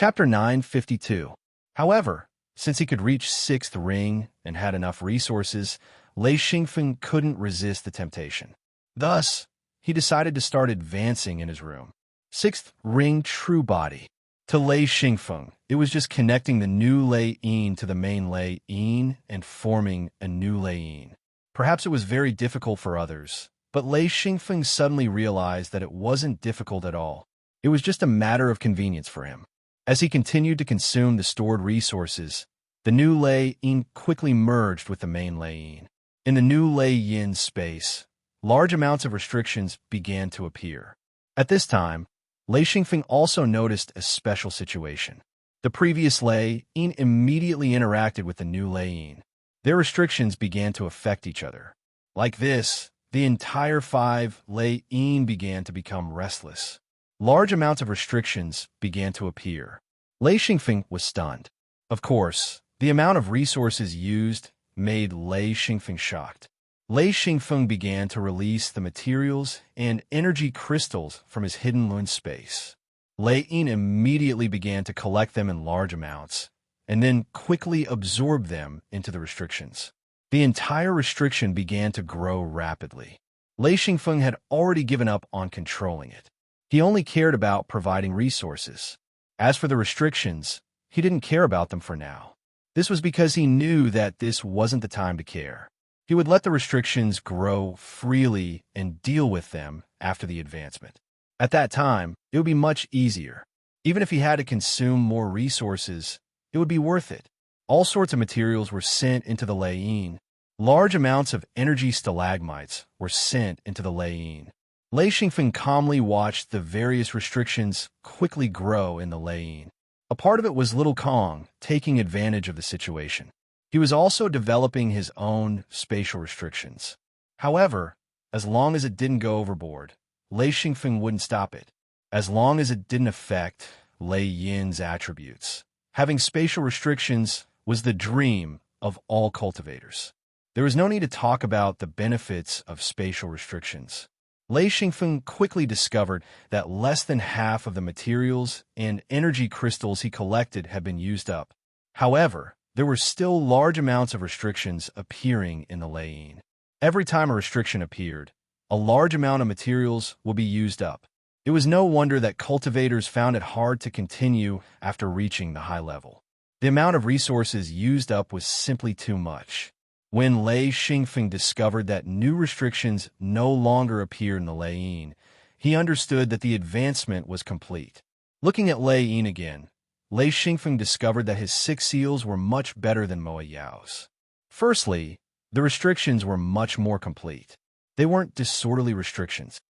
Chapter 952. However, since he could reach sixth ring and had enough resources, Lei Xingfeng couldn't resist the temptation. Thus, he decided to start advancing in his room. Sixth ring true body. To Lei Xingfeng, it was just connecting the new Lei Yin to the main Lei Yin and forming a new Lei Yin. Perhaps it was very difficult for others, but Lei Xingfeng suddenly realized that it wasn't difficult at all. It was just a matter of convenience for him. As he continued to consume the stored resources, the new Lei Yin quickly merged with the main Lei Yin. In the new Lei Yin space, large amounts of restrictions began to appear. At this time, Lei Xingfeng also noticed a special situation. The previous Lei Yin immediately interacted with the new Lei Yin. Their restrictions began to affect each other. Like this, the entire five Lei Yin began to become restless. Large amounts of restrictions began to appear. Lei Xingfeng was stunned. Of course, the amount of resources used made Lei Xingfeng shocked. Lei Xingfeng began to release the materials and energy crystals from his hidden Lun space. Lei Yin immediately began to collect them in large amounts, and then quickly absorb them into the restrictions. The entire restriction began to grow rapidly. Lei Xingfeng had already given up on controlling it. He only cared about providing resources. As for the restrictions, he didn't care about them for now. This was because he knew that this wasn't the time to care. He would let the restrictions grow freely and deal with them after the advancement. At that time, it would be much easier. Even if he had to consume more resources, it would be worth it. All sorts of materials were sent into the Lei Yin. Large amounts of energy stalagmites were sent into the Lei Yin. Lei Xingfeng calmly watched the various restrictions quickly grow in the Lei Yin. A part of it was Little Kong taking advantage of the situation. He was also developing his own spatial restrictions. However, as long as it didn't go overboard, Lei Xingfeng wouldn't stop it. As long as it didn't affect Lei Yin's attributes. Having spatial restrictions was the dream of all cultivators. There was no need to talk about the benefits of spatial restrictions. Lei Xingfeng quickly discovered that less than half of the materials and energy crystals he collected had been used up. However, there were still large amounts of restrictions appearing in the Lei Yin. Every time a restriction appeared, a large amount of materials will be used up. It was no wonder that cultivators found it hard to continue after reaching the high level. The amount of resources used up was simply too much. When Lei Xingfeng discovered that new restrictions no longer appeared in the Lei Yin, he understood that the advancement was complete. Looking at Lei Yin again, Lei Xingfeng discovered that his 6 seals were much better than Mo Yao's. Firstly, the restrictions were much more complete. They weren't disorderly restrictions.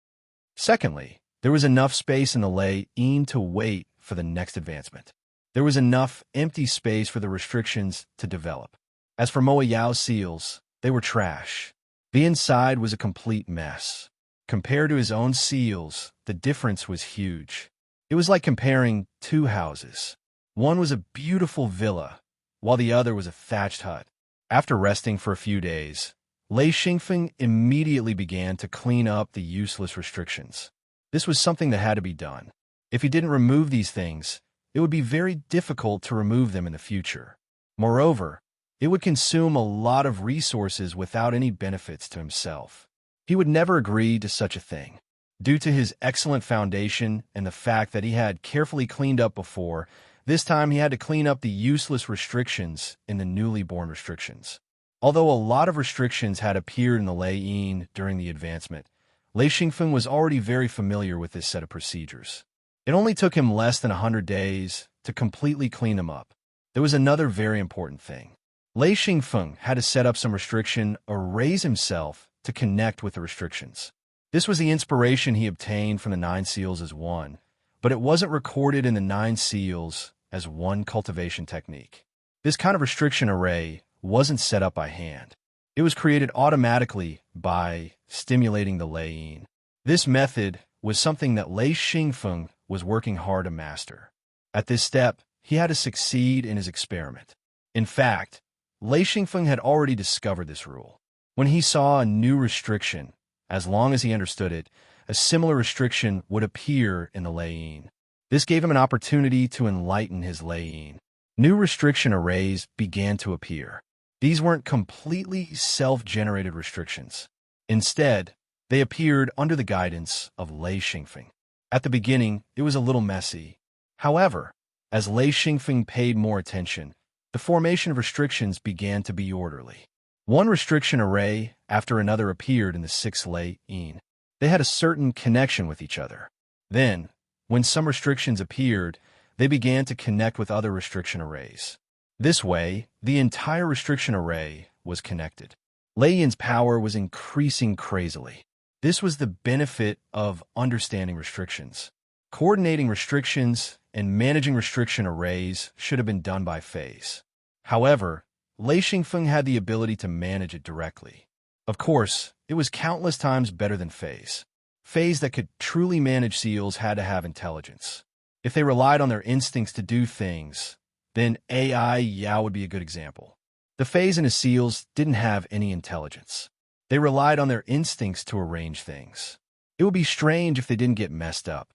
Secondly, there was enough space in the Lei Yin to wait for the next advancement. There was enough empty space for the restrictions to develop. As for Mo Yao's seals, they were trash. The inside was a complete mess. Compared to his own seals, the difference was huge. It was like comparing 2 houses. One was a beautiful villa, while the other was a thatched hut. After resting for a few days, Lei Xingfeng immediately began to clean up the useless restrictions. This was something that had to be done. If he didn't remove these things, it would be very difficult to remove them in the future. Moreover, it would consume a lot of resources without any benefits to himself. He would never agree to such a thing. Due to his excellent foundation and the fact that he had carefully cleaned up before, this time he had to clean up the useless restrictions in the newly born restrictions. Although a lot of restrictions had appeared in the Lei Yin during the advancement, Lei Xingfeng was already very familiar with this set of procedures. It only took him less than 100 days to completely clean them up. There was another very important thing. Lei Xingfeng had to set up some restriction or raise himself to connect with the restrictions. This was the inspiration he obtained from the 9 seals as one, but it wasn't recorded in the 9 seals as one cultivation technique. This kind of restriction array wasn't set up by hand. It was created automatically by stimulating the Lei Yin. This method was something that Lei Xingfeng was working hard to master. At this step, he had to succeed in his experiment. In fact, Lei Xingfeng had already discovered this rule. When he saw a new restriction, as long as he understood it, a similar restriction would appear in the Lei Yin. This gave him an opportunity to enlighten his Lei. New restriction arrays began to appear. These weren't completely self-generated restrictions. Instead, they appeared under the guidance of Lei Xingfeng. At the beginning, it was a little messy. However, as Lei Xingfeng paid more attention, the formation of restrictions began to be orderly. One restriction array after another appeared in the 6 Lei. They had a certain connection with each other. Then, when some restrictions appeared, they began to connect with other restriction arrays. This way, the entire restriction array was connected. Lei Yin's power was increasing crazily. This was the benefit of understanding restrictions. Coordinating restrictions and managing restriction arrays should have been done by phase. However, Lei Xingfeng had the ability to manage it directly. Of course, it was countless times better than phase. Phase that could truly manage seals had to have intelligence. If they relied on their instincts to do things, then AI Yao would be a good example. The phase and his seals didn't have any intelligence. They relied on their instincts to arrange things. It would be strange if they didn't get messed up.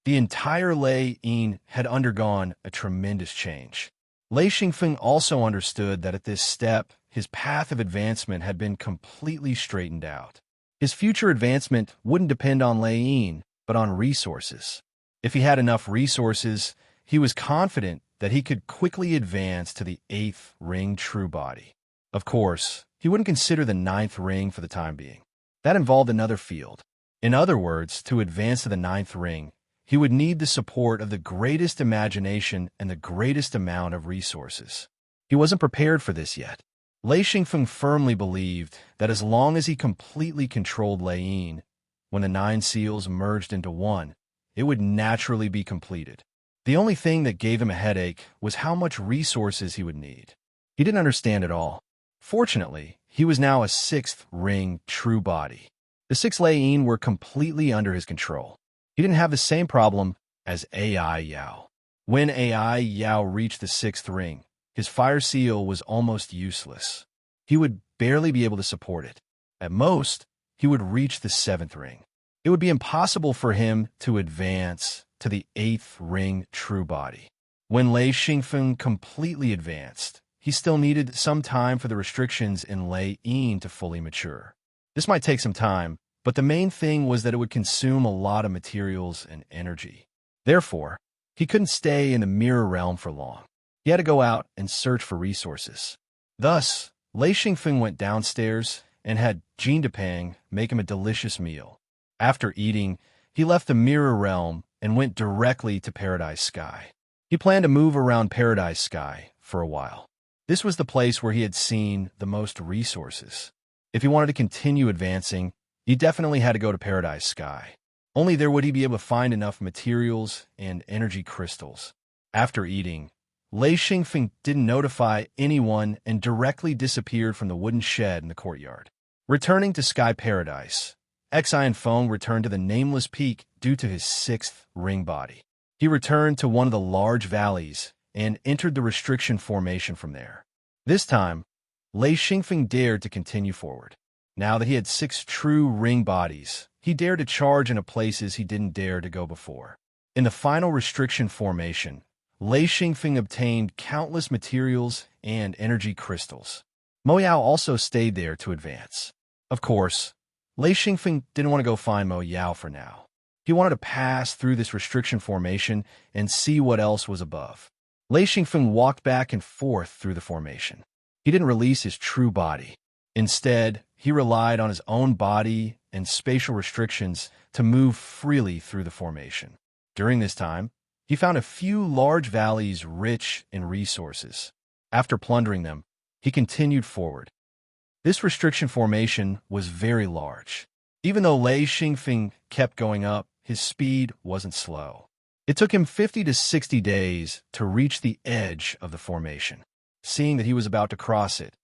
The entire Lei Yin had undergone a tremendous change. Lei Xingfeng also understood that at this step, his path of advancement had been completely straightened out. His future advancement wouldn't depend on Lei Yin, but on resources. If he had enough resources, he was confident that he could quickly advance to the 8th ring true body. Of course, he wouldn't consider the 9th ring for the time being. That involved another field. In other words, to advance to the 9th ring, he would need the support of the greatest imagination and the greatest amount of resources. He wasn't prepared for this yet. Lei Xingfeng firmly believed that as long as he completely controlled Lei Yin, when the 9 seals merged into one, it would naturally be completed. The only thing that gave him a headache was how much resources he would need. He didn't understand it all. Fortunately, he was now a 6th ring true body. The 6 Lei Yin were completely under his control. He didn't have the same problem as AI Yao. When AI Yao reached the 6th ring, his fire seal was almost useless. He would barely be able to support it. At most, he would reach the 7th ring. It would be impossible for him to advance to the 8th ring true body. When Lei Xingfeng completely advanced, he still needed some time for the restrictions in Lei Yin to fully mature. This might take some time, but the main thing was that it would consume a lot of materials and energy. Therefore, he couldn't stay in the mirror realm for long. He had to go out and search for resources. Thus, Lei Xingfeng went downstairs and had Jin Depang make him a delicious meal. After eating, he left the mirror realm and went directly to Paradise Sky. He planned to move around Paradise Sky for a while. This was the place where he had seen the most resources. If he wanted to continue advancing, he definitely had to go to Paradise Sky. Only there would he be able to find enough materials and energy crystals. After eating, Lei Xingfeng didn't notify anyone and directly disappeared from the wooden shed in the courtyard. Returning to Sky Paradise, Xian Feng returned to the nameless peak due to his 6th ring body. He returned to one of the large valleys and entered the restriction formation from there. This time, Lei Xingfeng dared to continue forward. Now that he had 6 true ring bodies, he dared to charge into places he didn't dare to go before. In the final restriction formation, Lei Xingfeng obtained countless materials and energy crystals. Mo Yao also stayed there to advance. Of course, Lei Xingfeng didn't want to go find Mo Yao for now. He wanted to pass through this restriction formation and see what else was above. Lei Xingfeng walked back and forth through the formation. He didn't release his true body. Instead, he relied on his own body and spatial restrictions to move freely through the formation. During this time, he found a few large valleys rich in resources. After plundering them, he continued forward. This restriction formation was very large. Even though Lei Xingfeng kept going up, his speed wasn't slow. It took him 50 to 60 days to reach the edge of the formation. Seeing that he was about to cross it,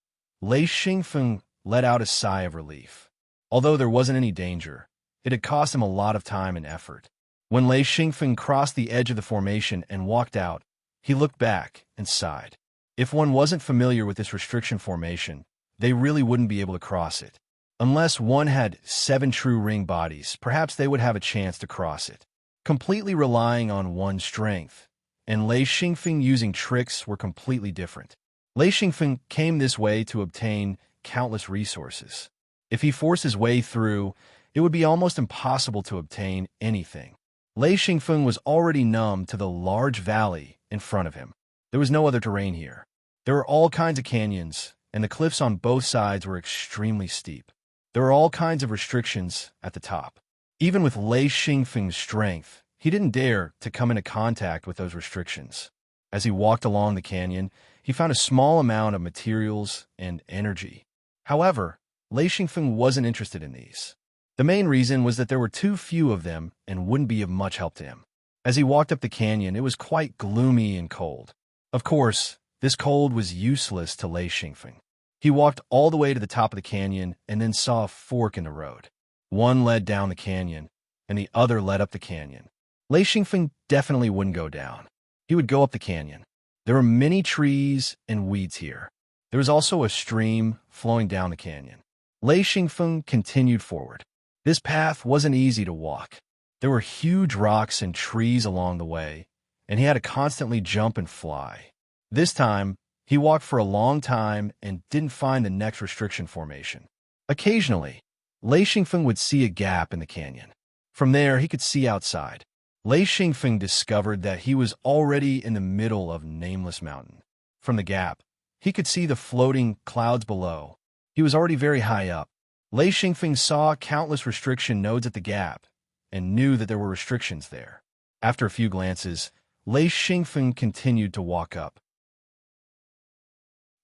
Lei Xingfeng let out a sigh of relief. Although there wasn't any danger, it had cost him a lot of time and effort. When Lei Xingfeng crossed the edge of the formation and walked out, he looked back and sighed. If one wasn't familiar with this restriction formation, they really wouldn't be able to cross it. Unless one had 7 true ring bodies, perhaps they would have a chance to cross it. completely relying on one strength, and Lei Xingfeng using tricks were completely different. Lei Xingfeng came this way to obtain countless resources. If he forced his way through, it would be almost impossible to obtain anything. Lei Xingfeng was already numb to the large valley in front of him. There was no other terrain here. There were all kinds of canyons, and the cliffs on both sides were extremely steep. There were all kinds of restrictions at the top. Even with Lei Xingfeng's strength, he didn't dare to come into contact with those restrictions. As he walked along the canyon, he found a small amount of materials and energy. However, Lei Xingfeng wasn't interested in these. The main reason was that there were too few of them and wouldn't be of much help to him. As he walked up the canyon, it was quite gloomy and cold. Of course, this cold was useless to Lei Xingfeng. He walked all the way to the top of the canyon and then saw a fork in the road. One led down the canyon, and the other led up the canyon. Lei Xingfeng definitely wouldn't go down. He would go up the canyon. There were many trees and weeds here. There was also a stream flowing down the canyon. Lei Xingfeng continued forward. This path wasn't easy to walk. There were huge rocks and trees along the way, and he had to constantly jump and fly. This time, he walked for a long time and didn't find the next restriction formation. Occasionally, Lei Xingfeng would see a gap in the canyon. From there, he could see outside. Lei Xingfeng discovered that he was already in the middle of Nameless Mountain. From the gap, he could see the floating clouds below. He was already very high up. Lei Xingfeng saw countless restriction nodes at the gap and knew that there were restrictions there. After a few glances, Lei Xingfeng continued to walk up.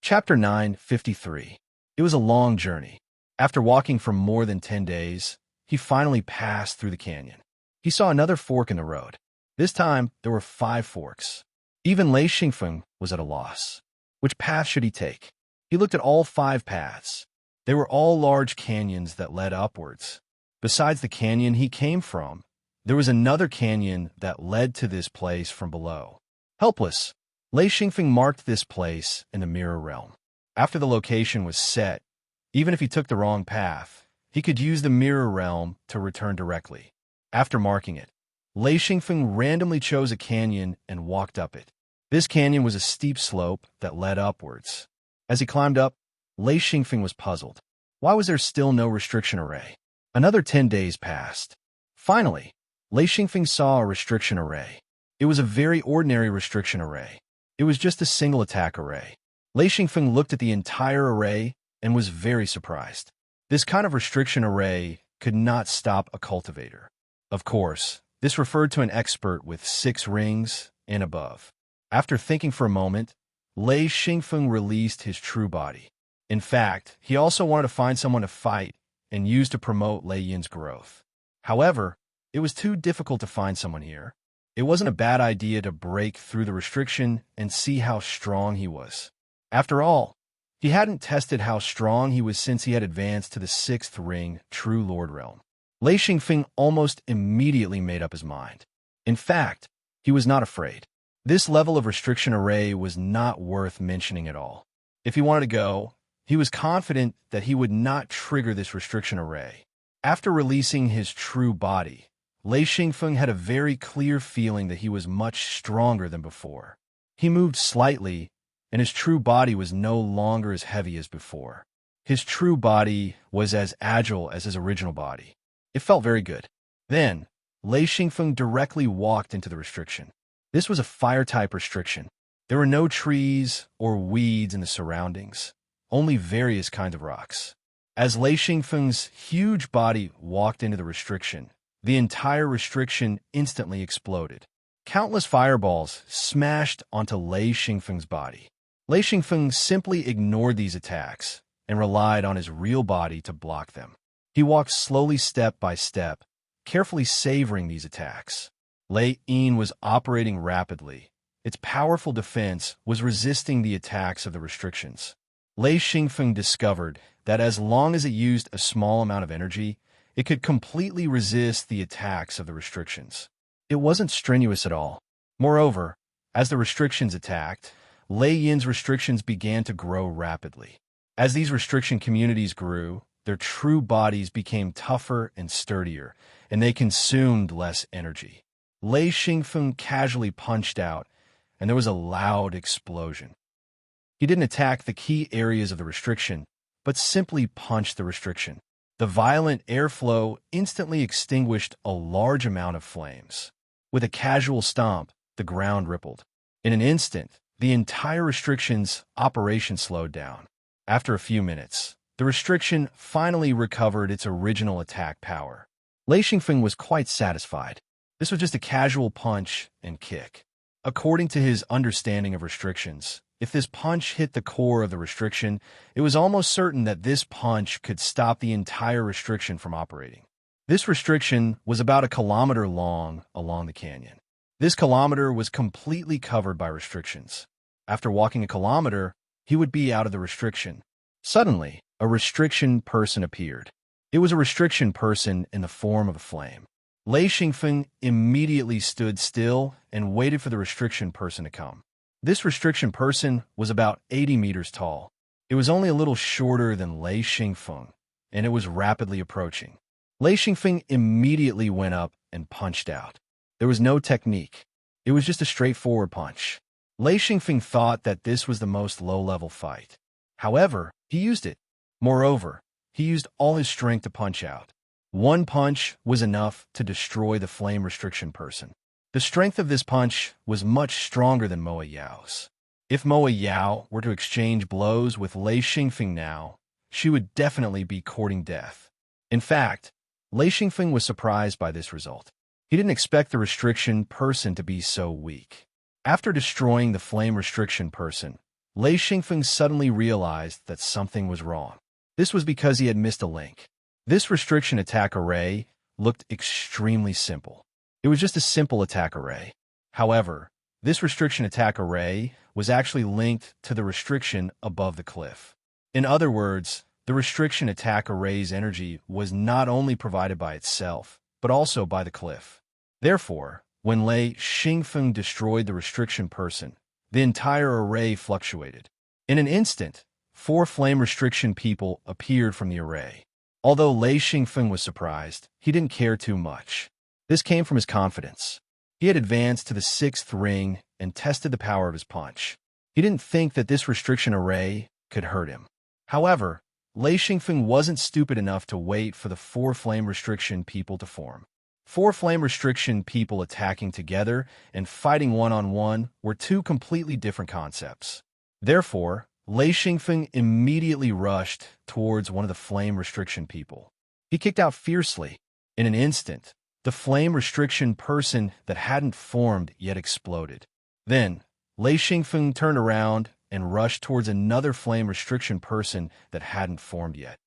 Chapter 953. It was a long journey. After walking for more than 10 days, he finally passed through the canyon. He saw another fork in the road. This time, there were 5 forks. Even Lei Xingfeng was at a loss. Which path should he take? He looked at all 5 paths. They were all large canyons that led upwards. Besides the canyon he came from, there was another canyon that led to this place from below. Helpless, Lei Xingfeng marked this place in the mirror realm. After the location was set, even if he took the wrong path, he could use the mirror realm to return directly. After marking it, Lei Xingfeng randomly chose a canyon and walked up it. This canyon was a steep slope that led upwards. As he climbed up, Lei Xingfeng was puzzled. Why was there still no restriction array? Another 10 days passed. Finally, Lei Xingfeng saw a restriction array. It was a very ordinary restriction array. It was just a single attack array. Lei Xingfeng looked at the entire array and was very surprised. This kind of restriction array could not stop a cultivator. Of course, this referred to an expert with 6 rings and above. After thinking for a moment, Lei Xingfeng released his true body. In fact, he also wanted to find someone to fight and use to promote Lei Yin's growth. However, it was too difficult to find someone here. It wasn't a bad idea to break through the restriction and see how strong he was. After all, he hadn't tested how strong he was since he had advanced to the 6th ring, True Lord Realm. Lei Xingfeng almost immediately made up his mind. In fact, he was not afraid. This level of restriction array was not worth mentioning at all. If he wanted to go, he was confident that he would not trigger this restriction array. After releasing his true body, Lei Xingfeng had a very clear feeling that he was much stronger than before. He moved slightly, and his true body was no longer as heavy as before. His true body was as agile as his original body. It felt very good. Then, Lei Xingfeng directly walked into the restriction. This was a fire-type restriction. There were no trees or weeds in the surroundings, only various kinds of rocks. As Lei Xingfeng's huge body walked into the restriction, the entire restriction instantly exploded. Countless fireballs smashed onto Lei Xingfeng's body. Lei Xingfeng simply ignored these attacks and relied on his real body to block them. He walked slowly step by step, carefully savoring these attacks. Lei Yin was operating rapidly. Its powerful defense was resisting the attacks of the restrictions. Lei Xingfeng discovered that as long as it used a small amount of energy, it could completely resist the attacks of the restrictions. It wasn't strenuous at all. Moreover, as the restrictions attacked, Lei Yin's restrictions began to grow rapidly. As these restriction communities grew, their true bodies became tougher and sturdier, and they consumed less energy. Lei Xingfeng casually punched out, and there was a loud explosion. He didn't attack the key areas of the restriction, but simply punched the restriction. The violent airflow instantly extinguished a large amount of flames. With a casual stomp, the ground rippled. In an instant, the entire restriction's operation slowed down. After a few minutes, the restriction finally recovered its original attack power. Lei Xingfeng was quite satisfied. This was just a casual punch and kick. According to his understanding of restrictions, if this punch hit the core of the restriction, it was almost certain that this punch could stop the entire restriction from operating. This restriction was about 1 kilometer long along the canyon. This kilometer was completely covered by restrictions. After walking 1 kilometer, he would be out of the restriction. Suddenly, a restriction person appeared. It was a restriction person in the form of a flame. Lei Xingfeng immediately stood still and waited for the restriction person to come. This restriction person was about 80 meters tall. It was only a little shorter than Lei Xingfeng, and it was rapidly approaching. Lei Xingfeng immediately went up and punched out. There was no technique. It was just a straightforward punch. Lei Xingfeng thought that this was the most low-level fight. However, he used it. Moreover, he used all his strength to punch out. One punch was enough to destroy the flame restriction person. The strength of this punch was much stronger than Moa Yao's. If Moa Yao were to exchange blows with Lei Xingfeng now, she would definitely be courting death. In fact, Lei Xingfeng was surprised by this result. He didn't expect the restriction person to be so weak. After destroying the flame restriction person, Lei Xingfeng suddenly realized that something was wrong. This was because he had missed a link. This restriction attack array looked extremely simple. It was just a simple attack array. However, this restriction attack array was actually linked to the restriction above the cliff. In other words, the restriction attack array's energy was not only provided by itself, but also by the cliff. Therefore, when Lei Xingfeng destroyed the restriction person, the entire array fluctuated. In an instant, 4 flame restriction people appeared from the array. Although Lei Xingfeng was surprised, he didn't care too much. This came from his confidence. He had advanced to the 6th ring and tested the power of his punch. He didn't think that this restriction array could hurt him. However, Lei Xingfeng wasn't stupid enough to wait for the 4 flame restriction people to form. 4 flame restriction people attacking together and fighting one-on-one were 2 completely different concepts. Therefore, Lei Xingfeng immediately rushed towards one of the flame restriction people. He kicked out fiercely. In an instant, the flame restriction person that hadn't formed yet exploded. Then, Lei Xingfeng turned around and rushed towards another flame restriction person that hadn't formed yet.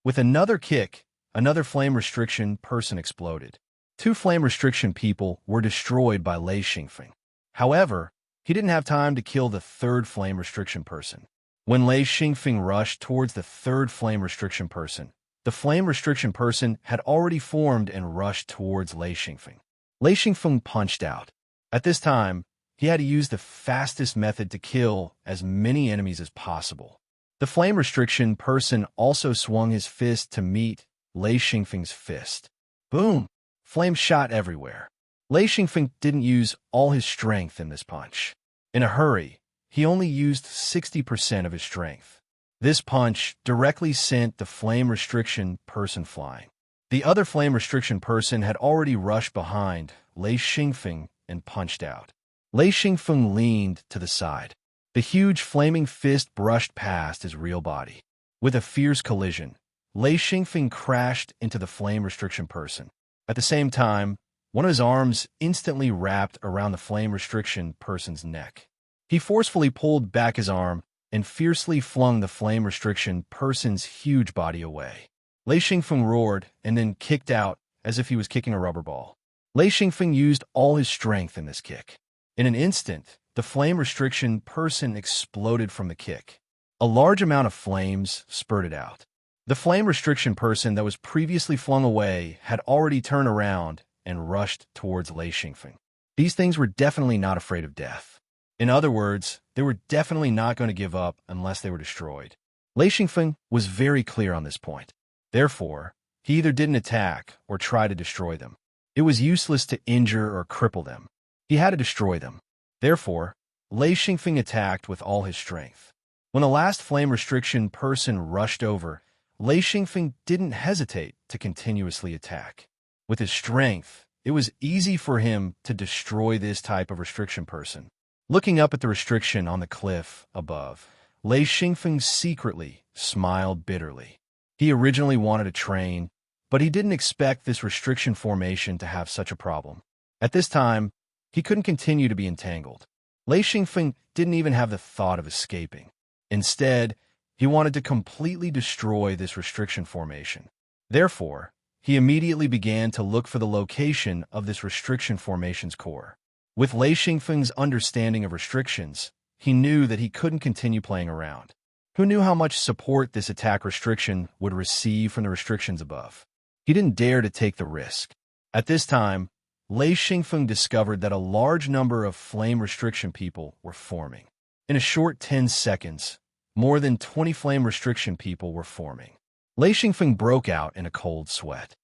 With another kick, another flame restriction person exploded. 2 flame restriction people were destroyed by Lei Xingfeng. However, he didn't have time to kill the 3rd flame restriction person. When Lei Xingfeng rushed towards the 3rd flame restriction person, the flame restriction person had already formed and rushed towards Lei Xingfeng. Lei Xingfeng punched out. At this time, he had to use the fastest method to kill as many enemies as possible. The flame restriction person also swung his fist to meet Lei Xingfeng's fist. Boom! Flames shot everywhere. Lei Xingfeng didn't use all his strength in this punch. In a hurry, he only used 60% of his strength. This punch directly sent the flame restriction person flying. The other flame restriction person had already rushed behind Lei Xingfeng and punched out. Lei Xingfeng leaned to the side. The huge flaming fist brushed past his real body. With a fierce collision, Lei Xingfeng crashed into the flame restriction person. At the same time, one of his arms instantly wrapped around the flame restriction person's neck. He forcefully pulled back his arm and fiercely flung the flame restriction person's huge body away. Lei Xingfeng roared and then kicked out as if he was kicking a rubber ball. Lei Xingfeng used all his strength in this kick. In an instant, the flame restriction person exploded from the kick. A large amount of flames spurted out. The flame restriction person that was previously flung away had already turned around and rushed towards Lei Xingfeng. These things were definitely not afraid of death. In other words, they were definitely not going to give up unless they were destroyed. Lei Xingfeng was very clear on this point. Therefore, he either didn't attack or try to destroy them. It was useless to injure or cripple them. He had to destroy them. Therefore, Lei Xingfeng attacked with all his strength. When the last flame restriction person rushed over, Lei Xingfeng didn't hesitate to continuously attack. With his strength, it was easy for him to destroy this type of restriction person. Looking up at the restriction on the cliff above, Lei Xingfeng secretly smiled bitterly. He originally wanted to train, but he didn't expect this restriction formation to have such a problem. At this time, he couldn't continue to be entangled. Lei Xingfeng didn't even have the thought of escaping. Instead, he wanted to completely destroy this restriction formation. Therefore, he immediately began to look for the location of this restriction formation's core. With Lei Xingfeng's understanding of restrictions, he knew that he couldn't continue playing around. Who knew how much support this attack restriction would receive from the restrictions above? He didn't dare to take the risk. At this time, Lei Xingfeng discovered that a large number of flame restriction people were forming. In a short 10 seconds, more than 20 flame restriction people were forming. Lei Xingfeng broke out in a cold sweat.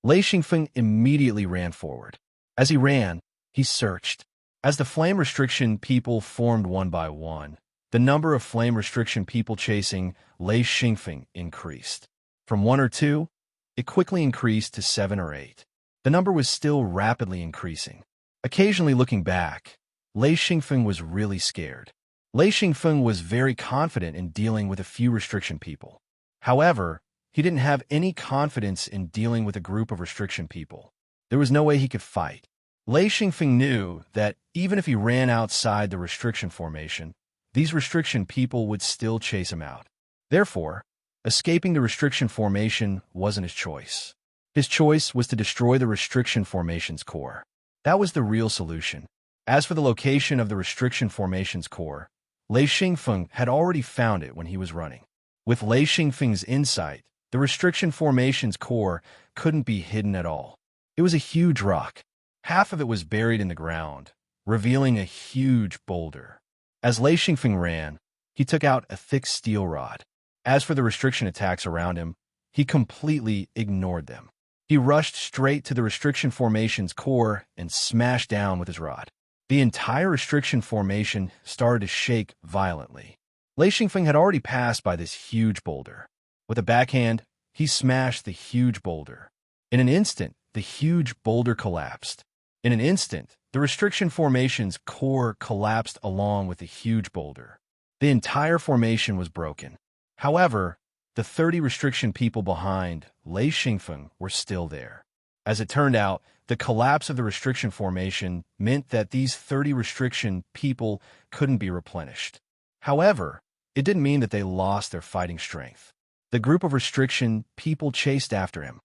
Lei Xingfeng immediately ran forward. As he ran, he searched. As the flame restriction people formed one by one, the number of flame restriction people chasing Lei Xingfeng increased. From 1 or 2, it quickly increased to 7 or 8. The number was still rapidly increasing. Occasionally looking back, Lei Xingfeng was really scared. Lei Xingfeng was very confident in dealing with a few restriction people. However, he didn't have any confidence in dealing with a group of restriction people. There was no way he could fight. Lei Xingfeng knew that even if he ran outside the restriction formation, these restriction people would still chase him out. Therefore, escaping the restriction formation wasn't his choice. His choice was to destroy the restriction formation's core. That was the real solution. As for the location of the restriction formation's core, Lei Xingfeng had already found it when he was running. With Lei Xingfeng's insight, the restriction formation's core couldn't be hidden at all. It was a huge rock. Half of it was buried in the ground, revealing a huge boulder. As Lei Xingfeng ran, he took out a thick steel rod. As for the restriction attacks around him, he completely ignored them. He rushed straight to the restriction formation's core and smashed down with his rod. The entire restriction formation started to shake violently. Lei Xingfeng had already passed by this huge boulder. With a backhand, he smashed the huge boulder. In an instant, the huge boulder collapsed. In an instant, the restriction formation's core collapsed along with the huge boulder. The entire formation was broken. However, the 30 restriction people behind Lei Xingfeng were still there. As it turned out, the collapse of the restriction formation meant that these 30 restriction people couldn't be replenished. However, it didn't mean that they lost their fighting strength. The group of restriction people chased after him.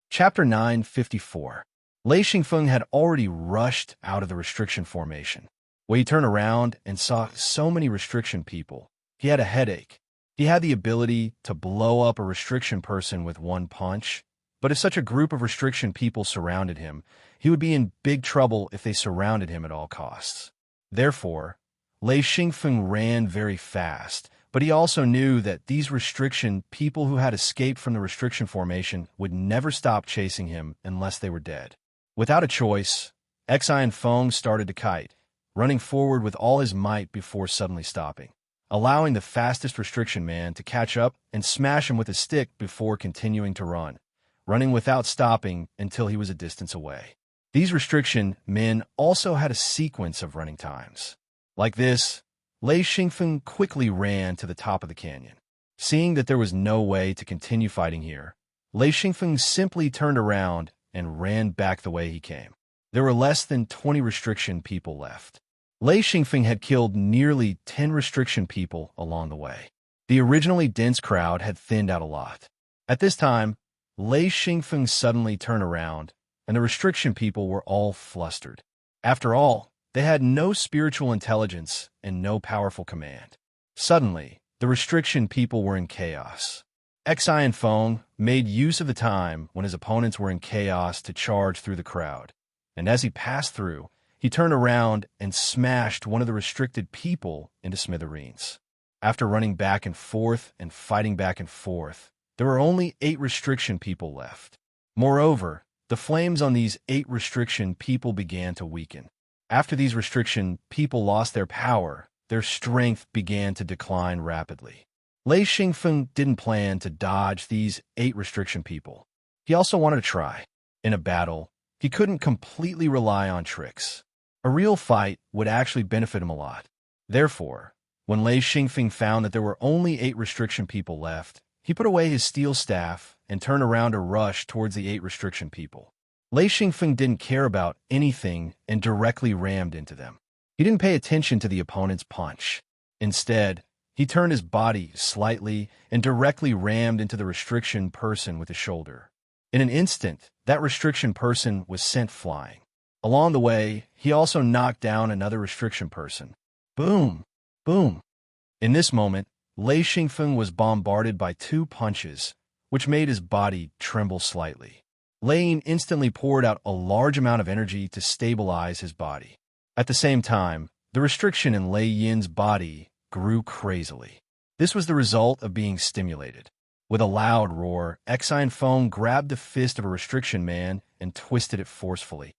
Chapter 954. Lei Xingfeng had already rushed out of the restriction formation. When he turned around and saw so many restriction people, he had a headache. He had the ability to blow up a restriction person with one punch, but if such a group of restriction people surrounded him, he would be in big trouble if they surrounded him at all costs. Therefore, Lei Xingfeng ran very fast, but he also knew that these restriction people who had escaped from the restriction formation would never stop chasing him unless they were dead. Without a choice, Xian Feng started to kite, running forward with all his might before suddenly stopping, allowing the fastest restriction man to catch up and smash him with a stick before continuing to run, running without stopping until he was a distance away. These restriction men also had a sequence of running times. Like this, Lei Xingfeng quickly ran to the top of the canyon. Seeing that there was no way to continue fighting here, Lei Xingfeng simply turned around and ran back the way he came. There were less than 20 restriction people left. Lei Xingfeng had killed nearly 10 restriction people along the way. The originally dense crowd had thinned out a lot. At this time, Lei Xingfeng suddenly turned around, and the restriction people were all flustered. After all, they had no spiritual intelligence and no powerful command. Suddenly, the restriction people were in chaos. Xian Feng made use of the time when his opponents were in chaos to charge through the crowd, and as he passed through, he turned around and smashed one of the restricted people into smithereens. After running back and forth and fighting back and forth, there were only 8 restriction people left. Moreover, the flames on these 8 restriction people began to weaken. After these restriction people lost their power, their strength began to decline rapidly. Lei Xingfeng didn't plan to dodge these 8 restriction people. He also wanted to try. In a battle, he couldn't completely rely on tricks. A real fight would actually benefit him a lot. Therefore, when Lei Xingfeng found that there were only 8 restriction people left, he put away his steel staff and turned around to rush towards the 8 restriction people. Lei Xingfeng didn't care about anything and directly rammed into them. He didn't pay attention to the opponent's punch. Instead, he turned his body slightly and directly rammed into the restriction person with his shoulder. In an instant, that restriction person was sent flying. Along the way, he also knocked down another restriction person. Boom! Boom! In this moment, Lei Xingfeng was bombarded by 2 punches, which made his body tremble slightly. Lei Yin instantly poured out a large amount of energy to stabilize his body. At the same time, the restriction in Lei Yin's body grew crazily. This was the result of being stimulated. With a loud roar, Exine Feng grabbed the fist of a restriction man and twisted it forcefully.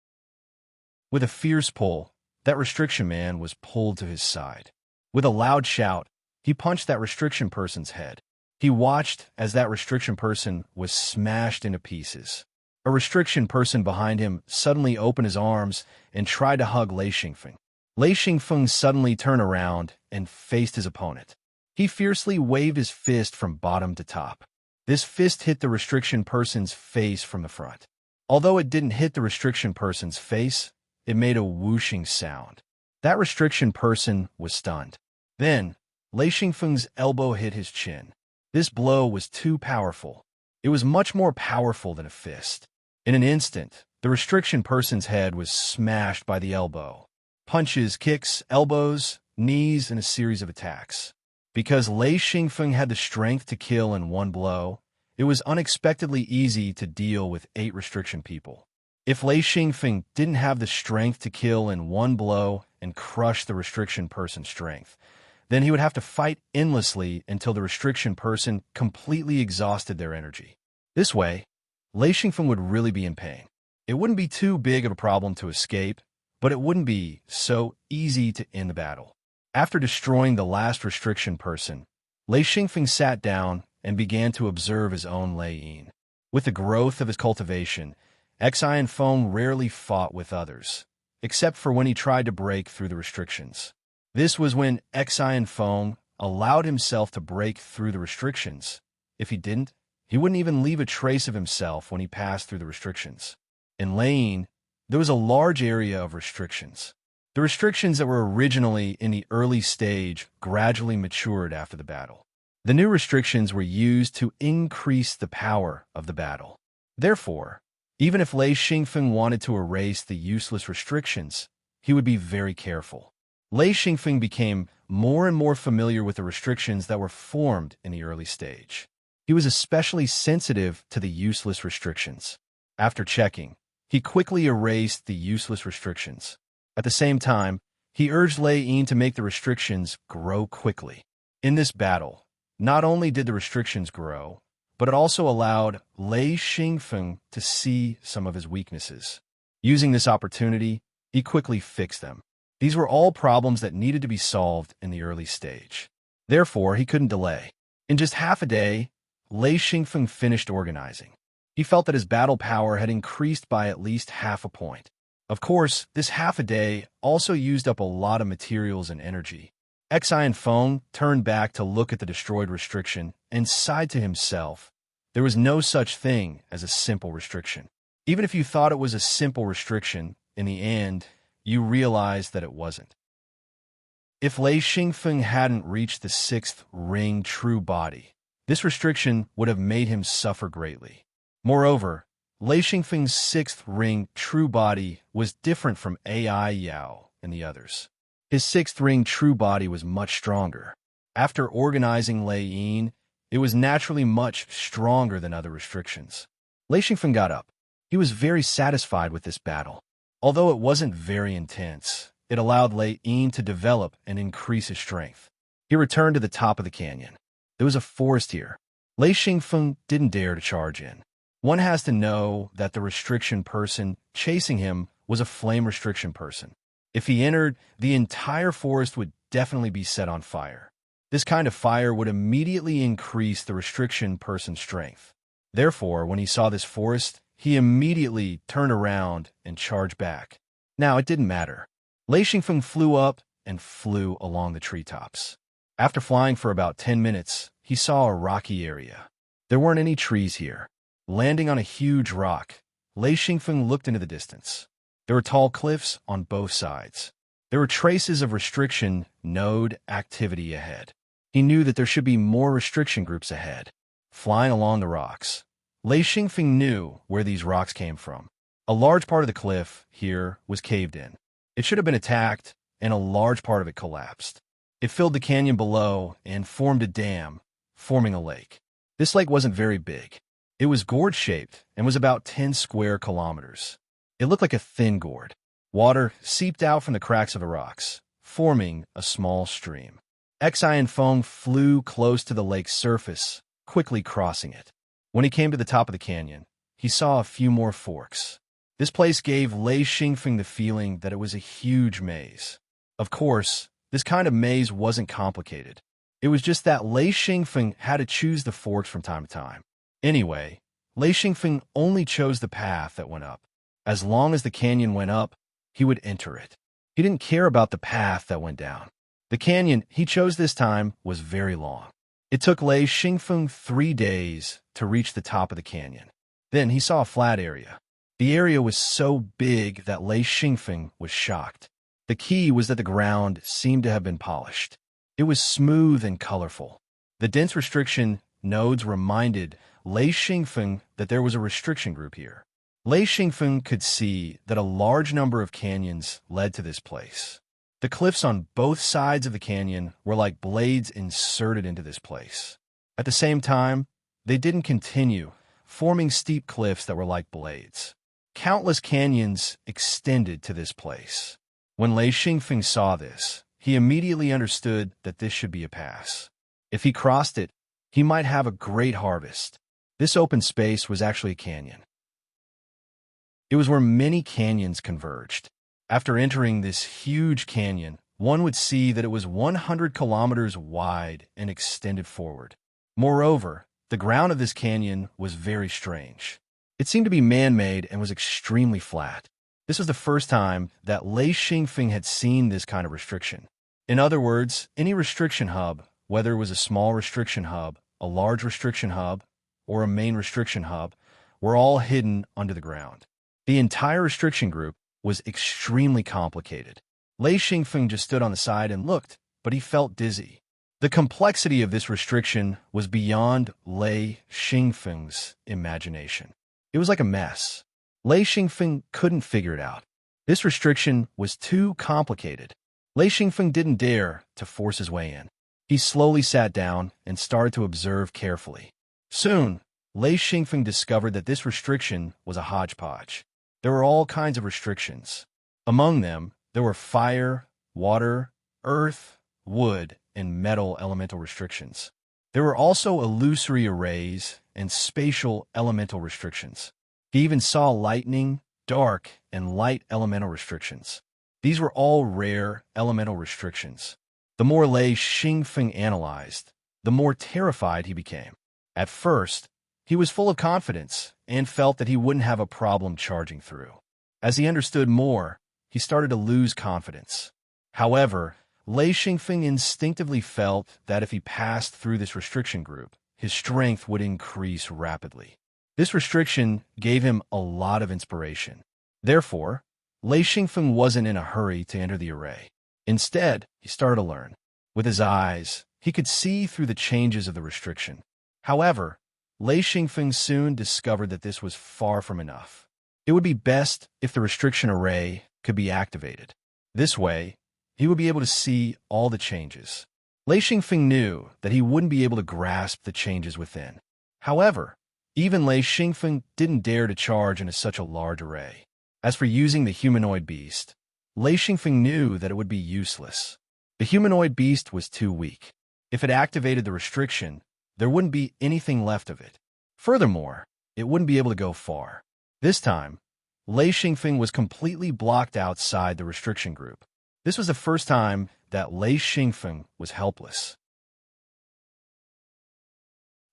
With a fierce pull, that restriction man was pulled to his side. With a loud shout, he punched that restriction person's head. He watched as that restriction person was smashed into pieces. A restriction person behind him suddenly opened his arms and tried to hug Lei Xingfeng. Lei Xingfeng suddenly turned around and faced his opponent. He fiercely waved his fist from bottom to top. This fist hit the restriction person's face from the front. Although it didn't hit the restriction person's face, it made a whooshing sound. That restriction person was stunned. Then, Lei Xingfeng's elbow hit his chin. This blow was too powerful. It was much more powerful than a fist. In an instant, the restriction person's head was smashed by the elbow. Punches, kicks, elbows, knees, and a series of attacks. Because Lei Xingfeng had the strength to kill in one blow, it was unexpectedly easy to deal with 8 restriction people. If Lei Xingfeng didn't have the strength to kill in one blow and crush the restriction person's strength, then he would have to fight endlessly until the restriction person completely exhausted their energy. This way, Lei Xingfeng would really be in pain. It wouldn't be too big of a problem to escape, but it wouldn't be so easy to end the battle. After destroying the last restriction person, Lei Xingfeng sat down and began to observe his own Lei Yin. With the growth of his cultivation, Exine Feng rarely fought with others, except for when he tried to break through the restrictions. This was when Exine Feng allowed himself to break through the restrictions. If he didn't, he wouldn't even leave a trace of himself when he passed through the restrictions. In Lei Yin, there was a large area of restrictions. The restrictions that were originally in the early stage gradually matured after the battle. The new restrictions were used to increase the power of the battle. Therefore, even if Lei Xingfeng wanted to erase the useless restrictions, he would be very careful. Lei Xingfeng became more and more familiar with the restrictions that were formed in the early stage. He was especially sensitive to the useless restrictions. After checking, he quickly erased the useless restrictions. At the same time, he urged Lei Yin to make the restrictions grow quickly. In this battle, not only did the restrictions grow, but it also allowed Lei Xingfeng to see some of his weaknesses. Using this opportunity, he quickly fixed them. These were all problems that needed to be solved in the early stage. Therefore, he couldn't delay. In just half a day, Lei Xingfeng finished organizing. He felt that his battle power had increased by at least half a point. Of course, this half a day also used up a lot of materials and energy. Exine Feng turned back to look at the destroyed restriction and sighed to himself. There was no such thing as a simple restriction. Even if you thought it was a simple restriction, in the end, you realized that it wasn't. If Lei Xingfeng hadn't reached the 6th ring true body, this restriction would have made him suffer greatly. Moreover, Lei Xingfeng's 6th ring true body was different from Ai Yao and the others. His 6th ring true body was much stronger. After organizing Lei Yin, it was naturally much stronger than other restrictions. Lei Xingfeng got up. He was very satisfied with this battle. Although it wasn't very intense, it allowed Lei Yin to develop and increase his strength. He returned to the top of the canyon. There was a forest here. Lei Xingfeng didn't dare to charge in. One has to know that the restriction person chasing him was a flame restriction person. If he entered, the entire forest would definitely be set on fire. This kind of fire would immediately increase the restriction person's strength. Therefore, when he saw this forest, he immediately turned around and charged back. Now, it didn't matter. Lei Xingfeng flew up and flew along the treetops. After flying for about 10 minutes, he saw a rocky area. There weren't any trees here. Landing on a huge rock, Lei Xingfeng looked into the distance. There were tall cliffs on both sides. There were traces of restriction node activity ahead. He knew that there should be more restriction groups ahead. Flying along the rocks, Lei Xingfeng knew where these rocks came from. A large part of the cliff here was caved in. It should have been attacked, and a large part of it collapsed. It filled the canyon below and formed a dam, forming a lake. This lake wasn't very big. It was gourd-shaped and was about 10 square kilometers. It looked like a thin gourd. Water seeped out from the cracks of the rocks, forming a small stream. Xi and Feng flew close to the lake's surface, quickly crossing it. When he came to the top of the canyon, he saw a few more forks. This place gave Lei Xingfeng the feeling that it was a huge maze. Of course, this kind of maze wasn't complicated. It was just that Lei Xingfeng had to choose the forks from time to time. Anyway, Lei Xingfeng only chose the path that went up. As long as the canyon went up, he would enter it. He didn't care about the path that went down. The canyon he chose this time was very long. It took Lei Xingfeng 3 days to reach the top of the canyon. Then he saw a flat area. The area was so big that Lei Xingfeng was shocked. The key was that the ground seemed to have been polished. It was smooth and colorful. The dense restriction nodes reminded Lei Xingfeng that there was a restriction group here. Lei Xingfeng could see that a large number of canyons led to this place. The cliffs on both sides of the canyon were like blades inserted into this place. At the same time, they didn't continue, forming steep cliffs that were like blades. Countless canyons extended to this place. When Lei Xingfeng saw this, he immediately understood that this should be a pass. If he crossed it, he might have a great harvest. This open space was actually a canyon. It was where many canyons converged. After entering this huge canyon, one would see that it was 100 kilometers wide and extended forward. Moreover, the ground of this canyon was very strange. It seemed to be man-made and was extremely flat. This was the first time that Lei Xingfeng had seen this kind of restriction. In other words, any restriction hub, whether it was a small restriction hub, a large restriction hub, or a main restriction hub, were all hidden under the ground. The entire restriction group was extremely complicated. Lei Xingfeng just stood on the side and looked, but he felt dizzy. The complexity of this restriction was beyond Lei Xingfeng's imagination. It was like a mess. Lei Xingfeng couldn't figure it out. This restriction was too complicated. Lei Xingfeng didn't dare to force his way in. He slowly sat down and started to observe carefully. Soon, Lei Xingfeng discovered that this restriction was a hodgepodge. There were all kinds of restrictions. Among them, there were fire, water, earth, wood, and metal elemental restrictions. There were also illusory arrays and spatial elemental restrictions. He even saw lightning, dark, and light elemental restrictions. These were all rare elemental restrictions. The more Lei Xingfeng analyzed, the more terrified he became. At first, he was full of confidence and felt that he wouldn't have a problem charging through. As he understood more, he started to lose confidence. However, Lei Xingfeng instinctively felt that if he passed through this restriction group, his strength would increase rapidly. This restriction gave him a lot of inspiration. Therefore, Lei Xingfeng wasn't in a hurry to enter the array. Instead, he started to learn. With his eyes, he could see through the changes of the restriction. However, Lei Xingfeng soon discovered that this was far from enough. It would be best if the restriction array could be activated. This way, he would be able to see all the changes. Lei Xingfeng knew that he wouldn't be able to grasp the changes within. However, even Lei Xingfeng didn't dare to charge into such a large array. As for using the humanoid beast, Lei Xingfeng knew that it would be useless. The humanoid beast was too weak. If it activated the restriction, there wouldn't be anything left of it. Furthermore, it wouldn't be able to go far. This time, Lei Xingfeng was completely blocked outside the restriction group. This was the first time that Lei Xingfeng was helpless.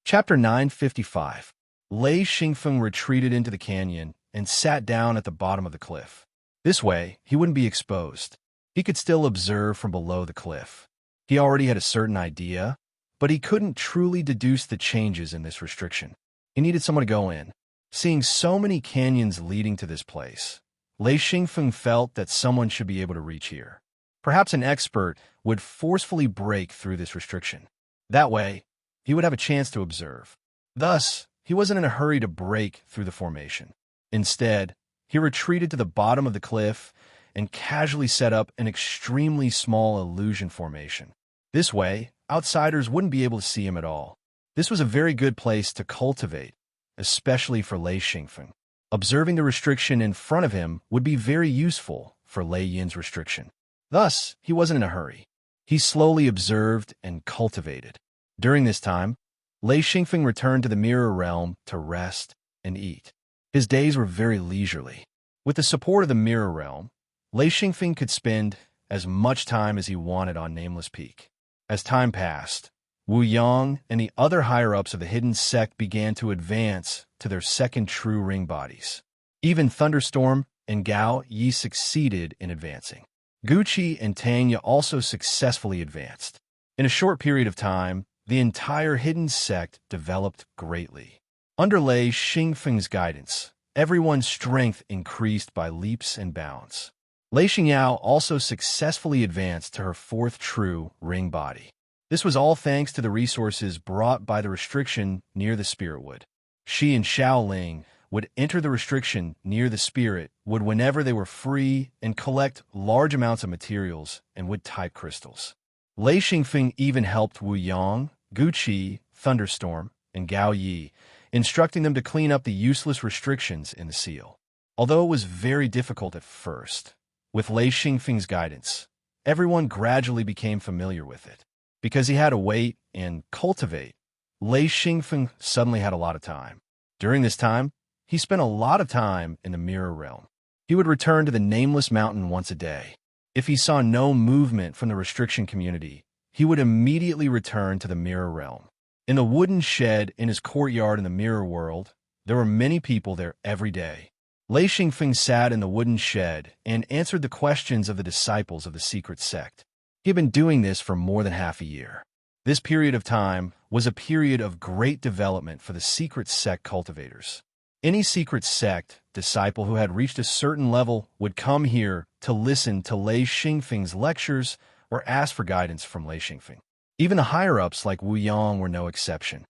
Chapter 955. Lei Xingfeng retreated into the canyon and sat down at the bottom of the cliff. This way, he wouldn't be exposed. He could still observe from below the cliff. He already had a certain idea, but he couldn't truly deduce the changes in this restriction. He needed someone to go in. Seeing so many canyons leading to this place, Lei Xingfeng felt that someone should be able to reach here. Perhaps an expert would forcefully break through this restriction. That way, he would have a chance to observe. Thus, he wasn't in a hurry to break through the formation. Instead, he retreated to the bottom of the cliff and casually set up an extremely small illusion formation. This way, outsiders wouldn't be able to see him at all. This was a very good place to cultivate, especially for Lei Xingfeng. Observing the restriction in front of him would be very useful for Lei Yin's restriction. Thus, he wasn't in a hurry. He slowly observed and cultivated. During this time, Lei Xingfeng returned to the mirror realm to rest and eat. His days were very leisurely. With the support of the mirror realm, Lei Xingfeng could spend as much time as he wanted on Nameless Peak. As time passed, Wu Yang and the other higher-ups of the hidden sect began to advance to their second true ring bodies. Even Thunderstorm and Gao Yi succeeded in advancing. Guqi and Tanya also successfully advanced. In a short period of time, the entire hidden sect developed greatly. Under Lei Xingfeng's guidance, everyone's strength increased by leaps and bounds. Lei Xingyao also successfully advanced to her fourth true ring body. This was all thanks to the resources brought by the restriction near the spirit wood. She and Xiaoling would enter the restriction near the spirit wood whenever they were free and collect large amounts of materials and wood-type crystals. Lei Xingfeng even helped Wu Yang, Guqi, Thunderstorm, and Gao Yi, instructing them to clean up the useless restrictions in the seal. Although it was very difficult at first, with Lei Xingfeng's guidance, everyone gradually became familiar with it. Because he had to wait and cultivate, Lei Xingfeng suddenly had a lot of time. During this time, he spent a lot of time in the mirror realm. He would return to the Nameless Mountain once a day. If he saw no movement from the restriction community, he would immediately return to the mirror realm. In the wooden shed in his courtyard in the mirror world, there were many people there every day. Lei Xingfeng sat in the wooden shed and answered the questions of the disciples of the secret sect. He had been doing this for more than half a year. This period of time was a period of great development for the secret sect cultivators. Any secret sect disciple who had reached a certain level would come here to listen to Lei Xingfeng's lectures or ask for guidance from Lei Xingfeng. Even the higher-ups like Wu Yang were no exception.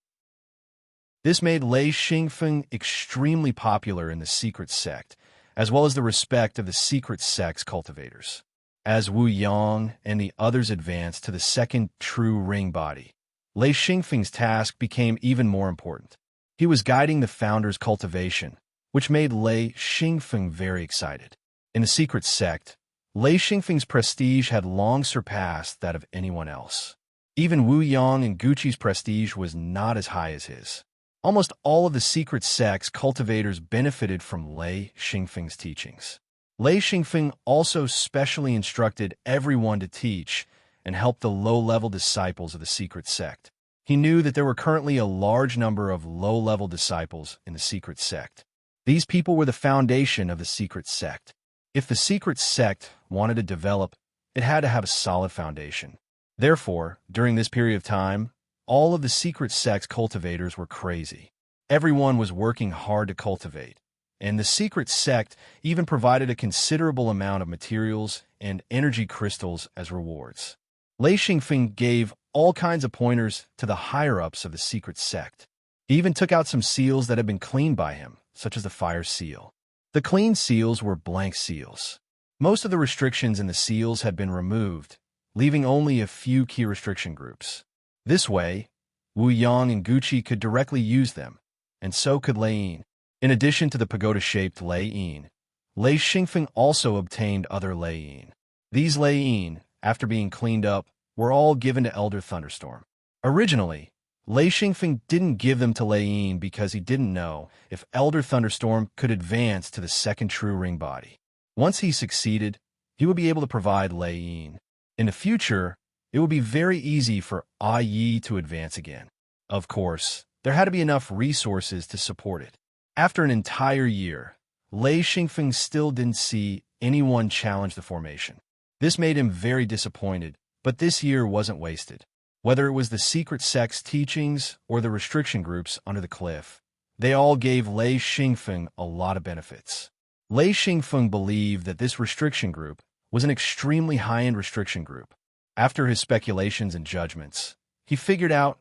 This made Lei Xingfeng extremely popular in the secret sect, as well as the respect of the secret sect's cultivators. As Wu Yang and the others advanced to the second true ring body, Lei Xingfeng's task became even more important. He was guiding the founder's cultivation, which made Lei Xingfeng very excited. In the secret sect, Lei Xingfeng's prestige had long surpassed that of anyone else. Even Wu Yang and Guqi's prestige was not as high as his. Almost all of the secret sect's cultivators benefited from Lei Xingfeng's teachings. Lei Xingfeng also specially instructed everyone to teach and help the low-level disciples of the secret sect. He knew that there were currently a large number of low-level disciples in the secret sect. These people were the foundation of the secret sect. If the secret sect wanted to develop, it had to have a solid foundation. Therefore, during this period of time, all of the secret sect's cultivators were crazy. Everyone was working hard to cultivate, and the secret sect even provided a considerable amount of materials and energy crystals as rewards. Lei Xingfeng gave all kinds of pointers to the higher-ups of the secret sect. He even took out some seals that had been cleaned by him, such as the fire seal. The clean seals were blank seals. Most of the restrictions in the seals had been removed, leaving only a few key restriction groups. This way, Wu Yang and Guqi could directly use them, and so could Lei Yin. In addition to the pagoda-shaped Lei Yin, Lei Xingfeng also obtained other Lei Yin. These Lei Yin, after being cleaned up, were all given to Elder Thunderstorm. Originally, Lei Xingfeng didn't give them to Lei Yin because he didn't know if Elder Thunderstorm could advance to the second true ring body. Once he succeeded, he would be able to provide Lei Yin. In the future, it would be very easy for Ah Yi to advance again. Of course, there had to be enough resources to support it. After an entire year, Lei Xingfeng still didn't see anyone challenge the formation. This made him very disappointed, but this year wasn't wasted. Whether it was the secret sect's teachings or the restriction groups under the cliff, they all gave Lei Xingfeng a lot of benefits. Lei Xingfeng believed that this restriction group was an extremely high-end restriction group. After his speculations and judgments, he figured out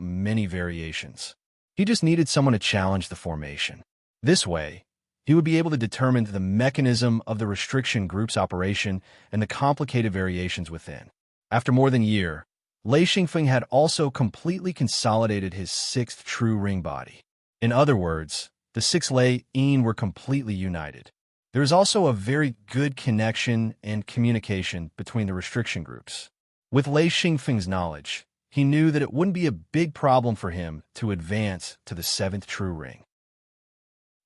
many variations. He just needed someone to challenge the formation. This way, he would be able to determine the mechanism of the restriction group's operation and the complicated variations within. After more than a year, Lei Xingfeng had also completely consolidated his sixth true ring body. In other words, the six Lei Yin were completely united. There is also a very good connection and communication between the restriction groups. With Lei Xingfeng's knowledge, he knew that it wouldn't be a big problem for him to advance to the seventh true ring.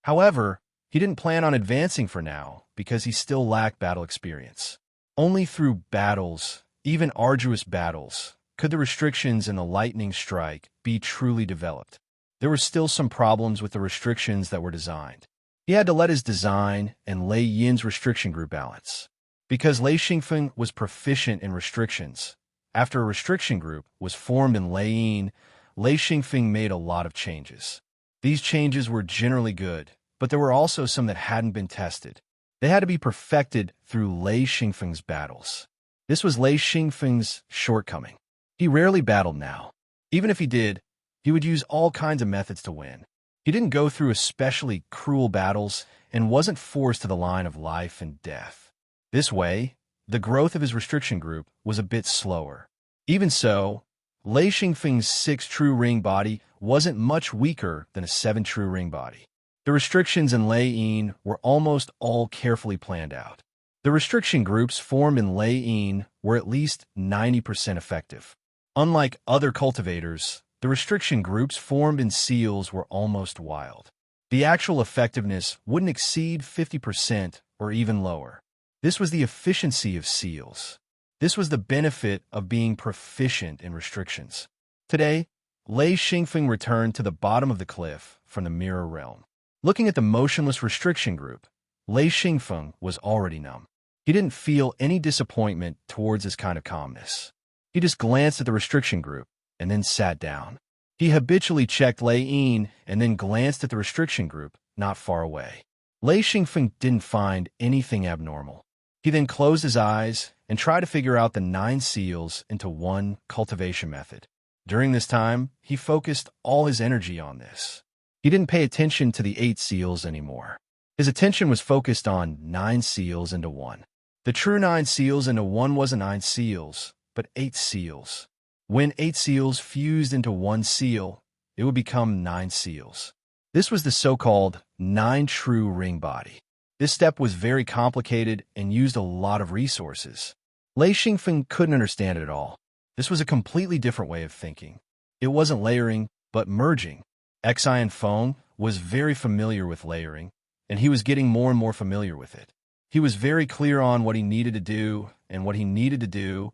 However, he didn't plan on advancing for now because he still lacked battle experience. Only through battles, even arduous battles, could the restrictions and the lightning strike be truly developed. There were still some problems with the restrictions that were designed. He had to let his design and Lei Yin's restriction group balance. Because Lei Xingfeng was proficient in restrictions, after a restriction group was formed in Lei Yin, Lei Xingfeng made a lot of changes. These changes were generally good, but there were also some that hadn't been tested. They had to be perfected through Lei Xingfeng's battles. This was Lei Xingfeng's shortcoming. He rarely battled now. Even if he did, he would use all kinds of methods to win. He didn't go through especially cruel battles and wasn't forced to the line of life and death. This way, the growth of his restriction group was a bit slower. Even so, Lei Xingfeng's sixth true ring body wasn't much weaker than a seventh true ring body. The restrictions in Lei Yin were almost all carefully planned out. The restriction groups formed in Lei Yin were at least 90% effective. Unlike other cultivators, the restriction groups formed in seals were almost wild. The actual effectiveness wouldn't exceed 50% or even lower. This was the efficiency of seals. This was the benefit of being proficient in restrictions. Today, Lei Xingfeng returned to the bottom of the cliff from the mirror realm. Looking at the motionless restriction group, Lei Xingfeng was already numb. He didn't feel any disappointment towards this kind of calmness. He just glanced at the restriction group and then sat down. He habitually checked Lei Yin and then glanced at the restriction group not far away. Lei Xingfeng didn't find anything abnormal. He then closed his eyes and tried to figure out the 9 seals into one cultivation method. During this time, he focused all his energy on this. He didn't pay attention to the 8 seals anymore. His attention was focused on 9 seals into one. The true 9 seals into one wasn't 9 seals, but 8 seals. When 8 seals fused into one seal, it would become 9 seals. This was the so-called 9 true ring body. This step was very complicated and used a lot of resources. Lei Xingfeng couldn't understand it at all. This was a completely different way of thinking. It wasn't layering, but merging. Xian Feng was very familiar with layering, and he was getting more and more familiar with it. He was very clear on what he needed to do and what he needed to do,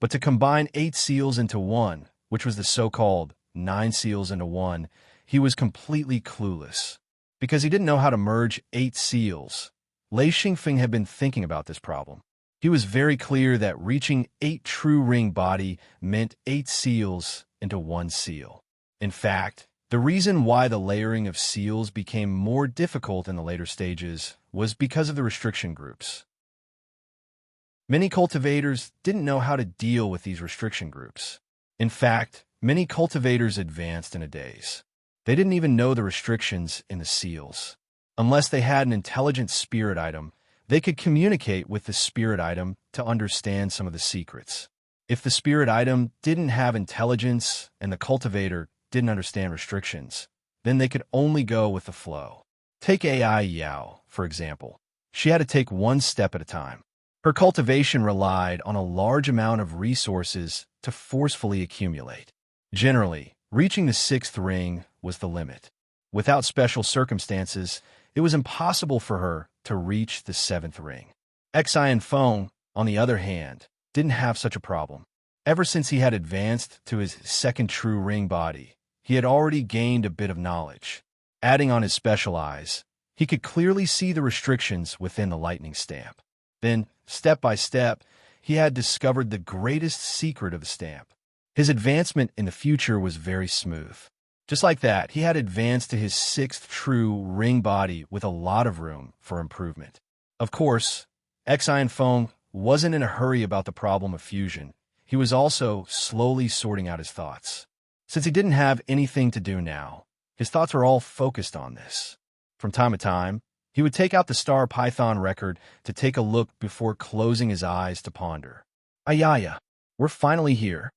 but to combine 8 seals into one, which was the so-called 9 seals into one, he was completely clueless. Because he didn't know how to merge 8 seals, Lei Xingfeng had been thinking about this problem. He was very clear that reaching 8 true ring body meant 8 seals into one seal. In fact, the reason why the layering of seals became more difficult in the later stages was because of the restriction groups. Many cultivators didn't know how to deal with these restriction groups. In fact, many cultivators advanced in a daze. They didn't even know the restrictions in the seals. Unless they had an intelligent spirit item, they could communicate with the spirit item to understand some of the secrets. If the spirit item didn't have intelligence and the cultivator didn't understand restrictions, then they could only go with the flow. Take AI Yao, for example. She had to take one step at a time. Her cultivation relied on a large amount of resources to forcefully accumulate. Generally, Reaching the sixth ring was the limit. Without special circumstances, it was impossible for her to reach the seventh ring. Xian Feng, on the other hand, didn't have such a problem. Ever since he had advanced to his second true ring body, he had already gained a bit of knowledge. Adding on his special eyes, he could clearly see the restrictions within the lightning stamp. Then, step by step, he had discovered the greatest secret of the stamp. His advancement in the future was very smooth. Just like that, he had advanced to his sixth true ring body with a lot of room for improvement. Of course, Xian Feng wasn't in a hurry about the problem of fusion. He was also slowly sorting out his thoughts. Since he didn't have anything to do now, his thoughts were all focused on this. From time to time, he would take out the Star Python record to take a look before closing his eyes to ponder. Ayaya, we're finally here.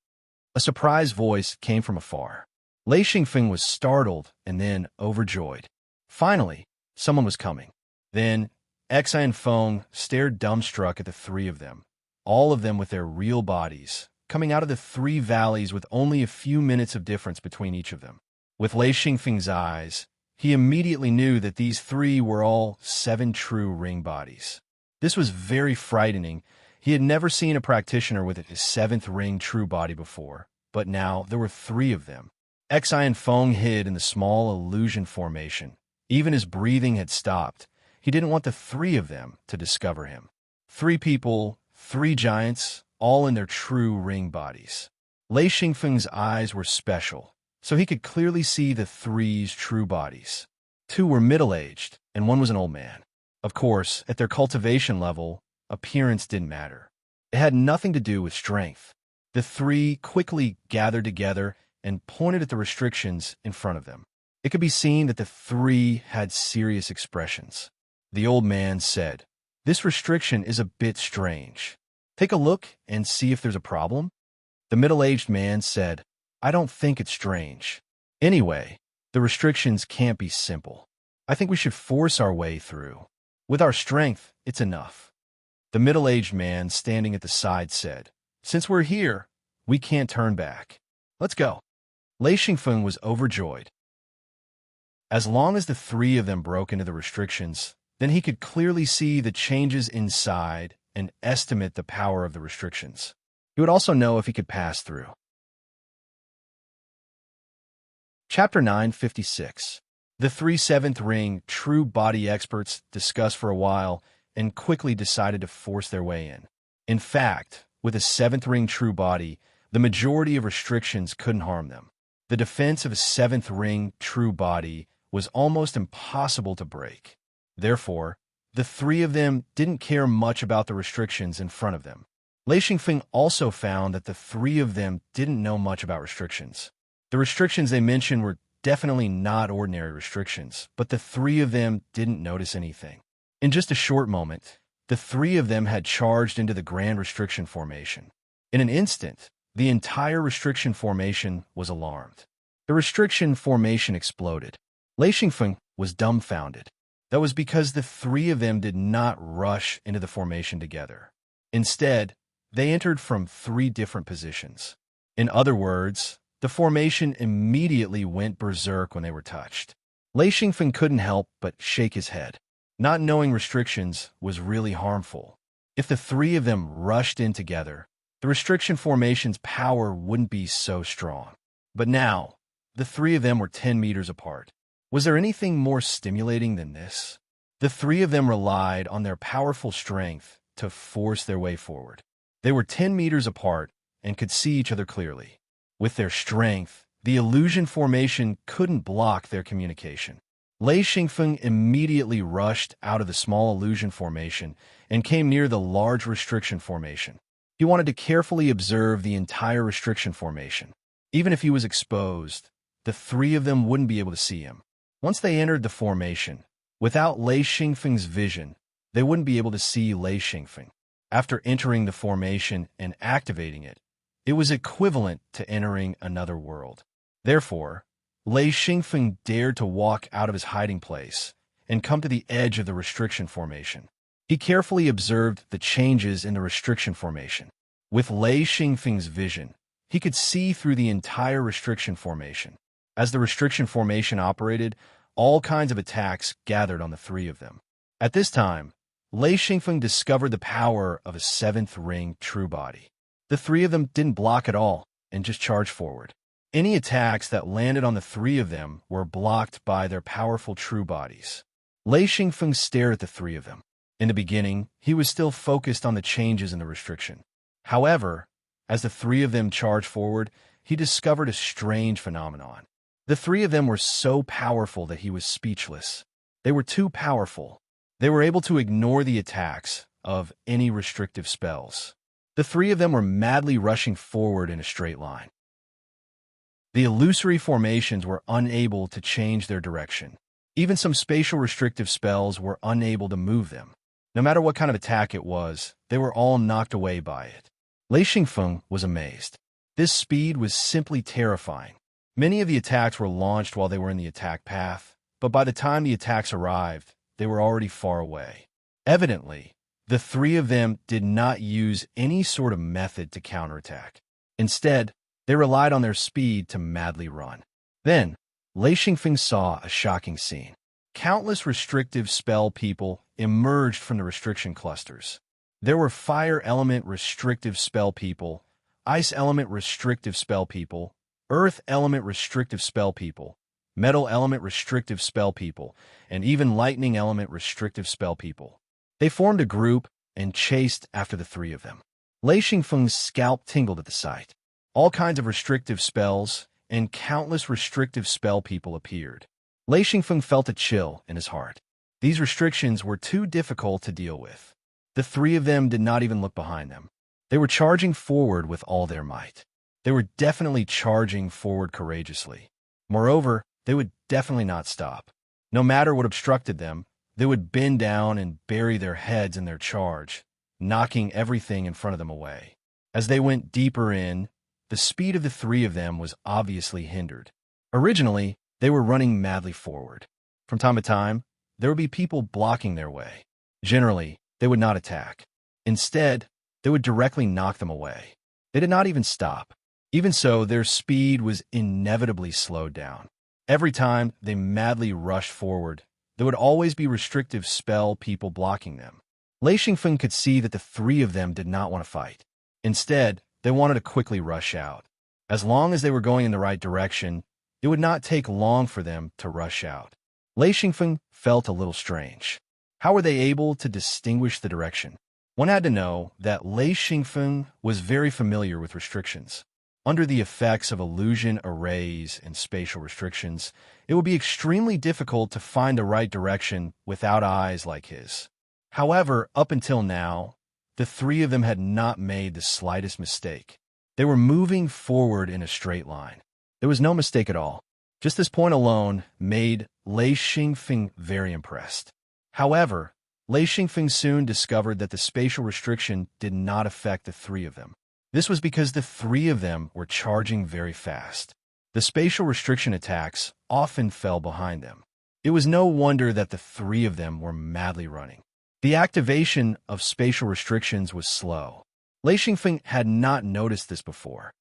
A surprise voice came from afar. Lei Xingfeng was startled and then overjoyed. Finally, someone was coming. Then, Xian Feng stared dumbstruck at the three of them, all of them with their real bodies, coming out of the three valleys with only a few minutes of difference between each of them. With Lei Xingfeng's eyes, he immediately knew that these three were all 7 true ring bodies. This was very frightening. He had never seen a practitioner with his 7th ring true body before, but now there were 3 of them. Xian Feng hid in the small illusion formation. Even his breathing had stopped. He didn't want the 3 of them to discover him. 3 people, 3 giants, all in their true ring bodies. Lei Xingfeng's eyes were special, so he could clearly see the 3's true bodies. 2 were middle-aged, and 1 was an old man. Of course, at their cultivation level, appearance didn't matter. It had nothing to do with strength. The 3 quickly gathered together and pointed at the restrictions in front of them. It could be seen that the 3 had serious expressions. The old man said, "This restriction is a bit strange. Take a look and see if there's a problem." The middle-aged man said, "I don't think it's strange. Anyway, the restrictions can't be simple. I think we should force our way through. With our strength, it's enough." The middle-aged man standing at the side said, "Since we're here, we can't turn back. Let's go." Lei Xingfeng was overjoyed. As long as the 3 of them broke into the restrictions, then he could clearly see the changes inside and estimate the power of the restrictions. He would also know if he could pass through. Chapter 956. The 3 7th ring true body experts discussed for a while and quickly decided to force their way in. In fact, with a 7th ring true body, the majority of restrictions couldn't harm them. The defense of a 7th ring true body was almost impossible to break. Therefore, the 3 of them didn't care much about the restrictions in front of them. Lei Xingfeng also found that the 3 of them didn't know much about restrictions. The restrictions they mentioned were definitely not ordinary restrictions, but the 3 of them didn't notice anything. In just a short moment, the 3 of them had charged into the Grand Restriction Formation. In an instant, the entire restriction formation was alarmed. The restriction formation exploded. Lei Xingfeng was dumbfounded. That was because the 3 of them did not rush into the formation together. Instead, they entered from 3 different positions. In other words, the formation immediately went berserk when they were touched. Lei Xingfeng couldn't help but shake his head. Not knowing restrictions was really harmful. If the 3 of them rushed in together, the restriction formation's power wouldn't be so strong. But now, the 3 of them were 10 meters apart. Was there anything more stimulating than this? The 3 of them relied on their powerful strength to force their way forward. They were 10 meters apart and could see each other clearly. With their strength, the illusion formation couldn't block their communication. Lei Xingfeng immediately rushed out of the small illusion formation and came near the large restriction formation. He wanted to carefully observe the entire restriction formation. Even if he was exposed, the 3 of them wouldn't be able to see him. Once they entered the formation, without Lei Xingfeng's vision, they wouldn't be able to see Lei Xingfeng. After entering the formation and activating it, it was equivalent to entering another world. Therefore, Lei Xingfeng dared to walk out of his hiding place and come to the edge of the restriction formation. He carefully observed the changes in the restriction formation. With Lei Xingfeng's vision, he could see through the entire restriction formation. As the restriction formation operated, all kinds of attacks gathered on the three of them. At this time, Lei Xingfeng discovered the power of a seventh ring true body. The three of them didn't block at all and just charged forward. Any attacks that landed on the three of them were blocked by their powerful true bodies. Lei Xingfeng stared at the three of them. In the beginning, he was still focused on the changes in the restriction. However, as the three of them charged forward, he discovered a strange phenomenon. The three of them were so powerful that he was speechless. They were too powerful. They were able to ignore the attacks of any restrictive spells. The three of them were madly rushing forward in a straight line. The illusory formations were unable to change their direction. Even some spatial restrictive spells were unable to move them. No matter what kind of attack it was, they were all knocked away by it. Lei Xingfeng was amazed. This speed was simply terrifying. Many of the attacks were launched while they were in the attack path, but by the time the attacks arrived, they were already far away. Evidently, the three of them did not use any sort of method to counterattack. Instead, they relied on their speed to madly run. Then, Lei Xingfeng saw a shocking scene. Countless restrictive spell people emerged from the restriction clusters. There were fire element restrictive spell people, ice element restrictive spell people, earth element restrictive spell people, metal element restrictive spell people, and even lightning element restrictive spell people. They formed a group and chased after the three of them. Lei Xingfeng's scalp tingled at the sight. All kinds of restrictive spells and countless restrictive spell people appeared. Lei Xingfeng felt a chill in his heart. These restrictions were too difficult to deal with. The three of them did not even look behind them. They were charging forward with all their might. They were definitely charging forward courageously. Moreover, they would definitely not stop. No matter what obstructed them, they would bend down and bury their heads in their charge, knocking everything in front of them away. As they went deeper in, the speed of the three of them was obviously hindered. Originally, they were running madly forward. From time to time, there would be people blocking their way. Generally, they would not attack. Instead, they would directly knock them away. They did not even stop. Even so, their speed was inevitably slowed down. Every time they madly rushed forward, there would always be restrictive spell people blocking them. Lei Xingfeng could see that the three of them did not want to fight. Instead, they wanted to quickly rush out. As long as they were going in the right direction, it would not take long for them to rush out. Lei Xingfeng felt a little strange. How were they able to distinguish the direction? One had to know that Lei Xingfeng was very familiar with restrictions. Under the effects of illusion arrays and spatial restrictions, it would be extremely difficult to find the right direction without eyes like his. However, up until now, the three of them had not made the slightest mistake. They were moving forward in a straight line. There was no mistake at all. Just this point alone made Lei Xingfeng very impressed. However, Lei Xingfeng soon discovered that the spatial restriction did not affect the three of them. This was because the three of them were charging very fast. The spatial restriction attacks often fell behind them. It was no wonder that the three of them were madly running. The activation of spatial restrictions was slow. Lei Xingfeng had not noticed this before.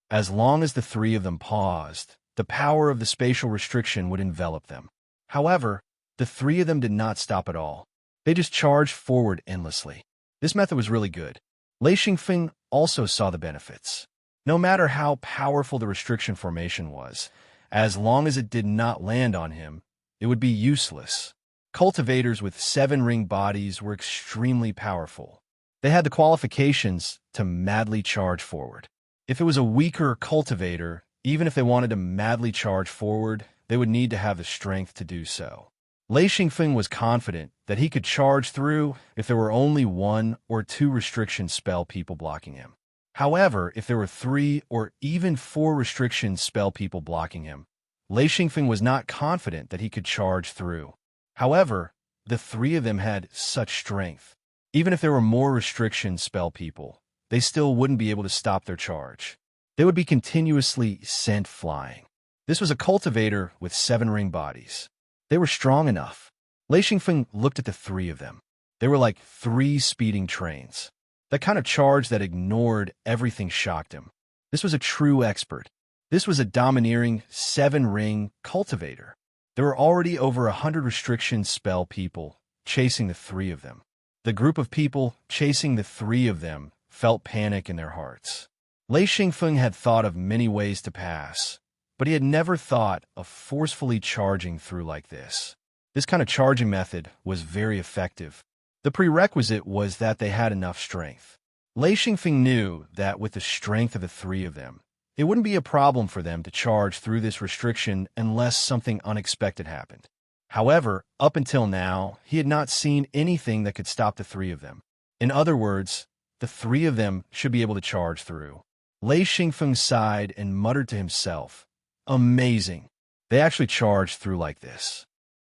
As long as the three of them paused, the power of the spatial restriction would envelop them. However, the three of them did not stop at all. They just charged forward endlessly. This method was really good. Lei Xingfeng also saw the benefits. No matter how powerful the restriction formation was, as long as it did not land on him, it would be useless. Cultivators with 7-ring bodies were extremely powerful. They had the qualifications to madly charge forward. If it was a weaker cultivator, even if they wanted to madly charge forward, they would need to have the strength to do so. Lei Xingfeng was confident that he could charge through if there were only 1 or 2 restriction spell people blocking him. However, if there were 3 or even 4 restriction spell people blocking him, Lei Xingfeng was not confident that he could charge through. However, the three of them had such strength. Even if there were more restriction spell people, they still wouldn't be able to stop their charge. They would be continuously sent flying. This was a cultivator with 7-ring bodies. They were strong enough. Lei Xingfeng looked at the three of them. They were like 3 speeding trains. The kind of charge that ignored everything shocked him. This was a true expert. This was a domineering 7-ring cultivator. There were already over 100 restriction spell people chasing the 3 of them. The group of people chasing the 3 of them felt panic in their hearts. Lei Xingfeng had thought of many ways to pass, but he had never thought of forcefully charging through like this. This kind of charging method was very effective. The prerequisite was that they had enough strength. Lei Xingfeng knew that with the strength of the 3 of them, it wouldn't be a problem for them to charge through this restriction unless something unexpected happened. However, up until now, he had not seen anything that could stop the 3 of them. In other words, the 3 of them should be able to charge through. Lei Xingfeng sighed and muttered to himself, "Amazing. They actually charged through like this."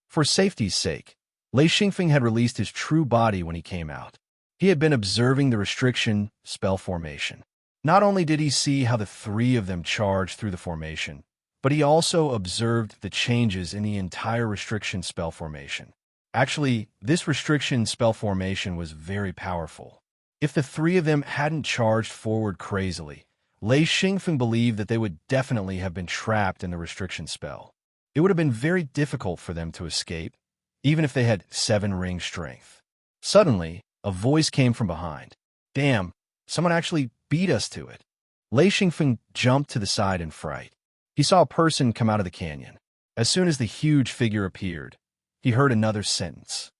For safety's sake, Lei Xingfeng had released his true body when he came out. He had been observing the restriction spell formation. Not only did he see how the 3 of them charged through the formation, but he also observed the changes in the entire restriction spell formation. Actually, this restriction spell formation was very powerful. If the 3 of them hadn't charged forward crazily, Lei Xingfeng believed that they would definitely have been trapped in the restriction spell. It would have been very difficult for them to escape, even if they had 7-ring strength. Suddenly, a voice came from behind. "Damn, someone actually beat us to it." Lei Xingfeng jumped to the side in fright. He saw a person come out of the canyon. As soon as the huge figure appeared, he heard another sentence.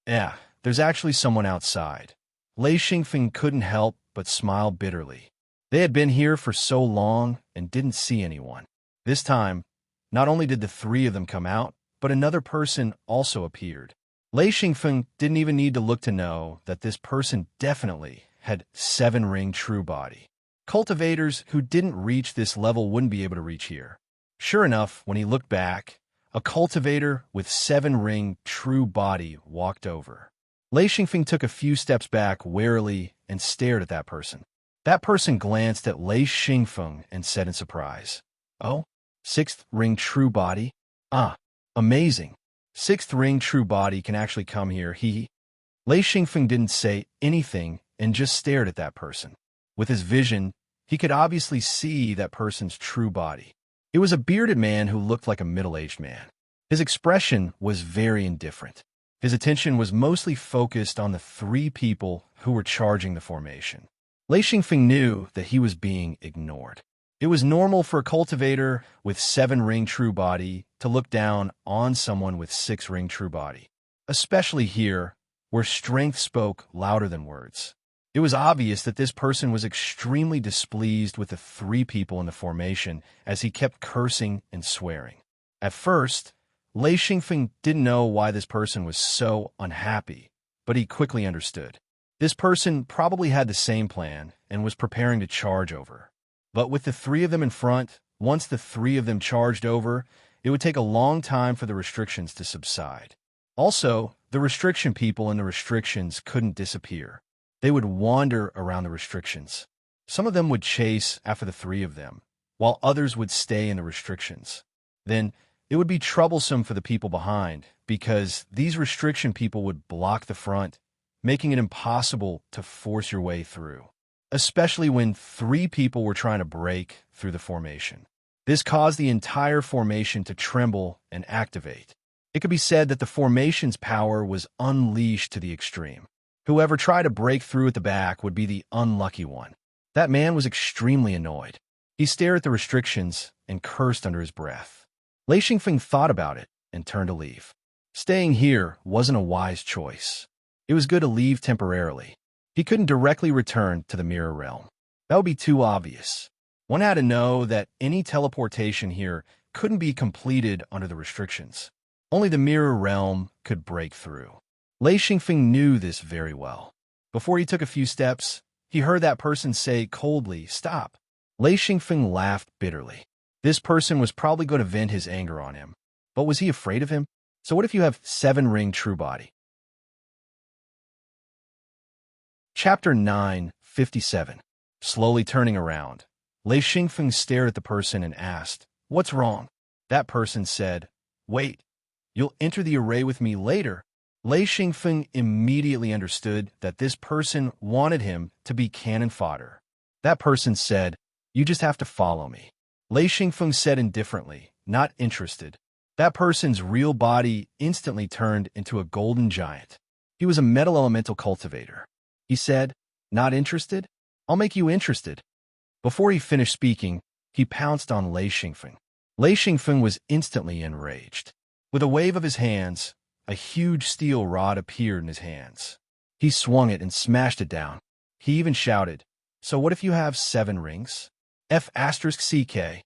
"Yeah, there's actually someone outside." Lei Xingfeng couldn't help but smile bitterly. They had been here for so long and didn't see anyone. This time, not only did the 3 of them come out, but another person also appeared. Lei Xingfeng didn't even need to look to know that this person definitely had 7-ring true body. Cultivators who didn't reach this level wouldn't be able to reach here. Sure enough, when he looked back, a cultivator with 7-ring true body walked over. Lei Xingfeng took a few steps back warily and stared at that person. That person glanced at Lei Xingfeng and said in surprise, "Oh, 6th ring true body? Ah, amazing. 6th ring true body can actually come here." Lei Xingfeng didn't say anything and just stared at that person. With his vision, he could obviously see that person's true body. It was a bearded man who looked like a middle-aged man. His expression was very indifferent. His attention was mostly focused on the 3 people who were charging the formation. Lei Xingfeng knew that he was being ignored. It was normal for a cultivator with 7-ring true body to look down on someone with 6-ring true body, especially here, where strength spoke louder than words. It was obvious that this person was extremely displeased with the 3 people in the formation as he kept cursing and swearing. At first, Lei Xingfeng didn't know why this person was so unhappy, but he quickly understood. This person probably had the same plan and was preparing to charge over. But with the 3 of them in front, once the 3 of them charged over, it would take a long time for the restrictions to subside. Also, the restriction people in the restrictions couldn't disappear. They would wander around the restrictions. Some of them would chase after the 3 of them, while others would stay in the restrictions. Then, it would be troublesome for the people behind, because these restriction people would block the front, making it impossible to force your way through, especially when 3 people were trying to break through the formation. This caused the entire formation to tremble and activate. It could be said that the formation's power was unleashed to the extreme. Whoever tried to break through at the back would be the unlucky one. That man was extremely annoyed. He stared at the restrictions and cursed under his breath. Lei Xingfeng thought about it and turned to leave. Staying here wasn't a wise choice. It was good to leave temporarily. He couldn't directly return to the mirror realm. That would be too obvious. One had to know that any teleportation here couldn't be completed under the restrictions. Only the mirror realm could break through. Lei Xingfeng knew this very well. Before he took a few steps, he heard that person say coldly, "Stop." Lei Xingfeng laughed bitterly. This person was probably going to vent his anger on him. But was he afraid of him? So what if you have 7-ring true body? Chapter 9:57. Slowly turning around, Lei Xingfeng stared at the person and asked, "What's wrong?" That person said, "Wait, you'll enter the array with me later." Lei Xingfeng immediately understood that this person wanted him to be cannon fodder. That person said, "You just have to follow me." Lei Xingfeng said indifferently, not interested. That person's real body instantly turned into a golden giant. He was a metal elemental cultivator. He said, "Not interested? I'll make you interested." Before he finished speaking, he pounced on Lei Xingfeng. Lei Xingfeng was instantly enraged. With a wave of his hands, a huge steel rod appeared in his hands. He swung it and smashed it down. He even shouted, "So what if you have 7 rings? F***CK."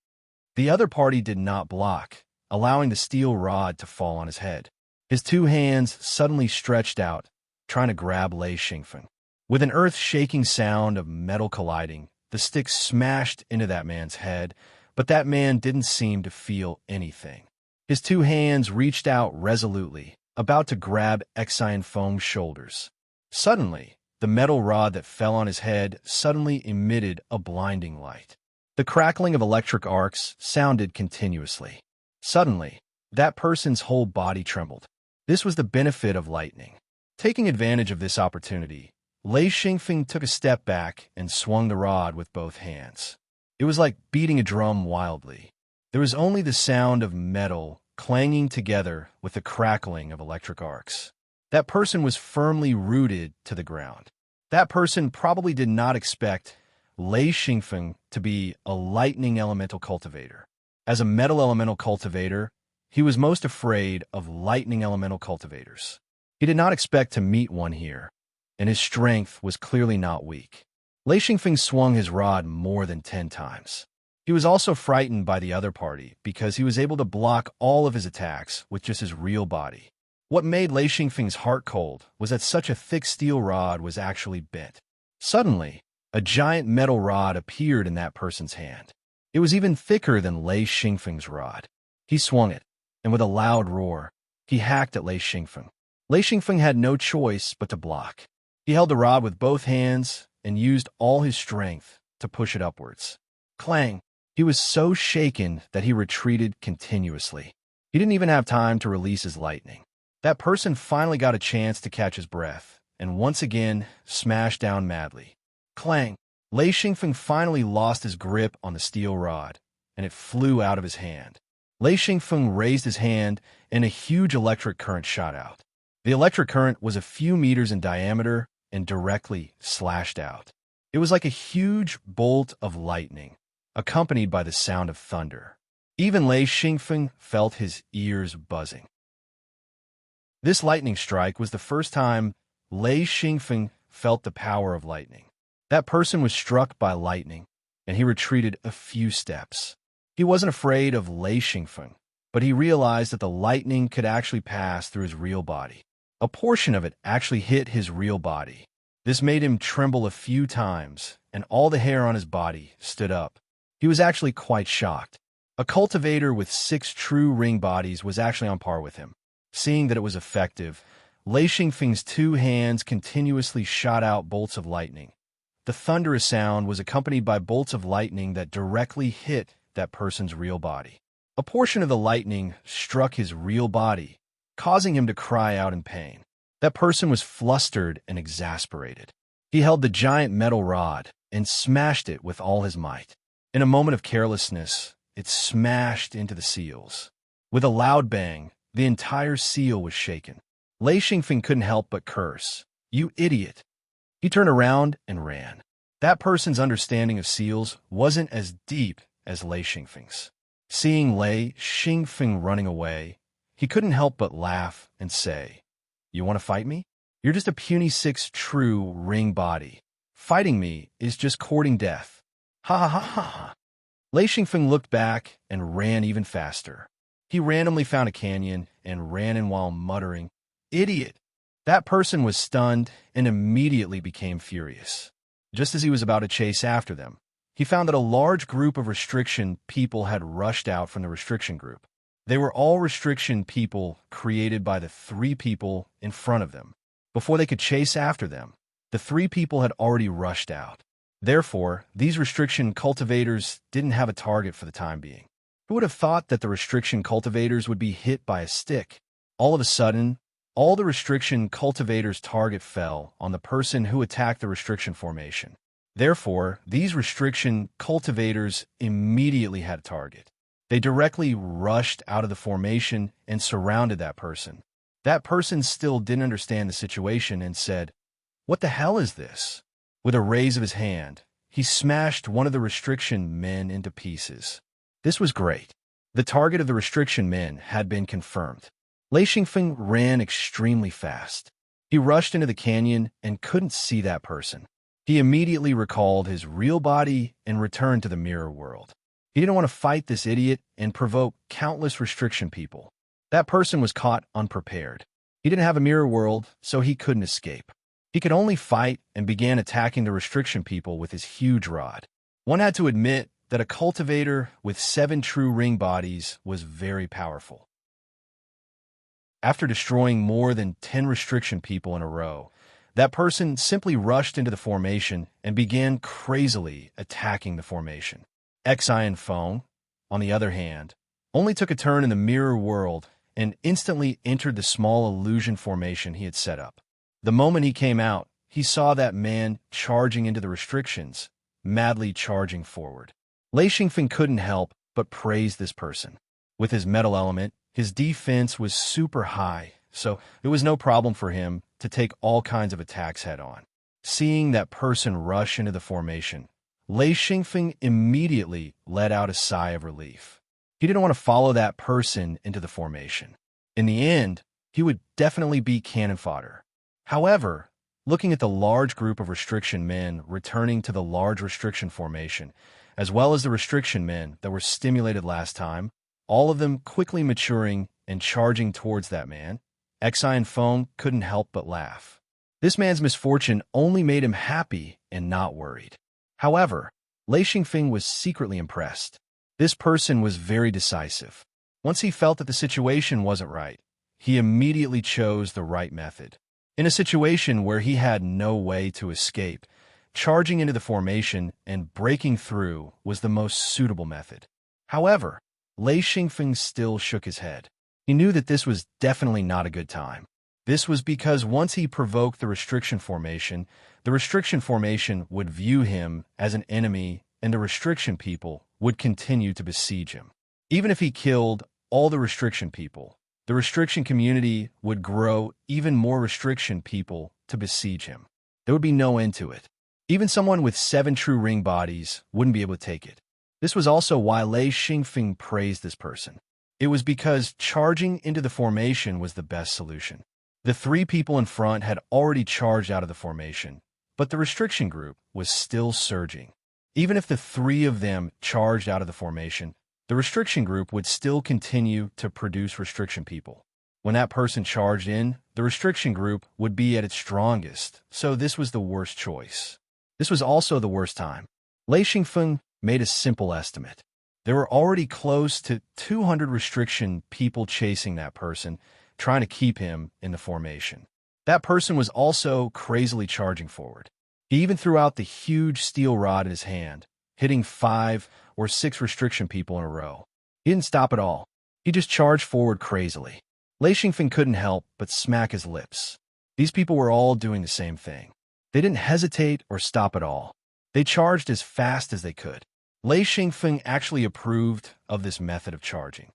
The other party did not block, allowing the steel rod to fall on his head. His 2 hands suddenly stretched out, trying to grab Lei Xingfeng. With an earth-shaking sound of metal colliding, the stick smashed into that man's head, but that man didn't seem to feel anything. His 2 hands reached out resolutely, about to grab Xian Feng's shoulders. Suddenly, the metal rod that fell on his head suddenly emitted a blinding light. The crackling of electric arcs sounded continuously. Suddenly, that person's whole body trembled. This was the benefit of lightning. Taking advantage of this opportunity, Lei Xingfeng took a step back and swung the rod with both hands. It was like beating a drum wildly. There was only the sound of metal clanging together with the crackling of electric arcs. That person was firmly rooted to the ground. That person probably did not expect Lei Xingfeng to be a lightning elemental cultivator. As a metal elemental cultivator, he was most afraid of lightning elemental cultivators. He did not expect to meet one here, and his strength was clearly not weak. Lei Xingfeng swung his rod more than 10 times. He was also frightened by the other party because he was able to block all of his attacks with just his real body. What made Lei Xingfeng's heart cold was that such a thick steel rod was actually bent. Suddenly, a giant metal rod appeared in that person's hand. It was even thicker than Lei Xingfeng's rod. He swung it, and with a loud roar, he hacked at Lei Xingfeng. Lei Xingfeng had no choice but to block. He held the rod with both hands and used all his strength to push it upwards. Clang! He was so shaken that he retreated continuously. He didn't even have time to release his lightning. That person finally got a chance to catch his breath, and once again smashed down madly. Clang! Lei Xingfeng finally lost his grip on the steel rod, and it flew out of his hand. Lei Xingfeng raised his hand, and a huge electric current shot out. The electric current was a few meters in diameter and directly slashed out. It was like a huge bolt of lightning, accompanied by the sound of thunder. Even Lei Xingfeng felt his ears buzzing. This lightning strike was the first time Lei Xingfeng felt the power of lightning. That person was struck by lightning, and he retreated a few steps. He wasn't afraid of Lei Xingfeng, but he realized that the lightning could actually pass through his real body. A portion of it actually hit his real body. This made him tremble a few times, and all the hair on his body stood up. He was actually quite shocked. A cultivator with 6 true ring bodies was actually on par with him. Seeing that it was effective, Lei Xingfeng's 2 hands continuously shot out bolts of lightning. The thunderous sound was accompanied by bolts of lightning that directly hit that person's real body. A portion of the lightning struck his real body, causing him to cry out in pain. That person was flustered and exasperated. He held the giant metal rod and smashed it with all his might. In a moment of carelessness, it smashed into the seals. With a loud bang, the entire seal was shaken. Lei Xingfeng couldn't help but curse. "You idiot!" He turned around and ran. That person's understanding of seals wasn't as deep as Lei Xingfeng's. Seeing Lei Xingfeng running away, he couldn't help but laugh and say, "You want to fight me? You're just a puny 6 true ring body. Fighting me is just courting death. Ha ha ha ha ha." Lei Xingfeng looked back and ran even faster. He randomly found a canyon and ran in while muttering, "Idiot!" That person was stunned and immediately became furious. Just as he was about to chase after them, he found that a large group of restriction people had rushed out from the restriction group. They were all restriction people created by the 3 people in front of them. Before they could chase after them, the 3 people had already rushed out. Therefore, these restriction cultivators didn't have a target for the time being. Who would have thought that the restriction cultivators would be hit by a stick? All of a sudden, all the restriction cultivator's target fell on the person who attacked the restriction formation. Therefore, these restriction cultivators immediately had a target. They directly rushed out of the formation and surrounded that person. That person still didn't understand the situation and said, "What the hell is this?" With a raise of his hand, he smashed one of the restriction men into pieces. This was great. The target of the restriction men had been confirmed. Lei Xingfeng ran extremely fast. He rushed into the canyon and couldn't see that person. He immediately recalled his real body and returned to the mirror world. He didn't want to fight this idiot and provoke countless restriction people. That person was caught unprepared. He didn't have a mirror world, so he couldn't escape. He could only fight and began attacking the restriction people with his huge rod. One had to admit that a cultivator with 7 true ring bodies was very powerful. After destroying more than 10 restriction people in a row, that person simply rushed into the formation and began crazily attacking the formation. Xian Feng, on the other hand, only took a turn in the mirror world and instantly entered the small illusion formation he had set up. The moment he came out, he saw that man charging into the restrictions, madly charging forward. Lei Xingfeng couldn't help but praise this person. With his metal element, his defense was super high, so it was no problem for him to take all kinds of attacks head-on. Seeing that person rush into the formation, Lei Xingfeng immediately let out a sigh of relief. He didn't want to follow that person into the formation. In the end, he would definitely be cannon fodder. However, looking at the large group of restriction men returning to the large restriction formation, as well as the restriction men that were stimulated last time, all of them quickly maturing and charging towards that man, Xian Feng couldn't help but laugh. This man's misfortune only made him happy and not worried. However, Lei Xingfeng was secretly impressed. This person was very decisive. Once he felt that the situation wasn't right, he immediately chose the right method. In a situation where he had no way to escape, charging into the formation and breaking through was the most suitable method. However, Lei Xingfeng still shook his head. He knew that this was definitely not a good time. This was because once he provoked the restriction formation would view him as an enemy and the restriction people would continue to besiege him. Even if he killed all the restriction people, the restriction community would grow even more restriction people to besiege him. There would be no end to it. Even someone with 7 true ring bodies wouldn't be able to take it. This was also why Lei Xingfeng praised this person. It was because charging into the formation was the best solution. The 3 people in front had already charged out of the formation, but the restriction group was still surging. Even if the 3 of them charged out of the formation, the restriction group would still continue to produce restriction people. When that person charged in, the restriction group would be at its strongest, so this was the worst choice. This was also the worst time. Lei Xingfeng made a simple estimate. There were already close to 200 restriction people chasing that person, trying to keep him in the formation. That person was also crazily charging forward. He even threw out the huge steel rod in his hand, hitting 5 or 6 restriction people in a row. He didn't stop at all. He just charged forward crazily. Lei Xingfeng couldn't help but smack his lips. These people were all doing the same thing. They didn't hesitate or stop at all. They charged as fast as they could. Lei Xingfeng actually approved of this method of charging.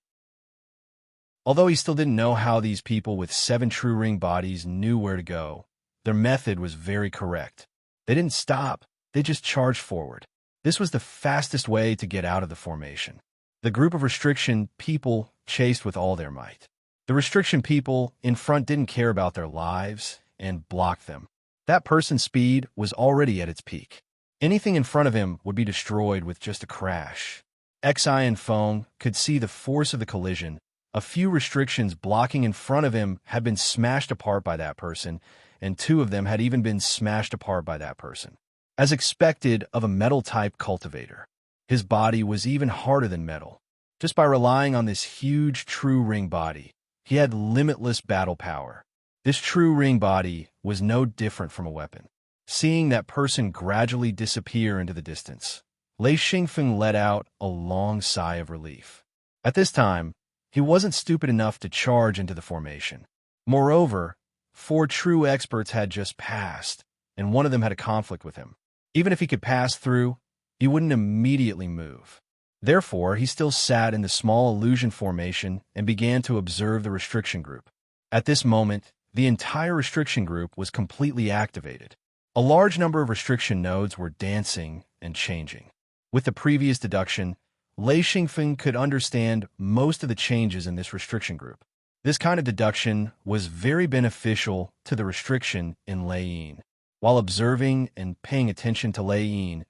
Although he still didn't know how these people with 7 true ring bodies knew where to go, their method was very correct. They didn't stop, they just charged forward. This was the fastest way to get out of the formation. The group of restriction people chased with all their might. The restriction people in front didn't care about their lives and blocked them. That person's speed was already at its peak. Anything in front of him would be destroyed with just a crash. Xian Feng could see the force of the collision. A few restrictions blocking in front of him had been smashed apart by that person, and 2 of them had even been smashed apart by that person. As expected of a metal-type cultivator, his body was even harder than metal. Just by relying on this huge true ring body, he had limitless battle power. This true ring body was no different from a weapon. Seeing that person gradually disappear into the distance, Lei Xingfeng let out a long sigh of relief. At this time, he wasn't stupid enough to charge into the formation. Moreover, 4 true experts had just passed, and one of them had a conflict with him. Even if he could pass through, he wouldn't immediately move. Therefore, he still sat in the small illusion formation and began to observe the restriction group. At this moment, the entire restriction group was completely activated. A large number of restriction nodes were dancing and changing. With the previous deduction, Lei Xingfeng could understand most of the changes in this restriction group. This kind of deduction was very beneficial to the restriction in Lei Yin. While observing and paying attention to Lei Yin,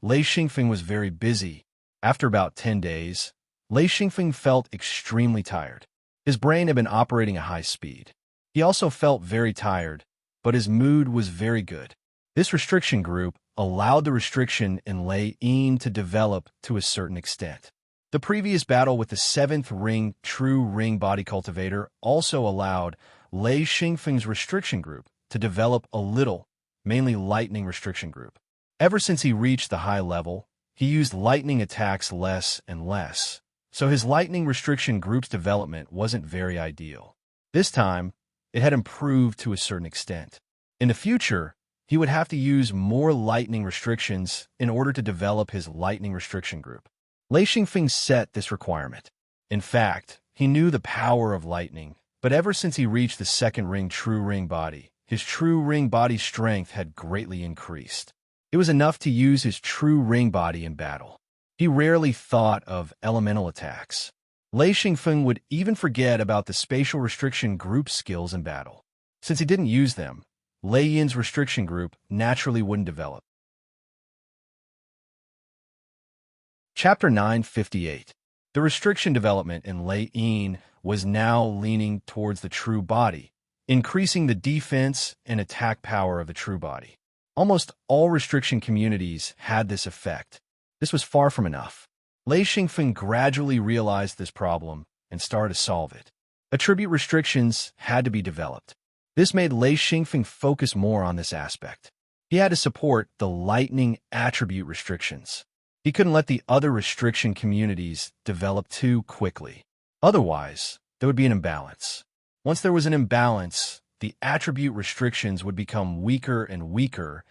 Lei Xingfeng was very busy. After about 10 days, Lei Xingfeng felt extremely tired. His brain had been operating at high speed. He also felt very tired, but his mood was very good. This restriction group allowed the restriction in Lei Yin to develop to a certain extent. The previous battle with the 7th ring true ring body cultivator also allowed Lei Xingfeng's restriction group to develop a little, mainly lightning restriction group. Ever since he reached the high level, he used lightning attacks less and less, so his lightning restriction group's development wasn't very ideal. This time, it had improved to a certain extent. In the future, he would have to use more lightning restrictions in order to develop his lightning restriction group. Lei Xingfeng set this requirement. In fact, he knew the power of lightning, but ever since he reached the 2nd ring true ring body, his true ring body strength had greatly increased. It was enough to use his true ring body in battle. He rarely thought of elemental attacks. Lei Xingfeng would even forget about the spatial restriction group skills in battle. Since he didn't use them, Lei Yin's restriction group naturally wouldn't develop. Chapter 958. The restriction development in Lei Yin was now leaning towards the true body, increasing the defense and attack power of the true body. Almost all restriction communities had this effect. This was far from enough. Lei Xingfeng gradually realized this problem and started to solve it. Attribute restrictions had to be developed. This made Lei Xingfeng focus more on this aspect. He had to support the lightning attribute restrictions. He couldn't let the other restriction communities develop too quickly. Otherwise, there would be an imbalance. Once there was an imbalance, the attribute restrictions would become weaker and weaker,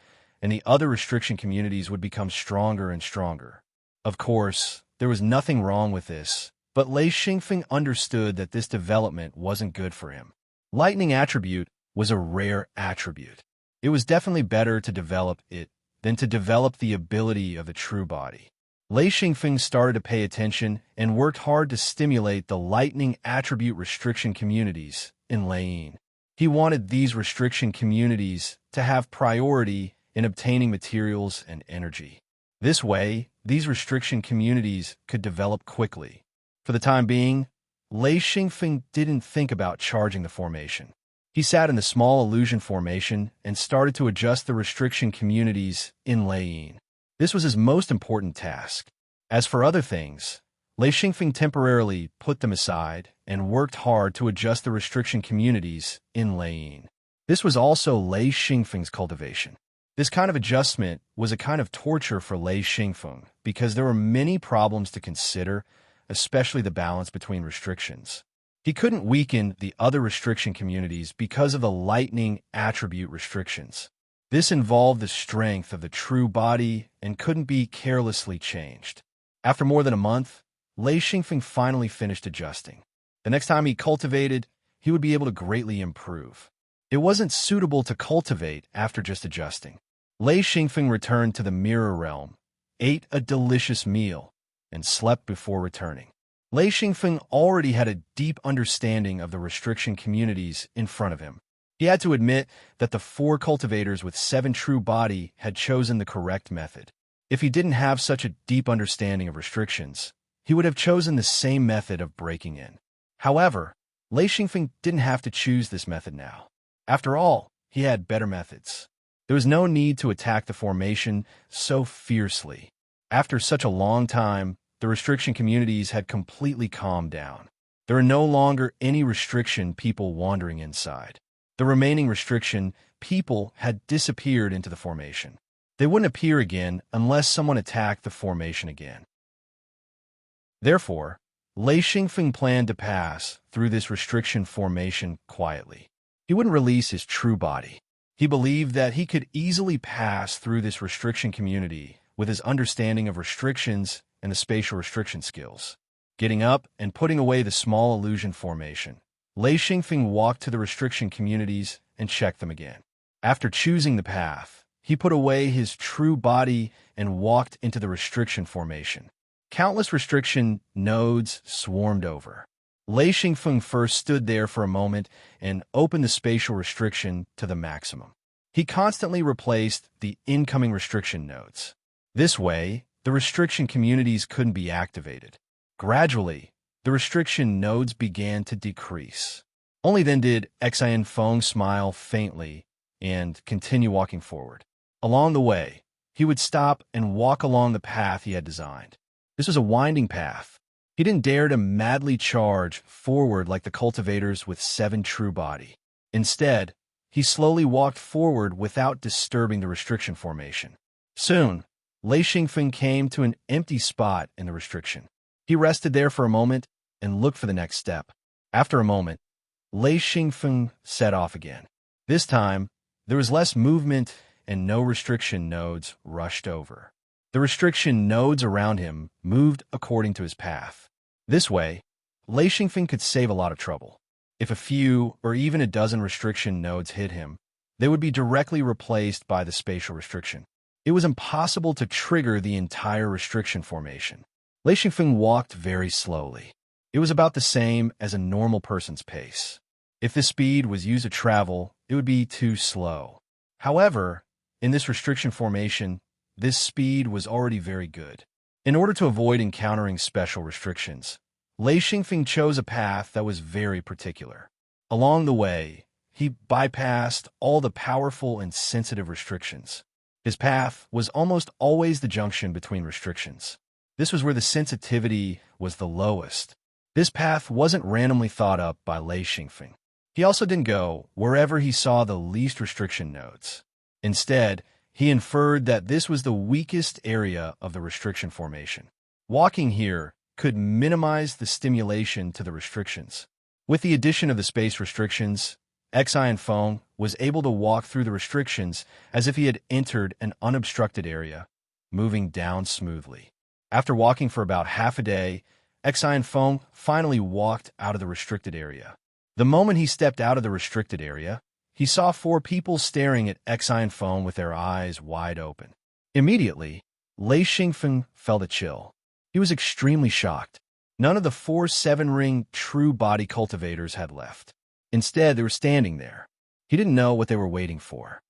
and the other restriction communities would become stronger and stronger. Of course, there was nothing wrong with this, but Lei Xingfeng understood that this development wasn't good for him. Lightning attribute was a rare attribute. It was definitely better to develop it than to develop the ability of the true body. Lei Xingfeng started to pay attention and worked hard to stimulate the lightning attribute restriction communities in Lei Yin. He wanted these restriction communities to have priority in obtaining materials and energy. This way, these restriction communities could develop quickly. For the time being, Lei Xingfeng didn't think about charging the formation. He sat in the small illusion formation and started to adjust the restriction communities in Lei Yin. This was his most important task. As for other things, Lei Xingfeng temporarily put them aside and worked hard to adjust the restriction communities in Lei Yin. This was also Lei Xingfeng's cultivation. This kind of adjustment was a kind of torture for Lei Xingfeng because there were many problems to consider, especially the balance between restrictions. He couldn't weaken the other restriction communities because of the lightning attribute restrictions. This involved the strength of the true body and couldn't be carelessly changed. After more than a month, Lei Xingfeng finally finished adjusting. The next time he cultivated, he would be able to greatly improve. It wasn't suitable to cultivate after just adjusting. Lei Xingfeng returned to the mirror realm, ate a delicious meal, and slept before returning. Lei Xingfeng already had a deep understanding of the restriction communities in front of him. He had to admit that the 4 cultivators with 7 true body had chosen the correct method. If he didn't have such a deep understanding of restrictions, he would have chosen the same method of breaking in. However, Lei Xingfeng didn't have to choose this method now. After all, he had better methods. There was no need to attack the formation so fiercely. After such a long time, the restriction communities had completely calmed down. There are no longer any restriction people wandering inside. The remaining restriction people had disappeared into the formation. They wouldn't appear again unless someone attacked the formation again. Therefore, Lei Xingfeng planned to pass through this restriction formation quietly. He wouldn't release his true body. He believed that he could easily pass through this restriction community with his understanding of restrictions and the spatial restriction skills. Getting up and putting away the small illusion formation, Lei Xingfeng walked to the restriction communities and checked them again. After choosing the path, he put away his true body and walked into the restriction formation. Countless restriction nodes swarmed over. Lei Xingfeng first stood there for a moment and opened the spatial restriction to the maximum. He constantly replaced the incoming restriction nodes. This way, the restriction communities couldn't be activated. Gradually, the restriction nodes began to decrease. Only then did Xian Feng smile faintly and continue walking forward. Along the way, he would stop and walk along the path he had designed. This was a winding path. He didn't dare to madly charge forward like the cultivators with 7 true body. Instead, he slowly walked forward without disturbing the restriction formation. Soon, Lei Xingfeng came to an empty spot in the restriction. He rested there for a moment and looked for the next step. After a moment, Lei Xingfeng set off again. This time, there was less movement and no restriction nodes rushed over. The restriction nodes around him moved according to his path. This way, Lei Xingfeng could save a lot of trouble. If a few or even a dozen restriction nodes hit him, they would be directly replaced by the spatial restriction. It was impossible to trigger the entire restriction formation. Lei Xingfeng walked very slowly. It was about the same as a normal person's pace. If this speed was used to travel, it would be too slow. However, in this restriction formation, this speed was already very good. In order to avoid encountering special restrictions, Lei Xingfeng chose a path that was very particular. Along the way, he bypassed all the powerful and sensitive restrictions. His path was almost always the junction between restrictions. This was where the sensitivity was the lowest. This path wasn't randomly thought up by Lei Xingfeng. He also didn't go wherever he saw the least restriction nodes. Instead, he inferred that this was the weakest area of the restriction formation. Walking here could minimize the stimulation to the restrictions. With the addition of the space restrictions, Xian Feng was able to walk through the restrictions as if he had entered an unobstructed area, moving down smoothly. After walking for about half a day, Xian Feng finally walked out of the restricted area. The moment he stepped out of the restricted area, he saw 4 people staring at Xian Feng with their eyes wide open. Immediately, Lei Xingfeng felt a chill. He was extremely shocked. None of the 4 7-ring true body cultivators had left. Instead, they were standing there. He didn't know what they were waiting for.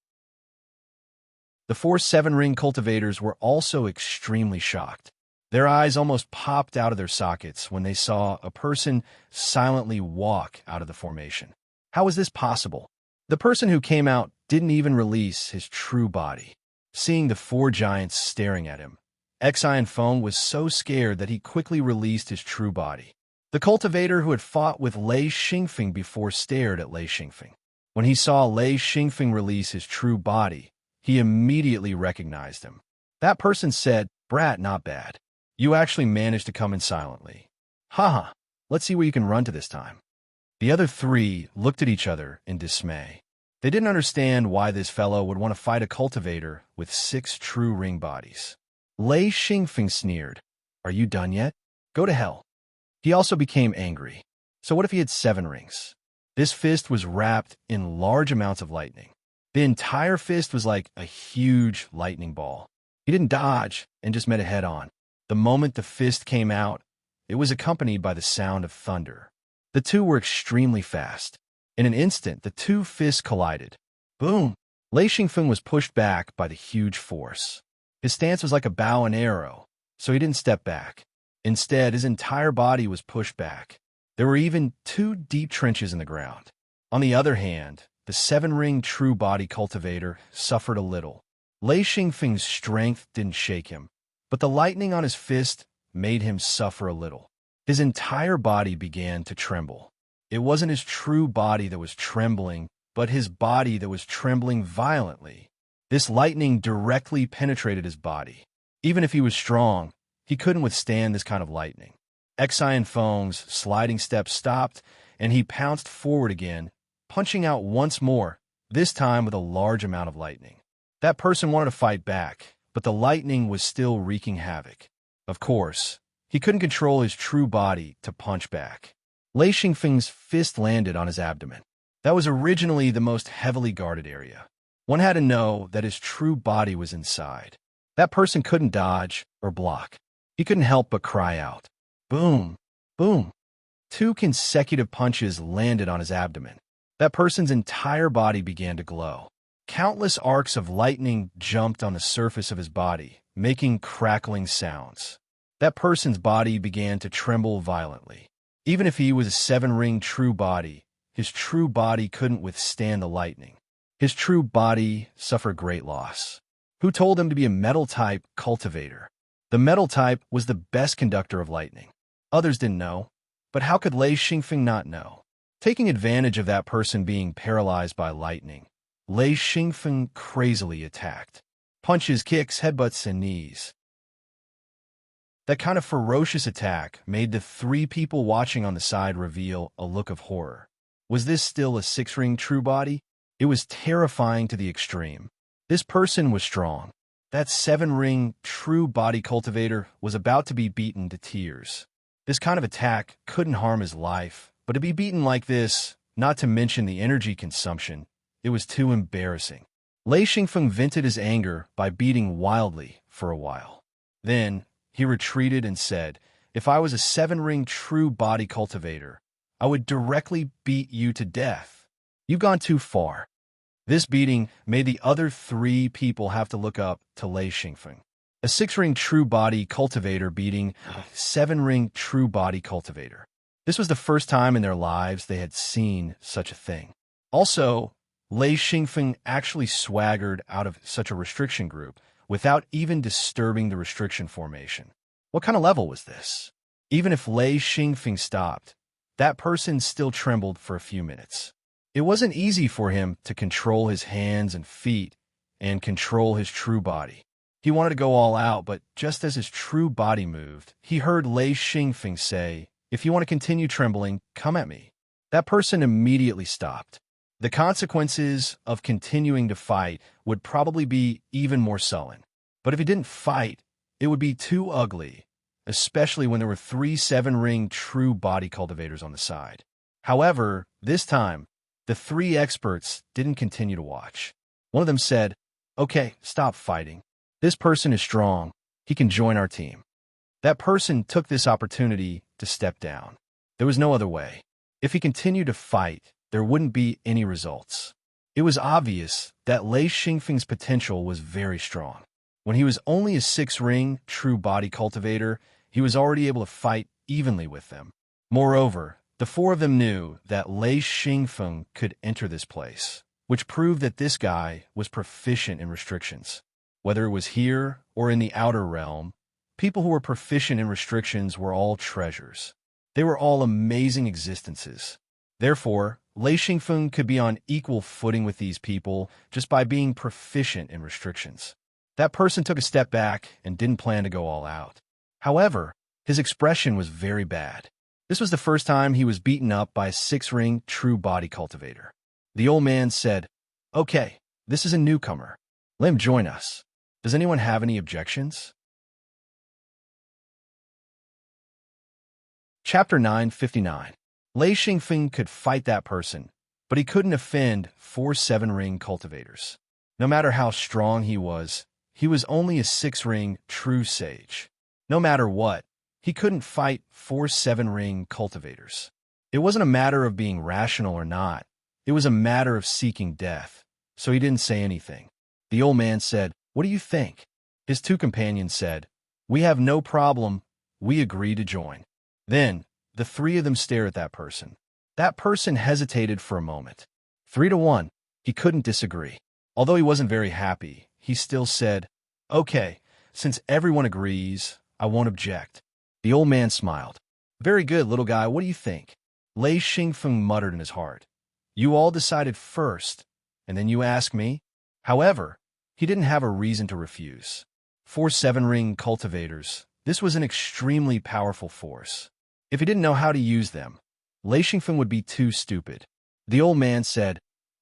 The 4 7-ring cultivators were also extremely shocked. Their eyes almost popped out of their sockets when they saw a person silently walk out of the formation. How was this possible? The person who came out didn't even release his true body. Seeing the 4 giants staring at him, Xian Feng was so scared that he quickly released his true body. The cultivator who had fought with Lei Xingfeng before stared at Lei Xingfeng. When he saw Lei Xingfeng release his true body, he immediately recognized him. That person said, "Brat, not bad. You actually managed to come in silently. Haha, let's see where you can run to this time." The other 3 looked at each other in dismay. They didn't understand why this fellow would want to fight a cultivator with 6 true ring bodies. Lei Xingfeng sneered, "Are you done yet? Go to hell." He also became angry. So what if he had 7 rings? This fist was wrapped in large amounts of lightning. The entire fist was like a huge lightning ball. He didn't dodge and just met it head on. The moment the fist came out, it was accompanied by the sound of thunder. The 2 were extremely fast. In an instant, the 2 fists collided. Boom! Lei Xingfeng was pushed back by the huge force. His stance was like a bow and arrow, so he didn't step back. Instead, his entire body was pushed back. There were even 2 deep trenches in the ground. On the other hand, the 7-ring true body cultivator suffered a little. Lei Xingfeng's strength didn't shake him, but the lightning on his fist made him suffer a little. His entire body began to tremble. It wasn't his true body that was trembling, but his body that was trembling violently. This lightning directly penetrated his body. Even if he was strong, he couldn't withstand this kind of lightning. Xian Feng's sliding steps stopped, and he pounced forward again, punching out once more, this time with a large amount of lightning. That person wanted to fight back, but the lightning was still wreaking havoc. Of course, he couldn't control his true body to punch back. Lei Xingfeng's fist landed on his abdomen. That was originally the most heavily guarded area. One had to know that his true body was inside. That person couldn't dodge or block. He couldn't help but cry out. Boom! Boom! 2 consecutive punches landed on his abdomen. That person's entire body began to glow. Countless arcs of lightning jumped on the surface of his body, making crackling sounds. That person's body began to tremble violently. Even if he was a 7-ring true body, his true body couldn't withstand the lightning. His true body suffered great loss. Who told him to be a metal-type cultivator? The metal type was the best conductor of lightning. Others didn't know, but how could Lei Xingfeng not know? Taking advantage of that person being paralyzed by lightning, Lei Xingfeng crazily attacked. Punches, kicks, headbutts, and knees. That kind of ferocious attack made the 3 people watching on the side reveal a look of horror. Was this still a 6-ring true body? It was terrifying to the extreme. This person was strong. That 7-ring true body cultivator was about to be beaten to tears. This kind of attack couldn't harm his life, but to be beaten like this, not to mention the energy consumption, it was too embarrassing. Lei Xingfeng vented his anger by beating wildly for a while. Then, he retreated and said, "If I was a 7-ring true body cultivator, I would directly beat you to death. You've gone too far." This beating made the other 3 people have to look up to Lei Xingfeng. A 6-ring true body cultivator beating a 7-ring true body cultivator. This was the first time in their lives they had seen such a thing. Also, Lei Xingfeng actually swaggered out of such a restriction group without even disturbing the restriction formation. What kind of level was this? Even if Lei Xingfeng stopped, that person still trembled for a few minutes. It wasn't easy for him to control his hands and feet and control his true body. He wanted to go all out, but just as his true body moved, he heard Lei Xingfeng say, "If you want to continue trembling, come at me." That person immediately stopped. The consequences of continuing to fight would probably be even more sullen. But if he didn't fight, it would be too ugly, especially when there were 3 7-ring true body cultivators on the side. However, this time, the 3 experts didn't continue to watch. One of them said, "Okay, stop fighting. This person is strong. He can join our team." That person took this opportunity to step down. There was no other way. If he continued to fight, there wouldn't be any results. It was obvious that Lei Xingfeng's potential was very strong. When he was only a 6-ring true body cultivator, he was already able to fight evenly with them. Moreover, the 4 of them knew that Lei Xingfeng could enter this place, which proved that this guy was proficient in restrictions. Whether it was here or in the outer realm, people who were proficient in restrictions were all treasures. They were all amazing existences. Therefore, Lei Xingfeng could be on equal footing with these people just by being proficient in restrictions. That person took a step back and didn't plan to go all out. However, his expression was very bad. This was the first time he was beaten up by a 6-ring true body cultivator. The old man said, "Okay, this is a newcomer. Let him join us. Does anyone have any objections?" Chapter 959. Lei Xingfeng could fight that person, but he couldn't offend 4 7-ring cultivators. No matter how strong he was only a 6-ring true sage. No matter what, he couldn't fight 4 7-ring cultivators. It wasn't a matter of being rational or not. It was a matter of seeking death, so he didn't say anything. The old man said, "What do you think?" His 2 companions said, "We have no problem. We agree to join." Then, the 3 of them stared at that person. That person hesitated for a moment. 3-1, he couldn't disagree. Although he wasn't very happy, he still said, "Okay, since everyone agrees, I won't object." The old man smiled. "Very good, little guy, what do you think?" Lei Xingfeng muttered in his heart, "You all decided first, and then you ask me?" However, he didn't have a reason to refuse. 4 7-ring cultivators, this was an extremely powerful force. If he didn't know how to use them, Lei Xingfeng would be too stupid. The old man said,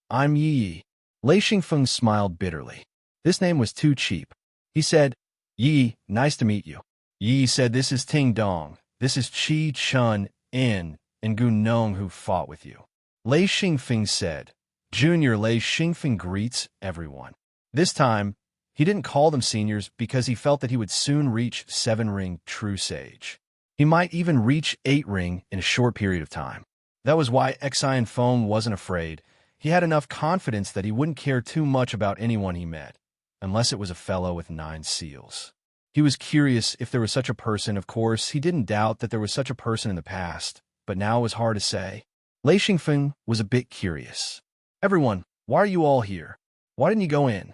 I'm Yi Yi. Lei Xingfeng smiled bitterly. This name was too cheap. He said, Yi, nice to meet you. Yi said, this is Ting Dong. This is Qi Chun In and Gu Nong who fought with you. Lei Xingfeng said, Junior Lei Xingfeng greets everyone. This time, he didn't call them seniors because he felt that he would soon reach 7-ring true sage. He might even reach 8-ring in a short period of time. That was why Xian Feng wasn't afraid. He had enough confidence that he wouldn't care too much about anyone he met, unless it was a fellow with 9 seals. He was curious if there was such a person. Of course, he didn't doubt that there was such a person in the past, but now it was hard to say. Lei Xingfeng was a bit curious. Everyone, why are you all here? Why didn't you go in?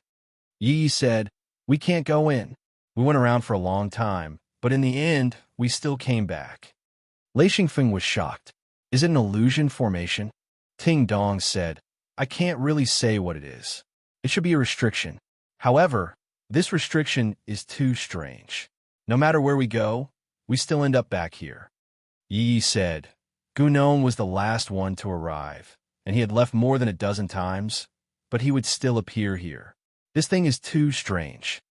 Yi said, we can't go in. We went around for a long time, but in the end, we still came back. Lei Xingfeng was shocked. Is it an illusion formation? Ting Dong said, I can't really say what it is. It should be a restriction. However, this restriction is too strange. No matter where we go, we still end up back here. Yi said, Gunon was the last one to arrive, and he had left more than a dozen times, but he would still appear here. This thing is too strange.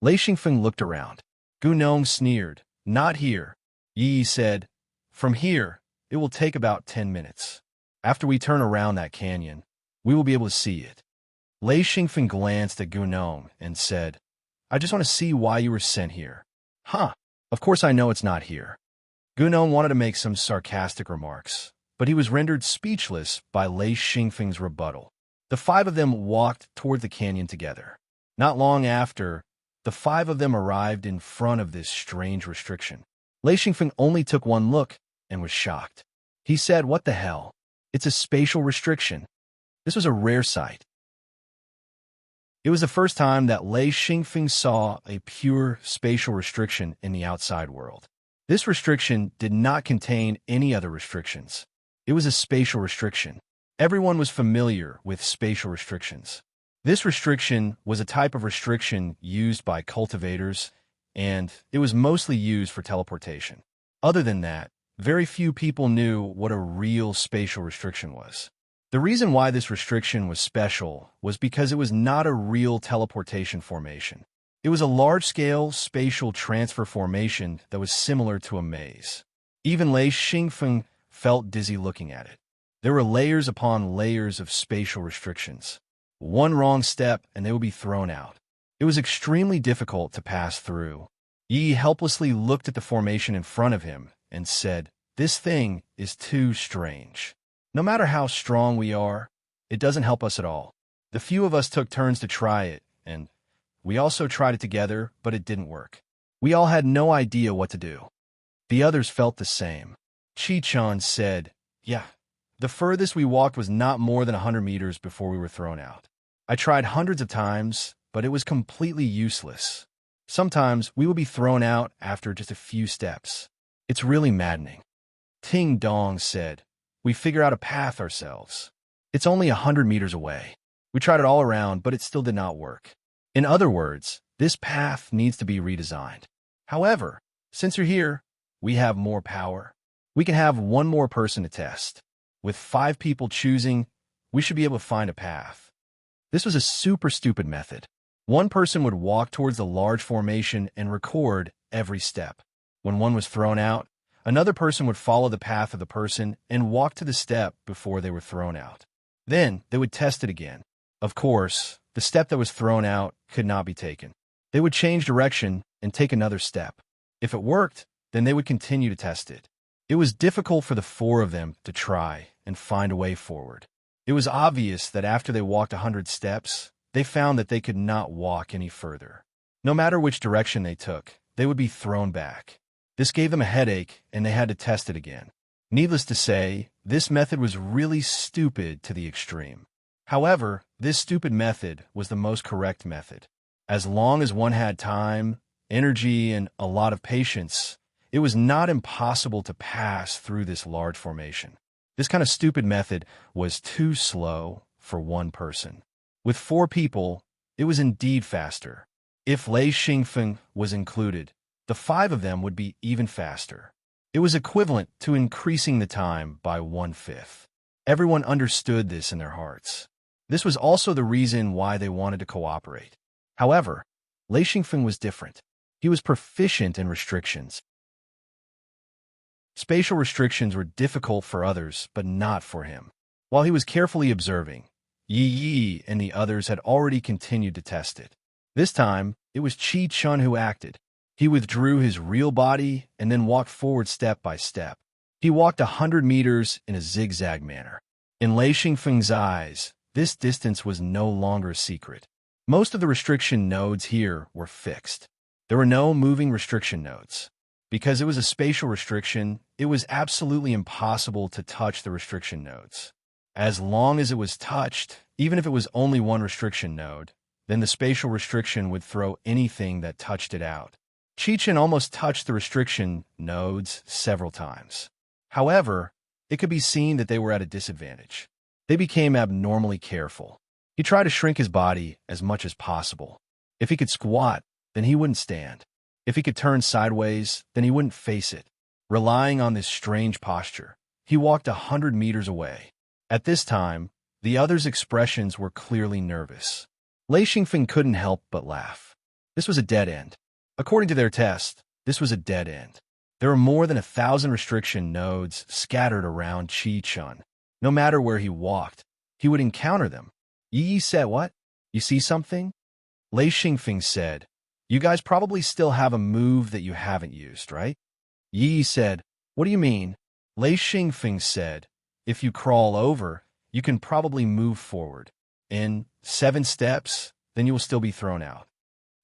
Lei Xingfeng looked around. Gunon sneered, not here. Yi said, from here, it will take about 10 minutes. After we turn around that canyon, we will be able to see it. Lei Xingfeng glanced at Gunon and said, I just want to see why you were sent here. Huh, of course I know it's not here. Gunon wanted to make some sarcastic remarks, but he was rendered speechless by Lei Xingfeng's rebuttal. The 5 of them walked toward the canyon together. Not long after, the 5 of them arrived in front of this strange restriction. Lei Xingfeng only took one look and was shocked. He said, what the hell? It's a spatial restriction. This was a rare sight. It was the first time that Lei Xingfeng saw a pure spatial restriction in the outside world. This restriction did not contain any other restrictions. It was a spatial restriction. Everyone was familiar with spatial restrictions. This restriction was a type of restriction used by cultivators, and it was mostly used for teleportation. Other than that, very few people knew what a real spatial restriction was. The reason why this restriction was special was because it was not a real teleportation formation. It was a large-scale spatial transfer formation that was similar to a maze. Even Lei Xingfeng felt dizzy looking at it. There were layers upon layers of spatial restrictions. One wrong step and they would be thrown out. It was extremely difficult to pass through. Yi helplessly looked at the formation in front of him and said, this thing is too strange. No matter how strong we are, it doesn't help us at all. The few of us took turns to try it, and we also tried it together, but it didn't work. We all had no idea what to do. The others felt the same. Chi-chan said, yeah, the furthest we walked was not more than 100 meters before we were thrown out. I tried hundreds of times, but it was completely useless. Sometimes we would be thrown out after just a few steps. It's really maddening. Ting Dong said, we figure out a path ourselves. It's only 100 meters away. We tried it all around, but it still did not work. In other words, this path needs to be redesigned. However, since you're here, we have more power. We can have one more person to test. With 5 people choosing, we should be able to find a path. This was a super stupid method. One person would walk towards the large formation and record every step. When one was thrown out, another person would follow the path of the person and walk to the step before they were thrown out. Then they would test it again. Of course, the step that was thrown out could not be taken. They would change direction and take another step. If it worked, then they would continue to test it. It was difficult for the 4 of them to try and find a way forward. It was obvious that after they walked 100 steps, they found that they could not walk any further. No matter which direction they took, they would be thrown back. This gave them a headache, and they had to test it again. Needless to say, this method was really stupid to the extreme. However, this stupid method was the most correct method. As long as one had time, energy, and a lot of patience, it was not impossible to pass through this large formation. This kind of stupid method was too slow for one person. With 4 people, it was indeed faster. If Lei Xingfeng was included, the 5 of them would be even faster. It was equivalent to increasing the time by 1/5. Everyone understood this in their hearts. This was also the reason why they wanted to cooperate. However, Lei Xingfeng was different. He was proficient in restrictions. Spatial restrictions were difficult for others, but not for him. While he was carefully observing, Yi and the others had already continued to test it. This time, it was Qi Chun who acted. He withdrew his real body and then walked forward step by step. He walked 100 meters in a zigzag manner. In Lei Xingfeng's eyes, this distance was no longer a secret. Most of the restriction nodes here were fixed. There were no moving restriction nodes. Because it was a spatial restriction, it was absolutely impossible to touch the restriction nodes. As long as it was touched, even if it was only one restriction node, then the spatial restriction would throw anything that touched it out. Qi-Chen almost touched the restriction nodes several times. However, it could be seen that they were at a disadvantage. They became abnormally careful. He tried to shrink his body as much as possible. If he could squat, then he wouldn't stand. If he could turn sideways, then he wouldn't face it. Relying on this strange posture, he walked 100 meters away. At this time, the others' expressions were clearly nervous. Lei Xingfeng couldn't help but laugh. This was a dead end. According to their test, this was a dead end. There were more than 1,000 restriction nodes scattered around Qi Chun. No matter where he walked, he would encounter them. Yi said, "What? You see something?" Lei Xingfeng said, "You guys probably still have a move that you haven't used, right?" Yi said, "What do you mean?" Lei Xingfeng said, "If you crawl over, you can probably move forward. In 7 steps, then you will still be thrown out."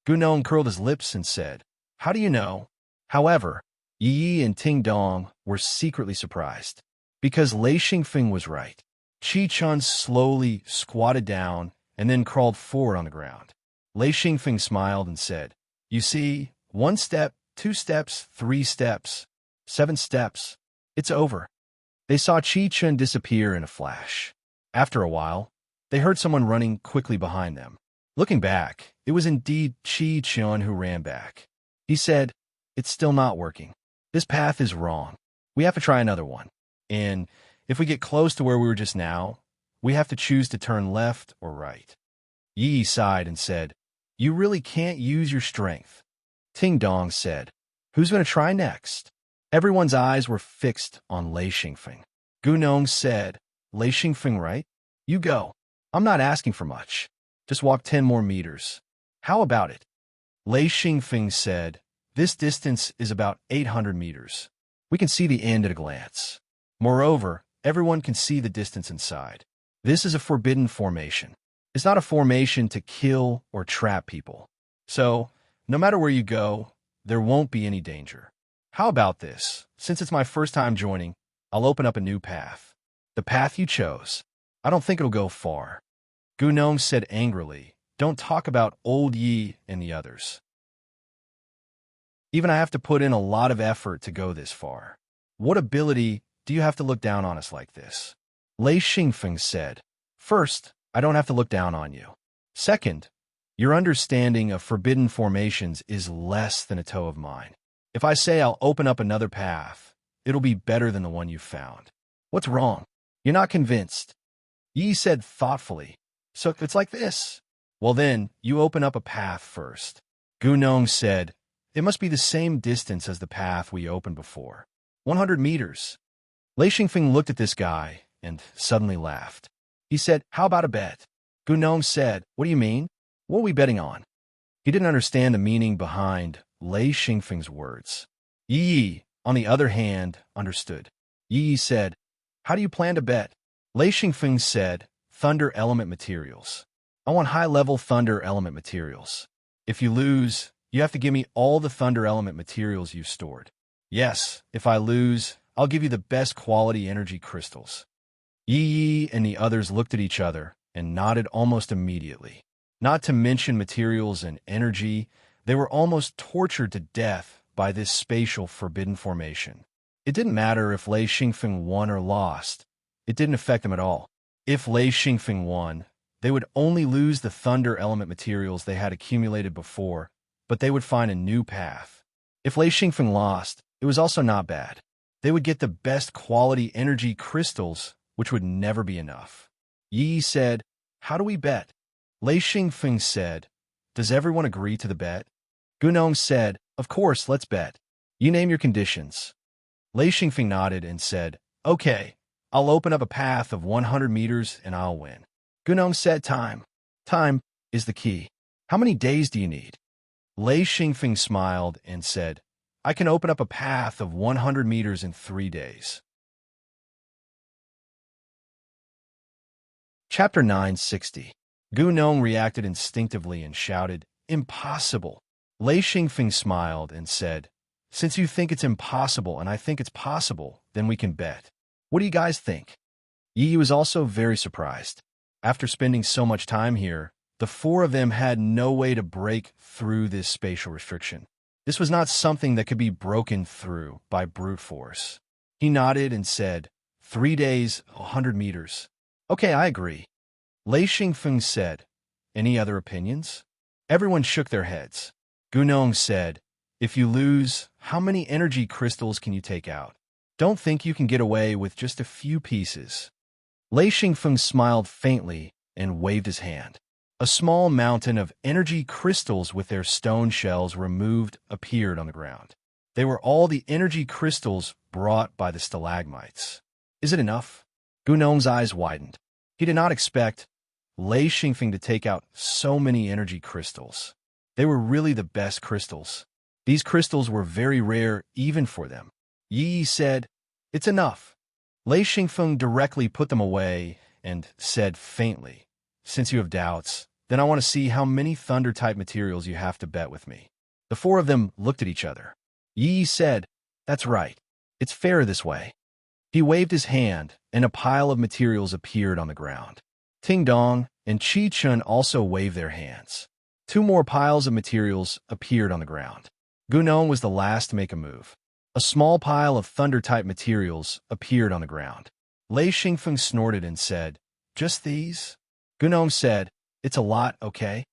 Gunong curled his lips and said, "How do you know?" However, Yi and Ting Dong were secretly surprised. Because Lei Xingfeng was right. Qi Chun slowly squatted down and then crawled forward on the ground. Lei Xingfeng smiled and said, "You see, 1 step, 2 steps, 3 steps, 7 steps. It's over." They saw Qi Chun disappear in a flash. After a while, they heard someone running quickly behind them. Looking back, it was indeed Qi Chun who ran back. He said, "It's still not working. This path is wrong. We have to try another one. And if we get close to where we were just now, we have to choose to turn left or right." Yi sighed and said, "You really can't use your strength." Ting Dong said, "Who's going to try next?" Everyone's eyes were fixed on Lei Xingfeng. Gunong said, "Lei Xingfeng, right? You go. I'm not asking for much. Just walk 10 more meters. How about it?" Lei Xingfeng said, "This distance is about 800 meters. We can see the end at a glance. Moreover, everyone can see the distance inside. This is a forbidden formation. It's not a formation to kill or trap people. So, no matter where you go, there won't be any danger. How about this? Since it's my first time joining, I'll open up a new path. The path you chose. I don't think it'll go far." Gunong said angrily, "Don't talk about old Yi and the others. Even I have to put in a lot of effort to go this far. What ability do you have to look down on us like this?" Lei Xingfeng said, "First, I don't have to look down on you. Second, your understanding of forbidden formations is less than a toe of mine. If I say I'll open up another path, it'll be better than the one you found. What's wrong? You're not convinced." Yi said thoughtfully, "So it's like this. Well then, you open up a path first." Gunong said, "It must be the same distance as the path we opened before. 100 meters. Lei Xingfeng looked at this guy and suddenly laughed. He said, "How about a bet?" Gunong said, "What do you mean? What are we betting on?" He didn't understand the meaning behind Lei Xingfeng's words. Yi, on the other hand, understood. Yi said, "How do you plan to bet?" Lei Xingfeng said, "Thunder element materials. I want high-level thunder element materials. If you lose, you have to give me all the thunder element materials you've stored. Yes, if I lose, I'll give you the best quality energy crystals." Yi and the others looked at each other and nodded almost immediately. Not to mention materials and energy, they were almost tortured to death by this spatial forbidden formation. It didn't matter if Lei Xingfeng won or lost. It didn't affect them at all. If Lei Xingfeng won, they would only lose the thunder element materials they had accumulated before, but they would find a new path. If Lei Xingfeng lost, it was also not bad. They would get the best quality energy crystals, which would never be enough. Yi said, "How do we bet?" Lei Xingfeng said, "Does everyone agree to the bet?" Gunong said, "Of course, let's bet. You name your conditions." Lei Xingfeng nodded and said, "Okay, I'll open up a path of 100 meters and I'll win." Gunong said, "Time. Time is the key. How many days do you need?" Lei Xingfeng smiled and said, "I can open up a path of 100 meters in 3 days." Chapter 960. Gunong reacted instinctively and shouted, "Impossible!" Lei Xingfeng smiled and said, "Since you think it's impossible and I think it's possible, then we can bet. What do you guys think?" Yi was also very surprised. After spending so much time here, the four of them had no way to break through this spatial restriction. This was not something that could be broken through by brute force. He nodded and said, 3 days, 100 meters. "Okay, I agree." Lei Xingfeng said, "Any other opinions?" Everyone shook their heads. Gunong said, "If you lose, how many energy crystals can you take out? Don't think you can get away with just a few pieces." Lei Xingfeng smiled faintly and waved his hand. A small mountain of energy crystals with their stone shells removed appeared on the ground. They were all the energy crystals brought by the stalagmites. "Is it enough?" Gunong's eyes widened. He did not expect Lei Xingfeng to take out so many energy crystals. They were really the best crystals. These crystals were very rare even for them. Yi said, "It's enough." Lei Xingfeng directly put them away and said faintly, "Since you have doubts, then I want to see how many thunder-type materials you have to bet with me." The four of them looked at each other. Yi said, "That's right. It's fair this way." He waved his hand, and a pile of materials appeared on the ground. Ting Dong and Chi Chun also waved their hands. 2 more piles of materials appeared on the ground. Gunong was the last to make a move. A small pile of thunder-type materials appeared on the ground. Lei Xingfeng snorted and said, "Just these?" Gunong said, "It's a lot, okay?"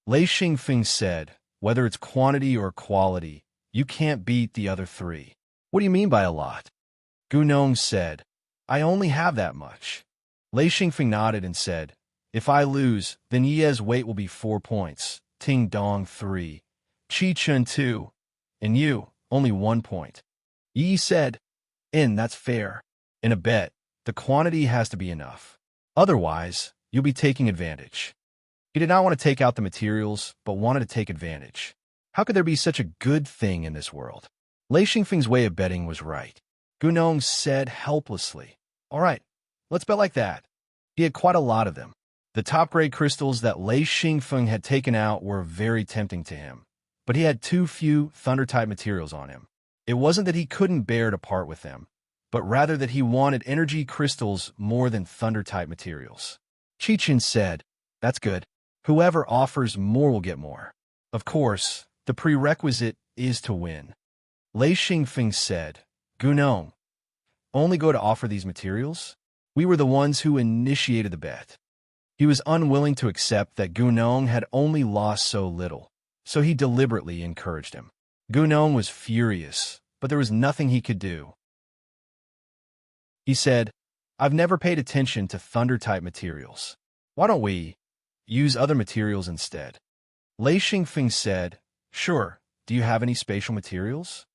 Lei Xingfeng said, "Whether it's quantity or quality, you can't beat the other 3. "What do you mean by a lot?" Gunong said, "I only have that much." Lei Xingfeng nodded and said, "If I lose, then Ye's weight will be 4 points, Ting Dong 3, Chi Chun 2, and you, only 1 point. Yi said, That's fair. In a bet, the quantity has to be enough. Otherwise, you'll be taking advantage." He did not want to take out the materials, but wanted to take advantage. How could there be such a good thing in this world? Lei Xingfeng's way of betting was right. Gunong said helplessly, "All right, let's bet like that." He had quite a lot of them. The top-grade crystals that Lei Xingfeng had taken out were very tempting to him, but he had too few thunder-type materials on him. It wasn't that he couldn't bear to part with them, but rather that he wanted energy crystals more than thunder-type materials. Chi-Chin said, "That's good. Whoever offers more will get more. Of course, the prerequisite is to win." Lei Xingfeng said, "Gunong, only go to offer these materials? We were the ones who initiated the bet." He was unwilling to accept that Gunong had only lost so little, so he deliberately encouraged him. Gunong was furious, but there was nothing he could do. He said, "I've never paid attention to thunder-type materials. Why don't we use other materials instead?" Lei Xingfeng said, "Sure. Do you have any spatial materials?"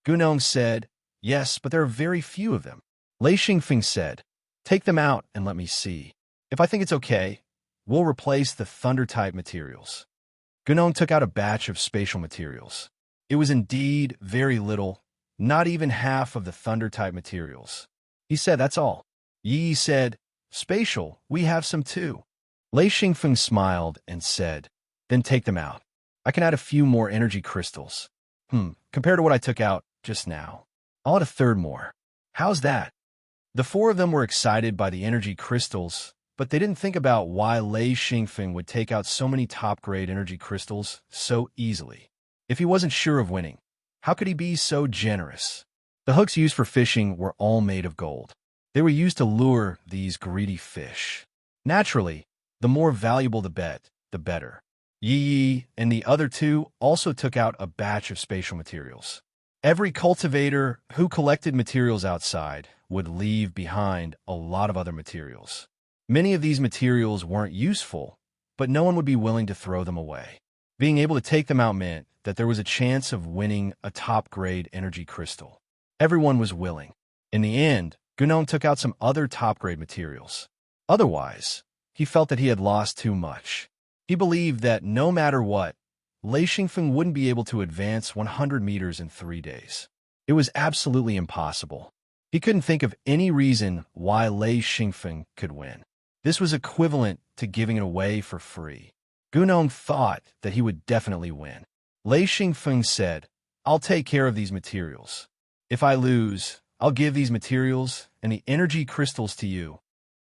Gunong said, "Yes, but there are very few of them." Lei Xingfeng said, "Take them out and let me see. If I think it's okay, we'll replace the thunder-type materials." Gunong took out a batch of spatial materials. It was indeed very little, not even half of the thunder-type materials. He said, "That's all." Yi said, "Spatial, we have some too." Lei Xingfeng smiled and said, "Then take them out. I can add a few more energy crystals. Compared to what I took out just now, I'll add a third more. How's that?" The four of them were excited by the energy crystals, but they didn't think about why Lei Xingfeng would take out so many top-grade energy crystals so easily. If he wasn't sure of winning, how could he be so generous? The hooks used for fishing were all made of gold. They were used to lure these greedy fish. Naturally, the more valuable the bet, the better. Yi and the other 2 also took out a batch of spatial materials. Every cultivator who collected materials outside would leave behind a lot of other materials. Many of these materials weren't useful, but no one would be willing to throw them away. Being able to take them out meant that there was a chance of winning a top-grade energy crystal. Everyone was willing. In the end, Gunong took out some other top-grade materials. Otherwise, he felt that he had lost too much. He believed that no matter what, Lei Xingfeng wouldn't be able to advance 100 meters in 3 days. It was absolutely impossible. He couldn't think of any reason why Lei Xingfeng could win. This was equivalent to giving it away for free. Gunong thought that he would definitely win. Lei Xingfeng said, "I'll take care of these materials. If I lose, I'll give these materials and the energy crystals to you."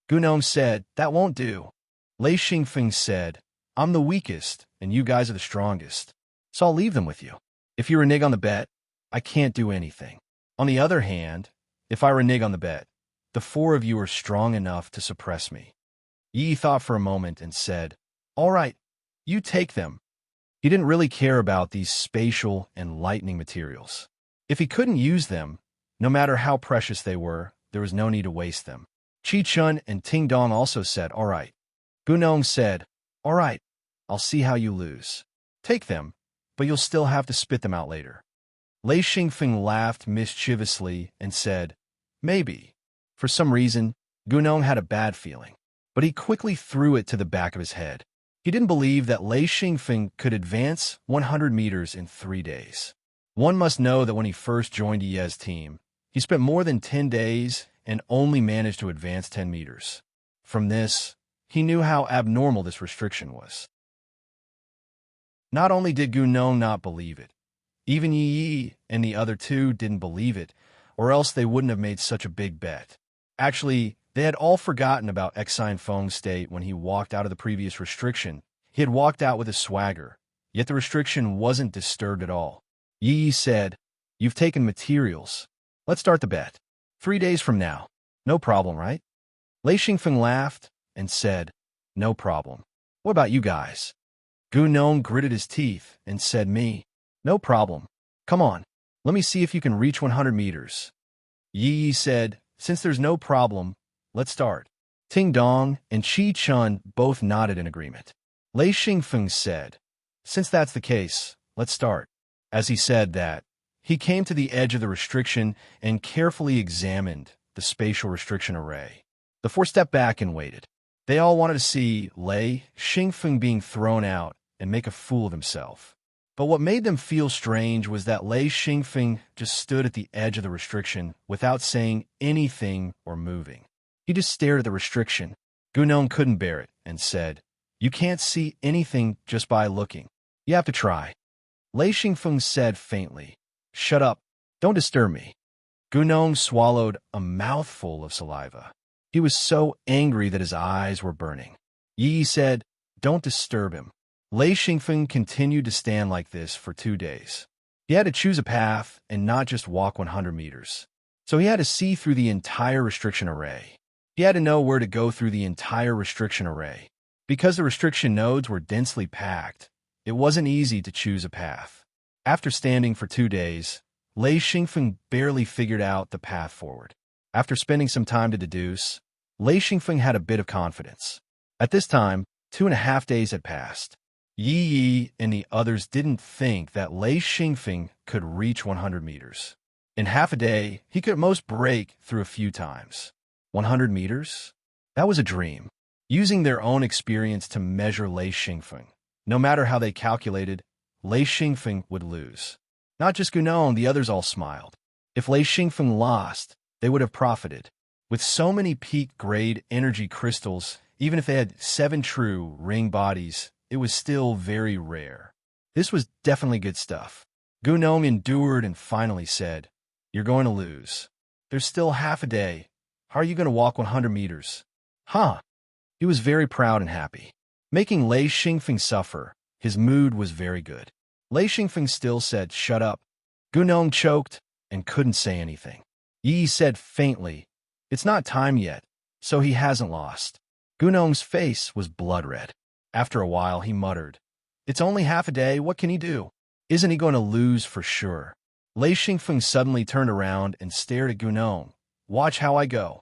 Gunong said, "That won't do." Lei Xingfeng said, "I'm the weakest, and you guys are the strongest, so I'll leave them with you. If you renege on the bet, I can't do anything. On the other hand, if I renege on the bet, the 4 of you are strong enough to suppress me." Yi thought for a moment and said, "All right, you take them." He didn't really care about these spatial and lightning materials. If he couldn't use them, no matter how precious they were, there was no need to waste them. Chi Chun and Ting Dong also said, "All right." Gunong said, "All right, I'll see how you lose. Take them, but you'll still have to spit them out later." Lei Xingfeng laughed mischievously and said, "Maybe." For some reason, Gunong had a bad feeling, but he quickly threw it to the back of his head. He didn't believe that Lei Xingfeng could advance 100 meters in 3 days. One must know that when he first joined Ye's team, he spent more than 10 days and only managed to advance 10 meters. From this, he knew how abnormal this restriction was. Not only did Gunong not believe it, even Yi and the other 2 didn't believe it, or else they wouldn't have made such a big bet. Actually, they had all forgotten about Xine Feng's state when he walked out of the previous restriction. He had walked out with a swagger, yet the restriction wasn't disturbed at all. Yi said, "You've taken materials. Let's start the bet. 3 days from now. No problem, right?" Lei Xingfeng laughed and said, "No problem. What about you guys?" Gunong gritted his teeth and said, "Me? No problem. Come on, let me see if you can reach 100 meters. Yi said, "Since there's no problem, let's start." Ting Dong and Chi Chun both nodded in agreement. Lei Xingfeng said, "Since that's the case, let's start." As he said that, he came to the edge of the restriction and carefully examined the spatial restriction array. The 4 stepped back and waited. They all wanted to see Lei Xingfeng being thrown out and make a fool of himself. But what made them feel strange was that Lei Xingfeng just stood at the edge of the restriction without saying anything or moving. He just stared at the restriction. Gunong couldn't bear it and said, "You can't see anything just by looking. You have to try." Lei Xingfeng said faintly, "Shut up. Don't disturb me." Gunong swallowed a mouthful of saliva. He was so angry that his eyes were burning. Yi said, "Don't disturb him." Lei Xingfeng continued to stand like this for 2 days. He had to choose a path and not just walk 100 meters. So he had to see through the entire restriction array. He had to know where to go through the entire restriction array. Because the restriction nodes were densely packed, it wasn't easy to choose a path. After standing for 2 days, Lei Xingfeng barely figured out the path forward. After spending some time to deduce, Lei Xingfeng had a bit of confidence. At this time, 2.5 days had passed. Yi and the others didn't think that Lei Xingfeng could reach 100 meters. In half a day, he could at most break through a few times. 100 meters? That was a dream. Using their own experience to measure Lei Xingfeng, no matter how they calculated, Lei Xingfeng would lose. Not just Gunong, the others all smiled. If Lei Xingfeng lost, they would have profited. With so many peak-grade energy crystals, even if they had 7 true ring bodies, it was still very rare. This was definitely good stuff. Gunong endured and finally said, "You're going to lose. There's still half a day. How are you going to walk 100 meters? Huh?" He was very proud and happy. Making Lei Xingfeng suffer, his mood was very good. Lei Xingfeng still said, "Shut up." Gunong choked and couldn't say anything. Yi said faintly, "It's not time yet, so he hasn't lost." Gunong's face was blood red. After a while, he muttered, "It's only half a day, what can he do? Isn't he going to lose for sure?" Lei Xingfeng suddenly turned around and stared at Gunong, Watch how I go.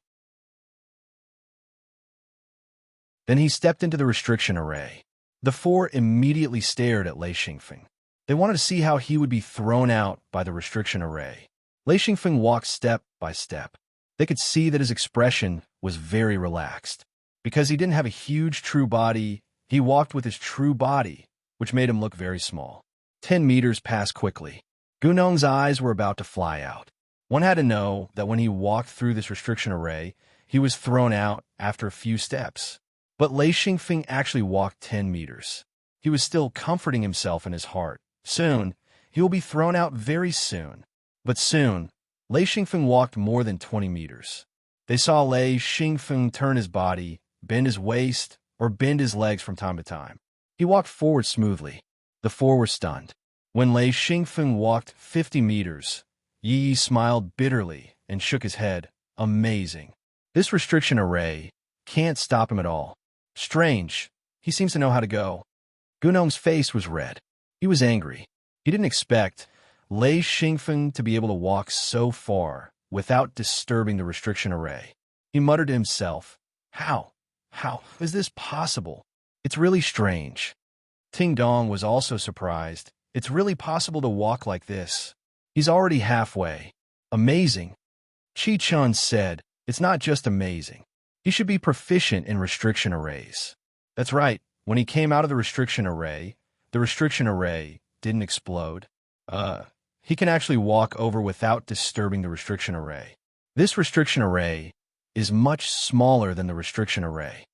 Then he stepped into the restriction array. The four immediately stared at Lei Xingfeng. They wanted to see how he would be thrown out by the restriction array. Lei Xingfeng walked step by step. They could see that his expression was very relaxed. Because he didn't have a huge true body, he walked with his true body, which made him look very small. 10 meters passed quickly. Gunong's eyes were about to fly out. One had to know that when he walked through this restriction array, he was thrown out after a few steps. But Lei Xingfeng actually walked 10 meters. He was still comforting himself in his heart. Soon, he will be thrown out very soon. But soon, Lei Xingfeng walked more than 20 meters. They saw Lei Xingfeng turn his body, bend his waist, or bend his legs from time to time. He walked forward smoothly. The four were stunned. When Lei Xingfeng walked 50 meters, Yi smiled bitterly and shook his head. Amazing. This restriction array can't stop him at all. Strange. He seems to know how to go. Gunong's face was red. He was angry. He didn't expect Lei Xingfeng to be able to walk so far without disturbing the restriction array. He muttered to himself, How is this possible? It's really strange. Ting Dong was also surprised. It's really possible to walk like this. He's already halfway. Amazing. Chi Chun said, It's not just amazing. He should be proficient in restriction arrays. That's right. When he came out of the restriction array didn't explode. He can actually walk over without disturbing the restriction array. This restriction array is much smaller than the restriction array.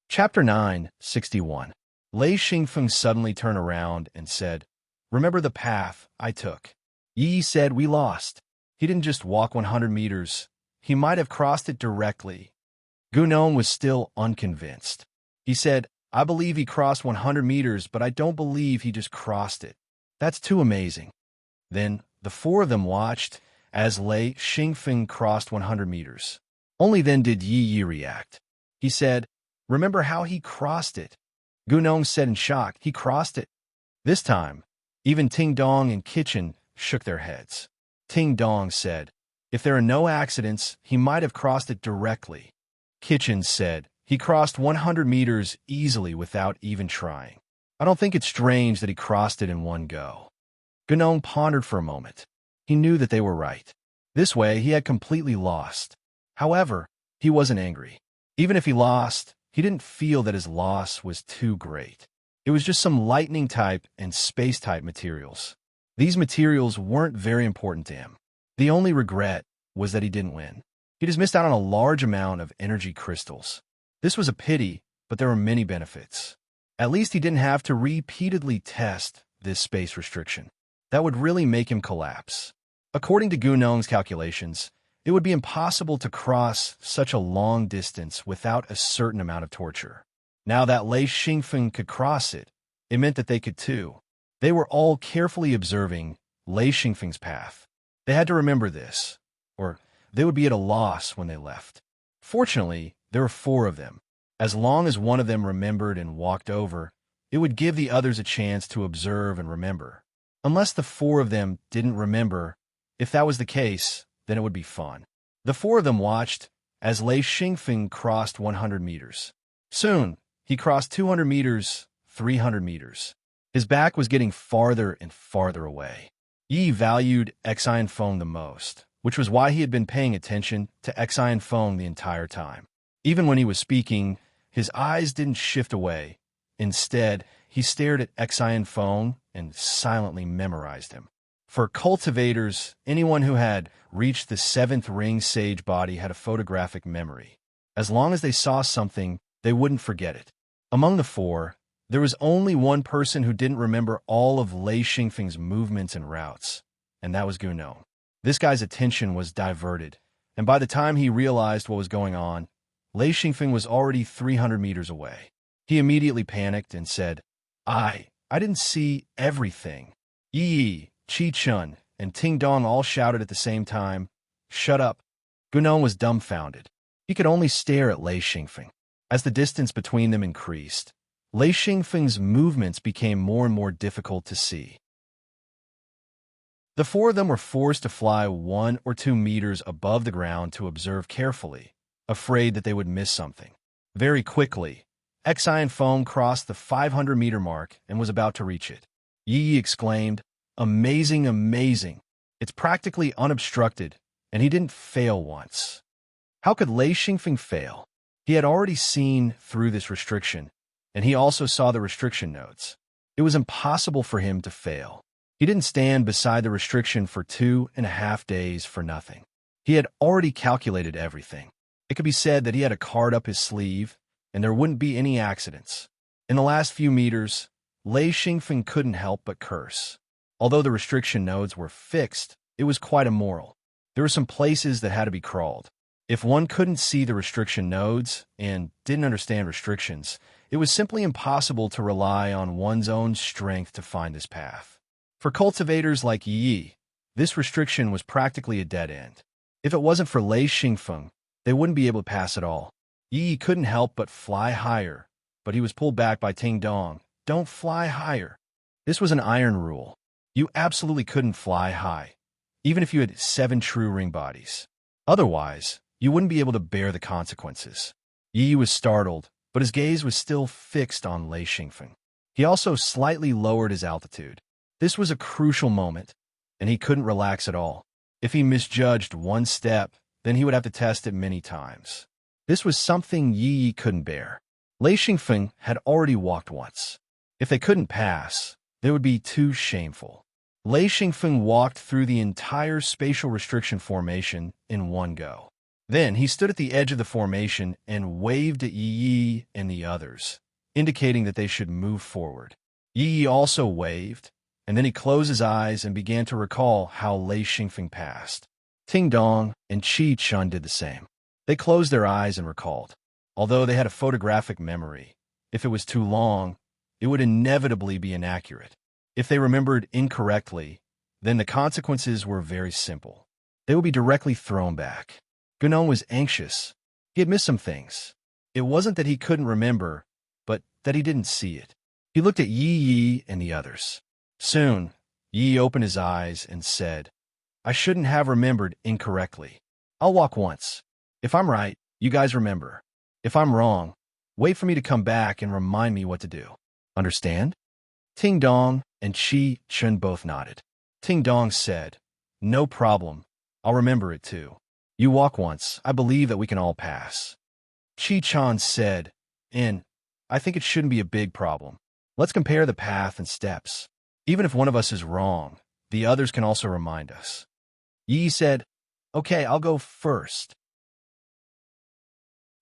Chapter 9, 61. Lei Xingfeng suddenly turned around and said, Remember the path I took. Yi said we lost. He didn't just walk 100 meters. He might have crossed it directly. Gunong was still unconvinced. He said, I believe he crossed 100 meters, but I don't believe he just crossed it. That's too amazing. Then the four of them watched as Lei Xingfeng crossed 100 meters. Only then did Yi react. He said, Remember how he crossed it? Gunong said in shock, He crossed it. This time, even Ting Dong and Kitchen shook their heads. Ting Dong said, If there are no accidents, he might have crossed it directly. Kitchen said, He crossed 100 meters easily without even trying. I don't think it's strange that he crossed it in one go. Gunong pondered for a moment. He knew that they were right. This way, he had completely lost. However, he wasn't angry. Even if he lost, he didn't feel that his loss was too great. It was just some lightning-type and space-type materials. These materials weren't very important to him. The only regret was that he didn't win. He just missed out on a large amount of energy crystals. This was a pity, but there were many benefits. At least he didn't have to repeatedly test this space restriction. That would really make him collapse. According to Gunong's calculations, it would be impossible to cross such a long distance without a certain amount of torture. Now that Lei Xingfeng could cross it, it meant that they could too. They were all carefully observing Lei Xingfeng's path. They had to remember this, or they would be at a loss when they left. Fortunately, there were four of them. As long as one of them remembered and walked over, it would give the others a chance to observe and remember. Unless the four of them didn't remember, if that was the case, then it would be fun. The four of them watched as Lei Xingfeng crossed 100 meters. Soon, he crossed 200 meters, 300 meters. His back was getting farther and farther away. Yi valued Xian Feng the most, which was why he had been paying attention to Xian Feng the entire time. Even when he was speaking, his eyes didn't shift away. Instead, he stared at Xian Feng and silently memorized him. For cultivators, anyone who had reached the seventh ring sage body had a photographic memory. As long as they saw something, they wouldn't forget it. Among the four, there was only one person who didn't remember all of Lei Xingfeng's movements and routes, and that was Gunong. This guy's attention was diverted, and by the time he realized what was going on, Lei Xingfeng was already 300 meters away. He immediately panicked and said, I didn't see everything. Yi, Chi Chun, and Ting Dong all shouted at the same time, Shut up. Gunong was dumbfounded. He could only stare at Lei Xingfeng. As the distance between them increased, Lei Xingfeng's movements became more and more difficult to see. The four of them were forced to fly 1 or 2 meters above the ground to observe carefully, afraid that they would miss something. Very quickly, Exion foam crossed the 500-meter mark and was about to reach it. Yi exclaimed, "Amazing, amazing! It's practically unobstructed, and he didn't fail once." How could Lei Xingfeng fail? He had already seen through this restriction, and he also saw the restriction nodes. It was impossible for him to fail. He didn't stand beside the restriction for 2.5 days for nothing. He had already calculated everything. It could be said that he had a card up his sleeve, and there wouldn't be any accidents. In the last few meters, Lei Xingfeng couldn't help but curse. Although the restriction nodes were fixed, it was quite immoral. There were some places that had to be crawled. If one couldn't see the restriction nodes and didn't understand restrictions, it was simply impossible to rely on one's own strength to find this path. For cultivators like Yi, this restriction was practically a dead end. If it wasn't for Lei Xingfeng, they wouldn't be able to pass at all. Yi couldn't help but fly higher, but he was pulled back by Ting Dong. Don't fly higher. This was an iron rule. You absolutely couldn't fly high, even if you had 7 true ring bodies. Otherwise, you wouldn't be able to bear the consequences. Yi was startled, but his gaze was still fixed on Lei Xingfeng. He also slightly lowered his altitude. This was a crucial moment, and he couldn't relax at all. If he misjudged one step, then he would have to test it many times. This was something Yi couldn't bear. Lei Xingfeng had already walked once. If they couldn't pass, they would be too shameful. Lei Xingfeng walked through the entire spatial restriction formation in one go. Then he stood at the edge of the formation and waved at Yi and the others, indicating that they should move forward. Yi also waved, and then he closed his eyes and began to recall how Lei Xingfeng passed. Ting Dong and Qi Chun did the same. They closed their eyes and recalled. Although they had a photographic memory, if it was too long, it would inevitably be inaccurate. If they remembered incorrectly, then the consequences were very simple. They would be directly thrown back. Gunon was anxious. He had missed some things. It wasn't that he couldn't remember, but that he didn't see it. He looked at Yi and the others. Soon, Yi opened his eyes and said, "I shouldn't have remembered incorrectly. I'll walk once. If I'm right, you guys remember. If I'm wrong, wait for me to come back and remind me what to do. Understand?" Ting Dong and Qi Chun both nodded. Ting Dong said, "No problem. I'll remember it too. You walk once. I believe that we can all pass." Qi Chun said, I think it shouldn't be a big problem. Let's compare the path and steps. Even if one of us is wrong, the others can also remind us." Yi said, "Okay, I'll go first."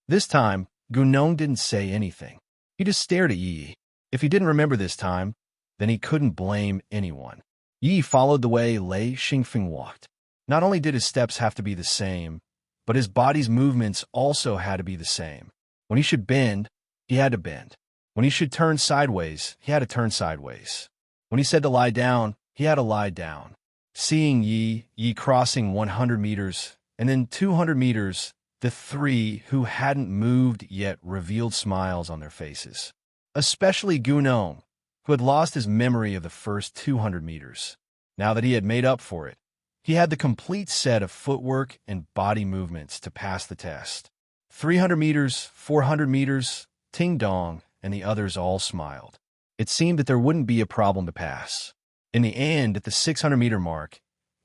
This time, Gunon didn't say anything. He just stared at Yi. If he didn't remember this time, then he couldn't blame anyone. Yi followed the way Lei Xingfeng walked. Not only did his steps have to be the same, but his body's movements also had to be the same. When he should bend, he had to bend. When he should turn sideways, he had to turn sideways. When he said to lie down, he had to lie down. Seeing Yi crossing 100 meters and then 200 meters, the three who hadn't moved yet revealed smiles on their faces. Especially Gunon, who had lost his memory of the first 200 meters. Now that he had made up for it, he had the complete set of footwork and body movements to pass the test. 300 meters, 400 meters, Ting Dong and the others all smiled. It seemed that there wouldn't be a problem to pass. In the end, at the 600-meter mark,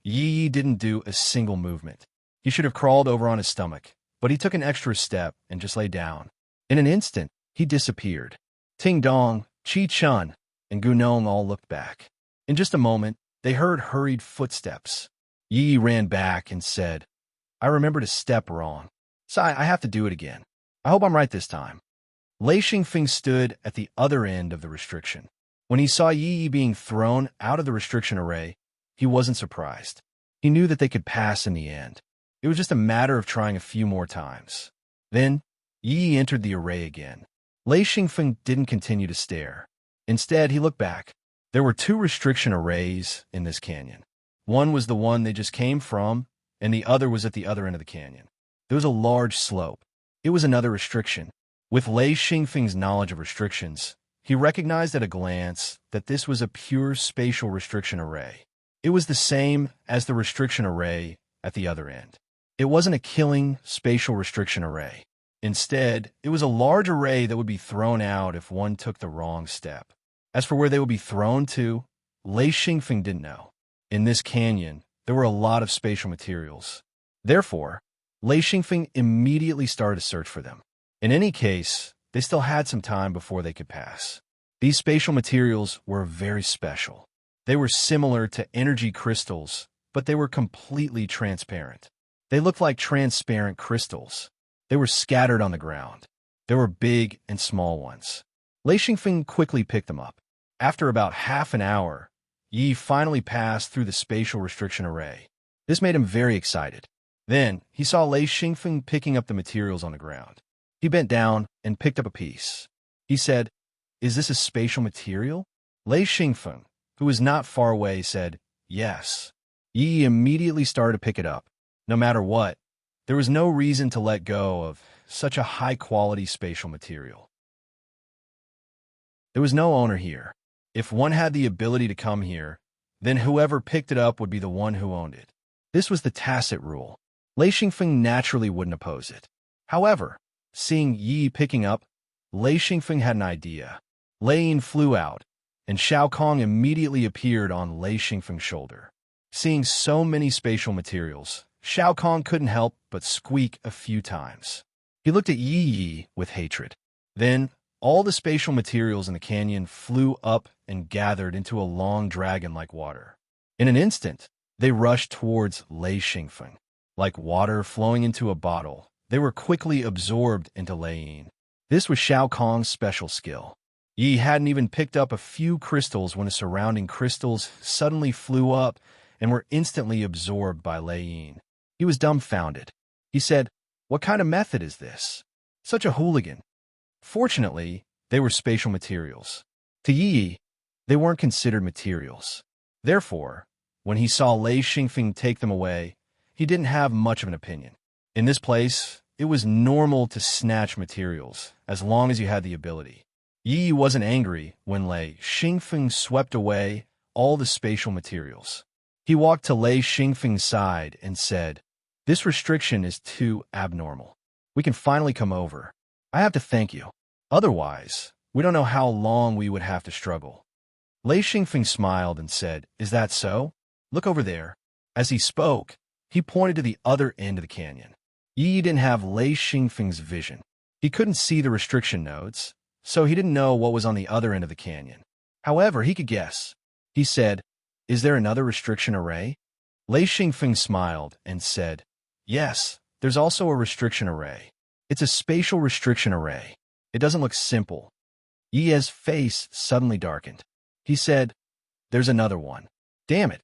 Yi didn't do a single movement. He should have crawled over on his stomach, but he took an extra step and just lay down. In an instant, he disappeared. Ting Dong, Qi Chun, and Gunon all looked back. In just a moment, they heard hurried footsteps. Yi ran back and said, "I remembered a step wrong. So I have to do it again. I hope I'm right this time." Lei Xingfeng stood at the other end of the restriction. When he saw Yi being thrown out of the restriction array, he wasn't surprised. He knew that they could pass in the end. It was just a matter of trying a few more times. Then, Yi entered the array again. Lei Xingfeng didn't continue to stare. Instead, he looked back. There were 2 restriction arrays in this canyon. One was the one they just came from, and the other was at the other end of the canyon. There was a large slope. It was another restriction. With Lei Xingfeng's knowledge of restrictions, he recognized at a glance that this was a pure spatial restriction array. It was the same as the restriction array at the other end. It wasn't a killing spatial restriction array. Instead, it was a large array that would be thrown out if one took the wrong step. As for where they would be thrown to, Lei Xingfeng didn't know. In this canyon, there were a lot of spatial materials. Therefore, Lei Xingfeng immediately started to search for them. In any case, they still had some time before they could pass. These spatial materials were very special. They were similar to energy crystals, but they were completely transparent. They looked like transparent crystals. They were scattered on the ground. There were big and small ones. Lei Xingfeng quickly picked them up. After about half an hour, Yi finally passed through the spatial restriction array. This made him very excited. Then, he saw Lei Xingfeng picking up the materials on the ground. He bent down and picked up a piece. He said, "Is this a spatial material?" Lei Xingfeng, who was not far away, said, "Yes." Yi immediately started to pick it up. No matter what, there was no reason to let go of such a high-quality spatial material. There was no owner here. If one had the ability to come here, then whoever picked it up would be the one who owned it. This was the tacit rule. Lei Xingfeng naturally wouldn't oppose it. However, seeing Yi picking up, Lei Xingfeng had an idea. Lei Yin flew out, and Shao Kong immediately appeared on Lei Xingfeng's shoulder. Seeing so many spatial materials, Shao Kong couldn't help but squeak a few times. He looked at Yi with hatred. Then, all the spatial materials in the canyon flew up and gathered into a long dragon-like water. In an instant, they rushed towards Lei Xingfeng. Like water flowing into a bottle, they were quickly absorbed into Lei Yin. This was Shao Kong's special skill. Yi hadn't even picked up a few crystals when the surrounding crystals suddenly flew up and were instantly absorbed by Lei Yin. He was dumbfounded. He said, "What kind of method is this? Such a hooligan." Fortunately, they were spatial materials. To Yi, they weren't considered materials. Therefore, when he saw Lei Xingfeng take them away, he didn't have much of an opinion. In this place, it was normal to snatch materials, as long as you had the ability. Yi wasn't angry when Lei Xingfeng swept away all the spatial materials. He walked to Lei Xingfeng's side and said, "This restriction is too abnormal. We can finally come over. I have to thank you. Otherwise, we don't know how long we would have to struggle." Lei Xingfeng smiled and said, "Is that so? Look over there." As he spoke, he pointed to the other end of the canyon. Yi didn't have Lei Xingfeng's vision. He couldn't see the restriction nodes, so he didn't know what was on the other end of the canyon. However, he could guess. He said, "Is there another restriction array?" Lei Xingfeng smiled and said, "Yes, there's also a restriction array. It's a spatial restriction array. It doesn't look simple." Yi's face suddenly darkened. He said, "There's another one. Damn it."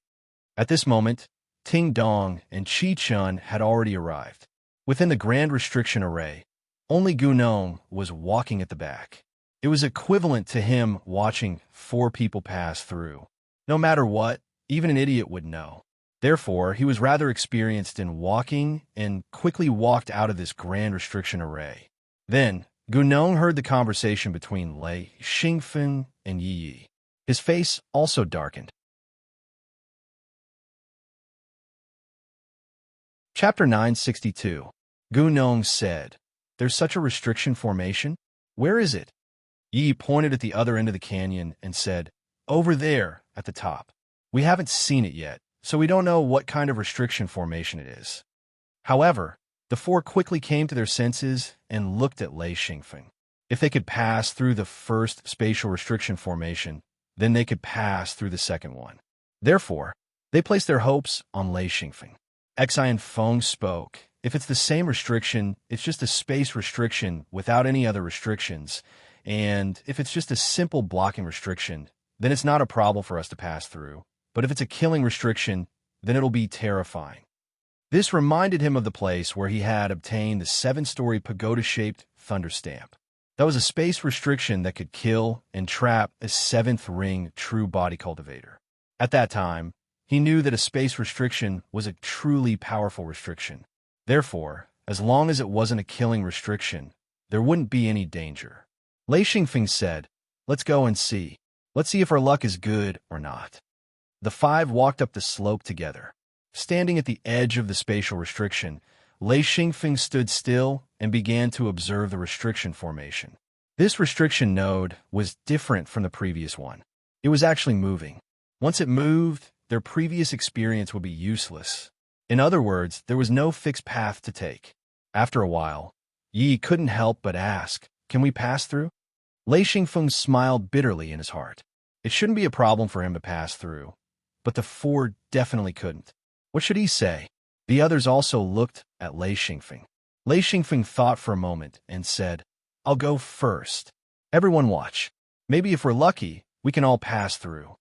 At this moment, Ting Dong and Chi Chun had already arrived. Within the grand restriction array, only Gunong was walking at the back. It was equivalent to him watching 4 people pass through. No matter what, even an idiot would know. Therefore, he was rather experienced in walking and quickly walked out of this grand restriction array. Then, Gunong heard the conversation between Lei Xingfeng and Yi. His face also darkened. Chapter 962. Gunong said, "There's such a restriction formation? Where is it?" Yi pointed at the other end of the canyon and said, "Over there, at the top. We haven't seen it yet, so we don't know what kind of restriction formation it is." However, the 4 quickly came to their senses and looked at Lei Xingfeng. If they could pass through the first spatial restriction formation, then they could pass through the second one. Therefore, they placed their hopes on Lei Xingfeng. Xian Feng spoke. "If it's the same restriction, it's just a space restriction without any other restrictions. And if it's just a simple blocking restriction, then it's not a problem for us to pass through. But if it's a killing restriction, then it'll be terrifying." This reminded him of the place where he had obtained the 7-story pagoda-shaped thunder stamp. That was a space restriction that could kill and trap a 7th ring true body cultivator. At that time, he knew that a space restriction was a truly powerful restriction. Therefore, as long as it wasn't a killing restriction, there wouldn't be any danger. Lei Xingfeng said, "Let's go and see. Let's see if our luck is good or not." The five walked up the slope together. Standing at the edge of the spatial restriction, Lei Xingfeng stood still and began to observe the restriction formation. This restriction node was different from the previous one. It was actually moving. Once it moved, their previous experience would be useless. In other words, there was no fixed path to take. After a while, Yi couldn't help but ask, "Can we pass through?" Lei Xingfeng smiled bitterly in his heart. It shouldn't be a problem for him to pass through, but the four definitely couldn't. What should he say? The others also looked at Lei Xingfeng. Lei Xingfeng thought for a moment and said, "I'll go first. Everyone watch. Maybe if we're lucky, we can all pass through."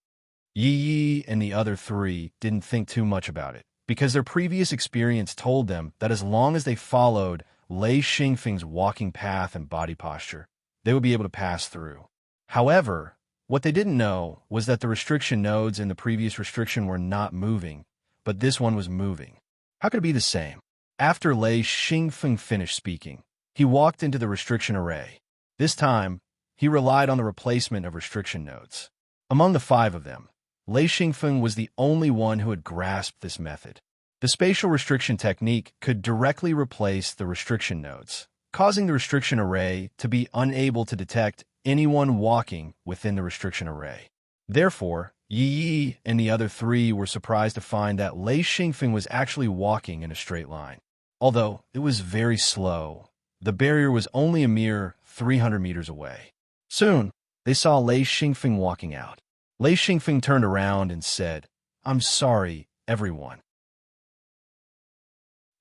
Yi and the other three didn't think too much about it, because their previous experience told them that as long as they followed Lei Xingfeng's walking path and body posture, they would be able to pass through. However, what they didn't know was that the restriction nodes in the previous restriction were not moving, but this one was moving. How could it be the same? After Lei Xingfeng finished speaking, he walked into the restriction array. This time, he relied on the replacement of restriction nodes. Among the five of them, Lei Xingfeng was the only one who had grasped this method. The spatial restriction technique could directly replace the restriction nodes, causing the restriction array to be unable to detect anyone walking within the restriction array. Therefore, Yi and the other three were surprised to find that Lei Xingfeng was actually walking in a straight line. Although it was very slow, the barrier was only a mere 300 meters away. Soon, they saw Lei Xingfeng walking out. Lei Xingfeng turned around and said, "I'm sorry, everyone.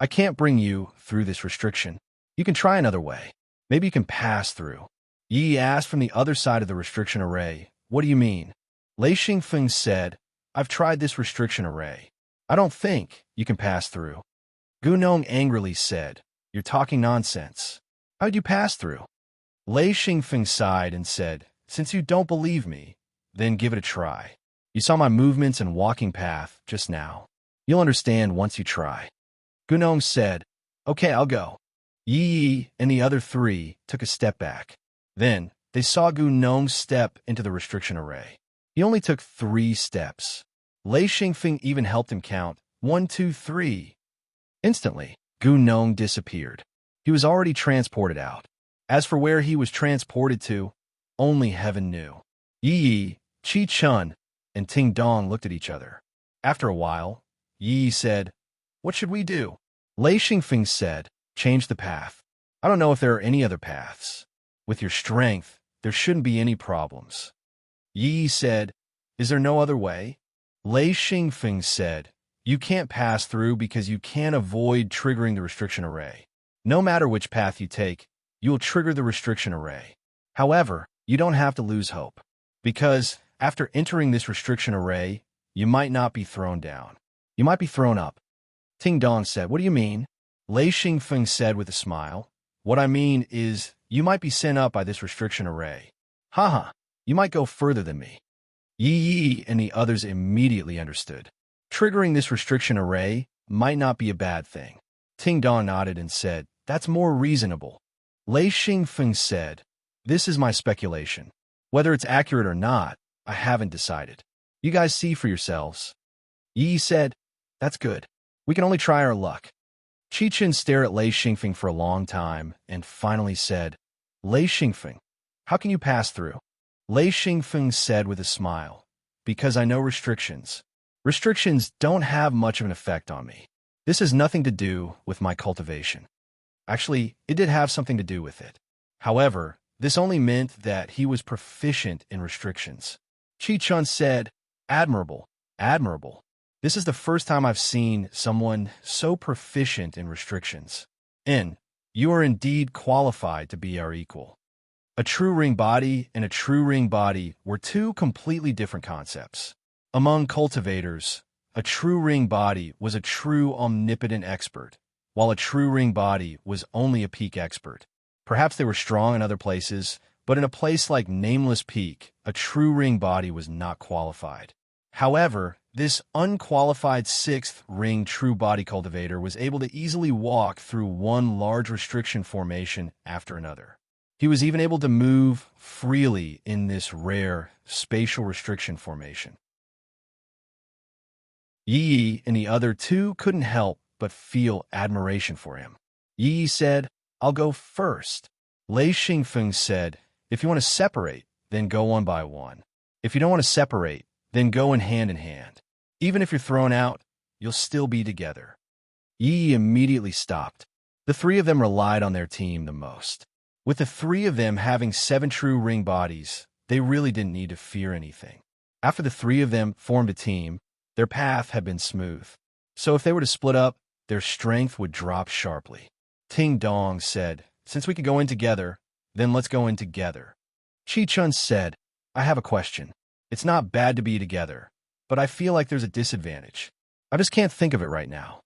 I can't bring you through this restriction. You can try another way. Maybe you can pass through." Yi asked from the other side of the restriction array, "What do you mean?" Lei Xingfeng said, "I've tried this restriction array. I don't think you can pass through." Gunong angrily said, "You're talking nonsense. How'd you pass through?" Lei Xingfeng sighed and said, "Since you don't believe me, then give it a try. You saw my movements and walking path just now. You'll understand once you try." Gunong said, "Okay, I'll go." Yi and the other three took a step back. Then, they saw Gunong step into the restriction array. He only took 3 steps. Lei Xingfeng even helped him count 1, 2, 3. Instantly, Gunong disappeared. He was already transported out. As for where he was transported to, only heaven knew. Yi, Qi Chun, and Ting Dong looked at each other. After a while, Yi said, "What should we do?" Lei Xingfeng said, "Change the path. I don't know if there are any other paths. With your strength, there shouldn't be any problems." Yi said, "Is there no other way?" Lei Xingfeng said, "You can't pass through because you can't avoid triggering the restriction array. No matter which path you take, you will trigger the restriction array. However, you don't have to lose hope, because after entering this restriction array, you might not be thrown down. You might be thrown up." Ting Dong said, "What do you mean?" Lei Xingfeng said with a smile, "What I mean is, you might be sent up by this restriction array. Haha, you might go further than me." Yi and the others immediately understood. Triggering this restriction array might not be a bad thing. Ting Dong nodded and said, "That's more reasonable." Lei Xingfeng said, "This is my speculation. Whether it's accurate or not, I haven't decided. You guys see for yourselves." Yi said, "That's good. We can only try our luck." Qi-Chen stared at Lei Xingfeng for a long time and finally said, "Lei Xingfeng, how can you pass through?" Lei Xingfeng said with a smile, "Because I know restrictions. Restrictions don't have much of an effect on me. This has nothing to do with my cultivation." Actually, it did have something to do with it. However, this only meant that he was proficient in restrictions. Qi-Chun said, "Admirable, admirable. This is the first time I've seen someone so proficient in restrictions. And you are indeed qualified to be our equal." A true ring body and a true ring body were 2 completely different concepts. Among cultivators, a true ring body was a true omnipotent expert, while a true ring body was only a peak expert. Perhaps they were strong in other places, but in a place like Nameless Peak, a true ring body was not qualified. However, this unqualified 6th ring true body cultivator was able to easily walk through one large restriction formation after another. He was even able to move freely in this rare spatial restriction formation. Yi and the other two couldn't help but feel admiration for him. Yi said, "I'll go first." Lei Xingfeng said, "If you want to separate, then go one by one. If you don't want to separate, then go in hand. Even if you're thrown out, you'll still be together." Yi immediately stopped. The three of them relied on their team the most. With the three of them having 7 true ring bodies, they really didn't need to fear anything. After the three of them formed a team, their path had been smooth. So if they were to split up, their strength would drop sharply. Ting Dong said, "Since we could go in together, then let's go in together." Chi Chun said, "I have a question. It's not bad to be together, but I feel like there's a disadvantage. I just can't think of it right now."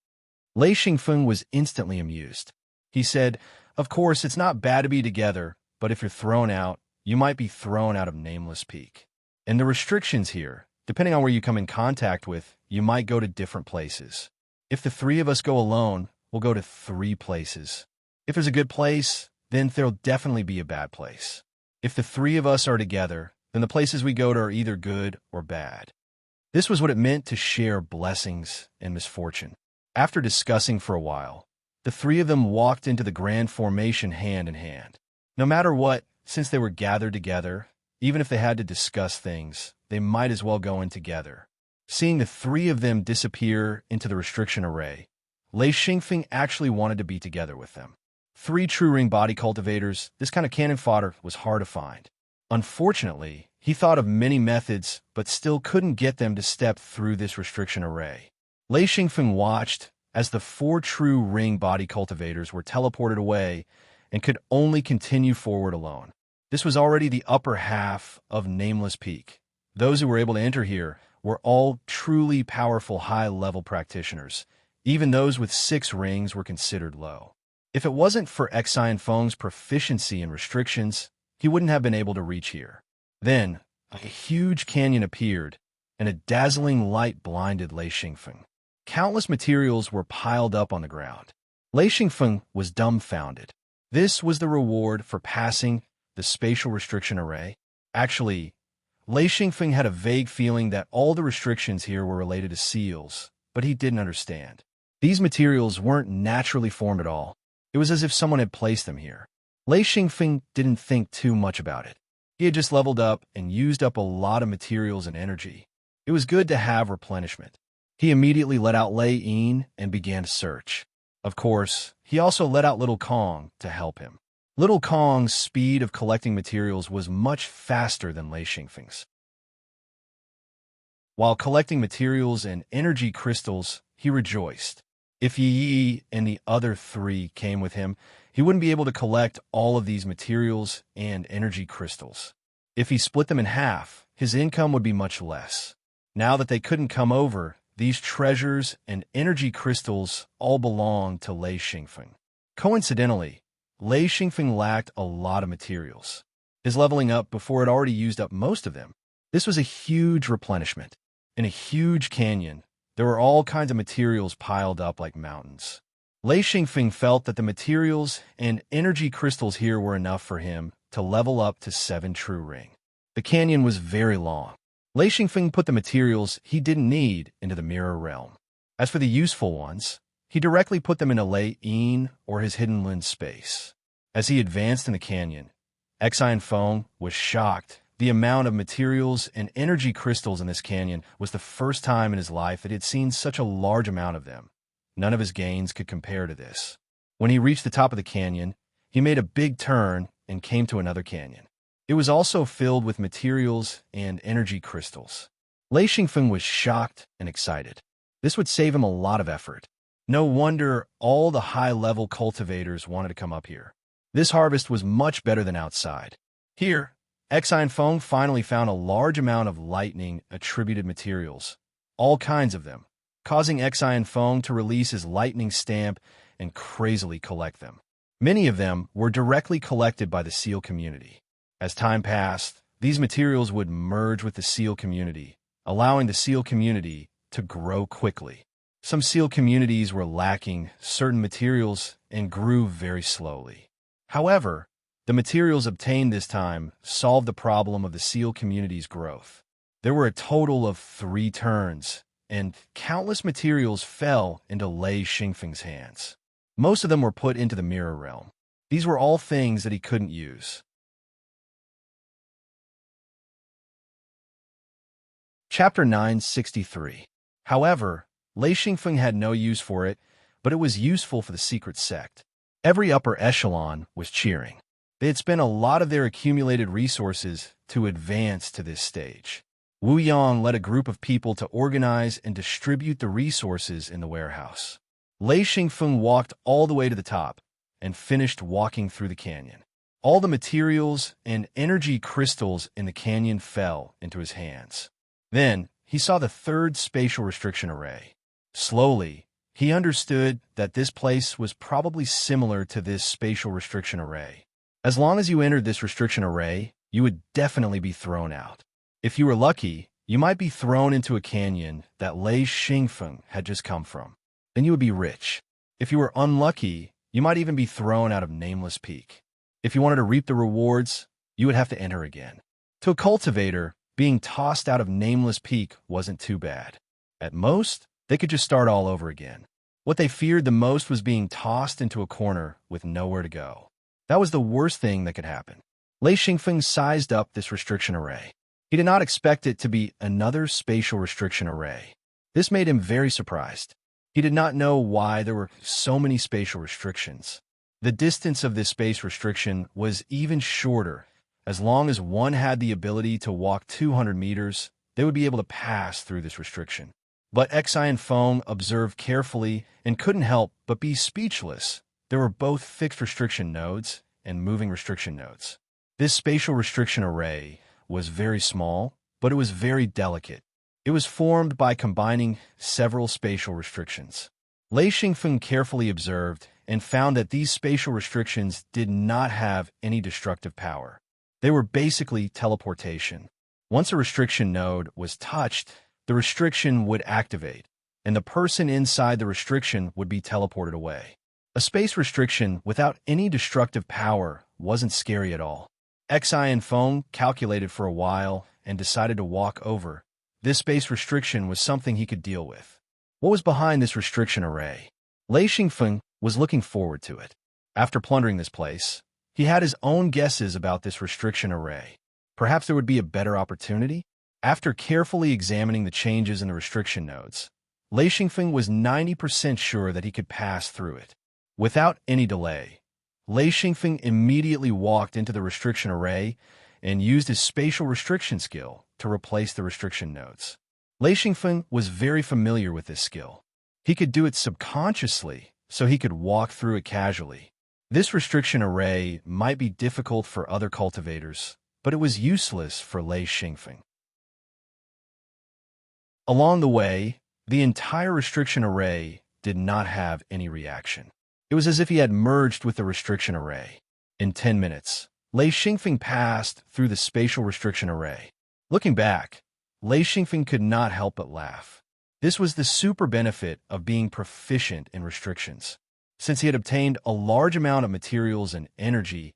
Lei Xingfeng was instantly amused. He said, "Of course, it's not bad to be together, but if you're thrown out, you might be thrown out of Nameless Peak. And the restrictions here, depending on where you come in contact with, you might go to different places. If the three of us go alone, we'll go to 3 places. If there's a good place, then there'll definitely be a bad place. If the three of us are together, then the places we go to are either good or bad." This was what it meant to share blessings and misfortune. After discussing for a while, the three of them walked into the grand formation hand in hand. No matter what, since they were gathered together, even if they had to discuss things, they might as well go in together. Seeing the three of them disappear into the restriction array, Lei Xingfeng actually wanted to be together with them. 3 true ring body cultivators, this kind of cannon fodder was hard to find. Unfortunately, he thought of many methods, but still couldn't get them to step through this restriction array. Lei Xingfeng watched as the 4 true ring body cultivators were teleported away and could only continue forward alone. This was already the upper half of Nameless Peak. Those who were able to enter here were all truly powerful high-level practitioners. Even those with 6 rings were considered low. If it wasn't for Xian Feng's proficiency in restrictions, he wouldn't have been able to reach here. Then, a huge canyon appeared, and a dazzling light blinded Lei Xingfeng. Countless materials were piled up on the ground. Lei Xingfeng was dumbfounded. This was the reward for passing the spatial restriction array. Actually, Lei Xingfeng had a vague feeling that all the restrictions here were related to seals, but he didn't understand. These materials weren't naturally formed at all. It was as if someone had placed them here. Lei Xingfeng didn't think too much about it. He had just leveled up and used up a lot of materials and energy. It was good to have replenishment. He immediately let out Lei Yin and began to search. Of course, he also let out Little Kong to help him. Little Kong's speed of collecting materials was much faster than Lei Xingfeng's. While collecting materials and energy crystals, he rejoiced. If Yi and the other 3 came with him, he wouldn't be able to collect all of these materials and energy crystals. If he split them in half, his income would be much less. Now that they couldn't come over, these treasures and energy crystals all belonged to Lei Xingfeng. Coincidentally, Lei Xingfeng lacked a lot of materials. His leveling up before had already used up most of them. This was a huge replenishment. In a huge canyon, there were all kinds of materials piled up like mountains. Lei Xingfeng felt that the materials and energy crystals here were enough for him to level up to 7 true ring. The canyon was very long. Lei Xingfeng put the materials he didn't need into the mirror realm. As for the useful ones, he directly put them into Lei Yin or his hidden lens space. As he advanced in the canyon, Xian Feng was shocked. The amount of materials and energy crystals in this canyon was the first time in his life that he had seen such a large amount of them. None of his gains could compare to this. When he reached the top of the canyon, he made a big turn and came to another canyon. It was also filled with materials and energy crystals. Lei Xingfeng was shocked and excited. This would save him a lot of effort. No wonder all the high-level cultivators wanted to come up here. This harvest was much better than outside. Here, Xian Feng finally found a large amount of lightning-attributed materials, all kinds of them, causing Xian Feng to release his lightning stamp and crazily collect them. Many of them were directly collected by the seal community. As time passed, these materials would merge with the seal community, allowing the seal community to grow quickly. Some seal communities were lacking certain materials and grew very slowly. However, the materials obtained this time solved the problem of the seal community's growth. There were a total of 3 turns, and countless materials fell into Lei Xingfeng's hands. Most of them were put into the mirror realm. These were all things that he couldn't use. Chapter 963. However, Lei Xingfeng had no use for it, but it was useful for the secret sect. Every upper echelon was cheering. They had spent a lot of their accumulated resources to advance to this stage. Wu Yang led a group of people to organize and distribute the resources in the warehouse. Lei Xingfeng walked all the way to the top and finished walking through the canyon. All the materials and energy crystals in the canyon fell into his hands. Then, he saw the third spatial restriction array. Slowly, he understood that this place was probably similar to this spatial restriction array. As long as you entered this restriction array, you would definitely be thrown out. If you were lucky, you might be thrown into a canyon that Lei Xingfeng had just come from. Then you would be rich. If you were unlucky, you might even be thrown out of Nameless Peak. If you wanted to reap the rewards, you would have to enter again. To a cultivator, being tossed out of Nameless Peak wasn't too bad. At most, they could just start all over again. What they feared the most was being tossed into a corner with nowhere to go. That was the worst thing that could happen. Lei Xingfeng sized up this restriction array. He did not expect it to be another spatial restriction array. This made him very surprised. He did not know why there were so many spatial restrictions. The distance of this space restriction was even shorter. As long as one had the ability to walk 200 meters, they would be able to pass through this restriction. But Xi and Feng observed carefully and couldn't help but be speechless. There were both fixed restriction nodes and moving restriction nodes. This spatial restriction array was very small, but it was very delicate. It was formed by combining several spatial restrictions. Lei Xingfeng carefully observed and found that these spatial restrictions did not have any destructive power. They were basically teleportation. Once a restriction node was touched, the restriction would activate, and the person inside the restriction would be teleported away. A space restriction without any destructive power wasn't scary at all. Xi and Feng calculated for a while and decided to walk over. This space restriction was something he could deal with. What was behind this restriction array? Lei Xingfeng was looking forward to it. After plundering this place, he had his own guesses about this restriction array. Perhaps there would be a better opportunity? After carefully examining the changes in the restriction nodes, Lei Xingfeng was 90% sure that he could pass through it. Without any delay, Lei Xingfeng immediately walked into the restriction array and used his spatial restriction skill to replace the restriction nodes. Lei Xingfeng was very familiar with this skill. He could do it subconsciously, so he could walk through it casually. This restriction array might be difficult for other cultivators, but it was useless for Lei Xingfeng. Along the way, the entire restriction array did not have any reaction. It was as if he had merged with the restriction array. In 10 minutes, Lei Xingfeng passed through the spatial restriction array. Looking back, Lei Xingfeng could not help but laugh. This was the super benefit of being proficient in restrictions. Since he had obtained a large amount of materials and energy,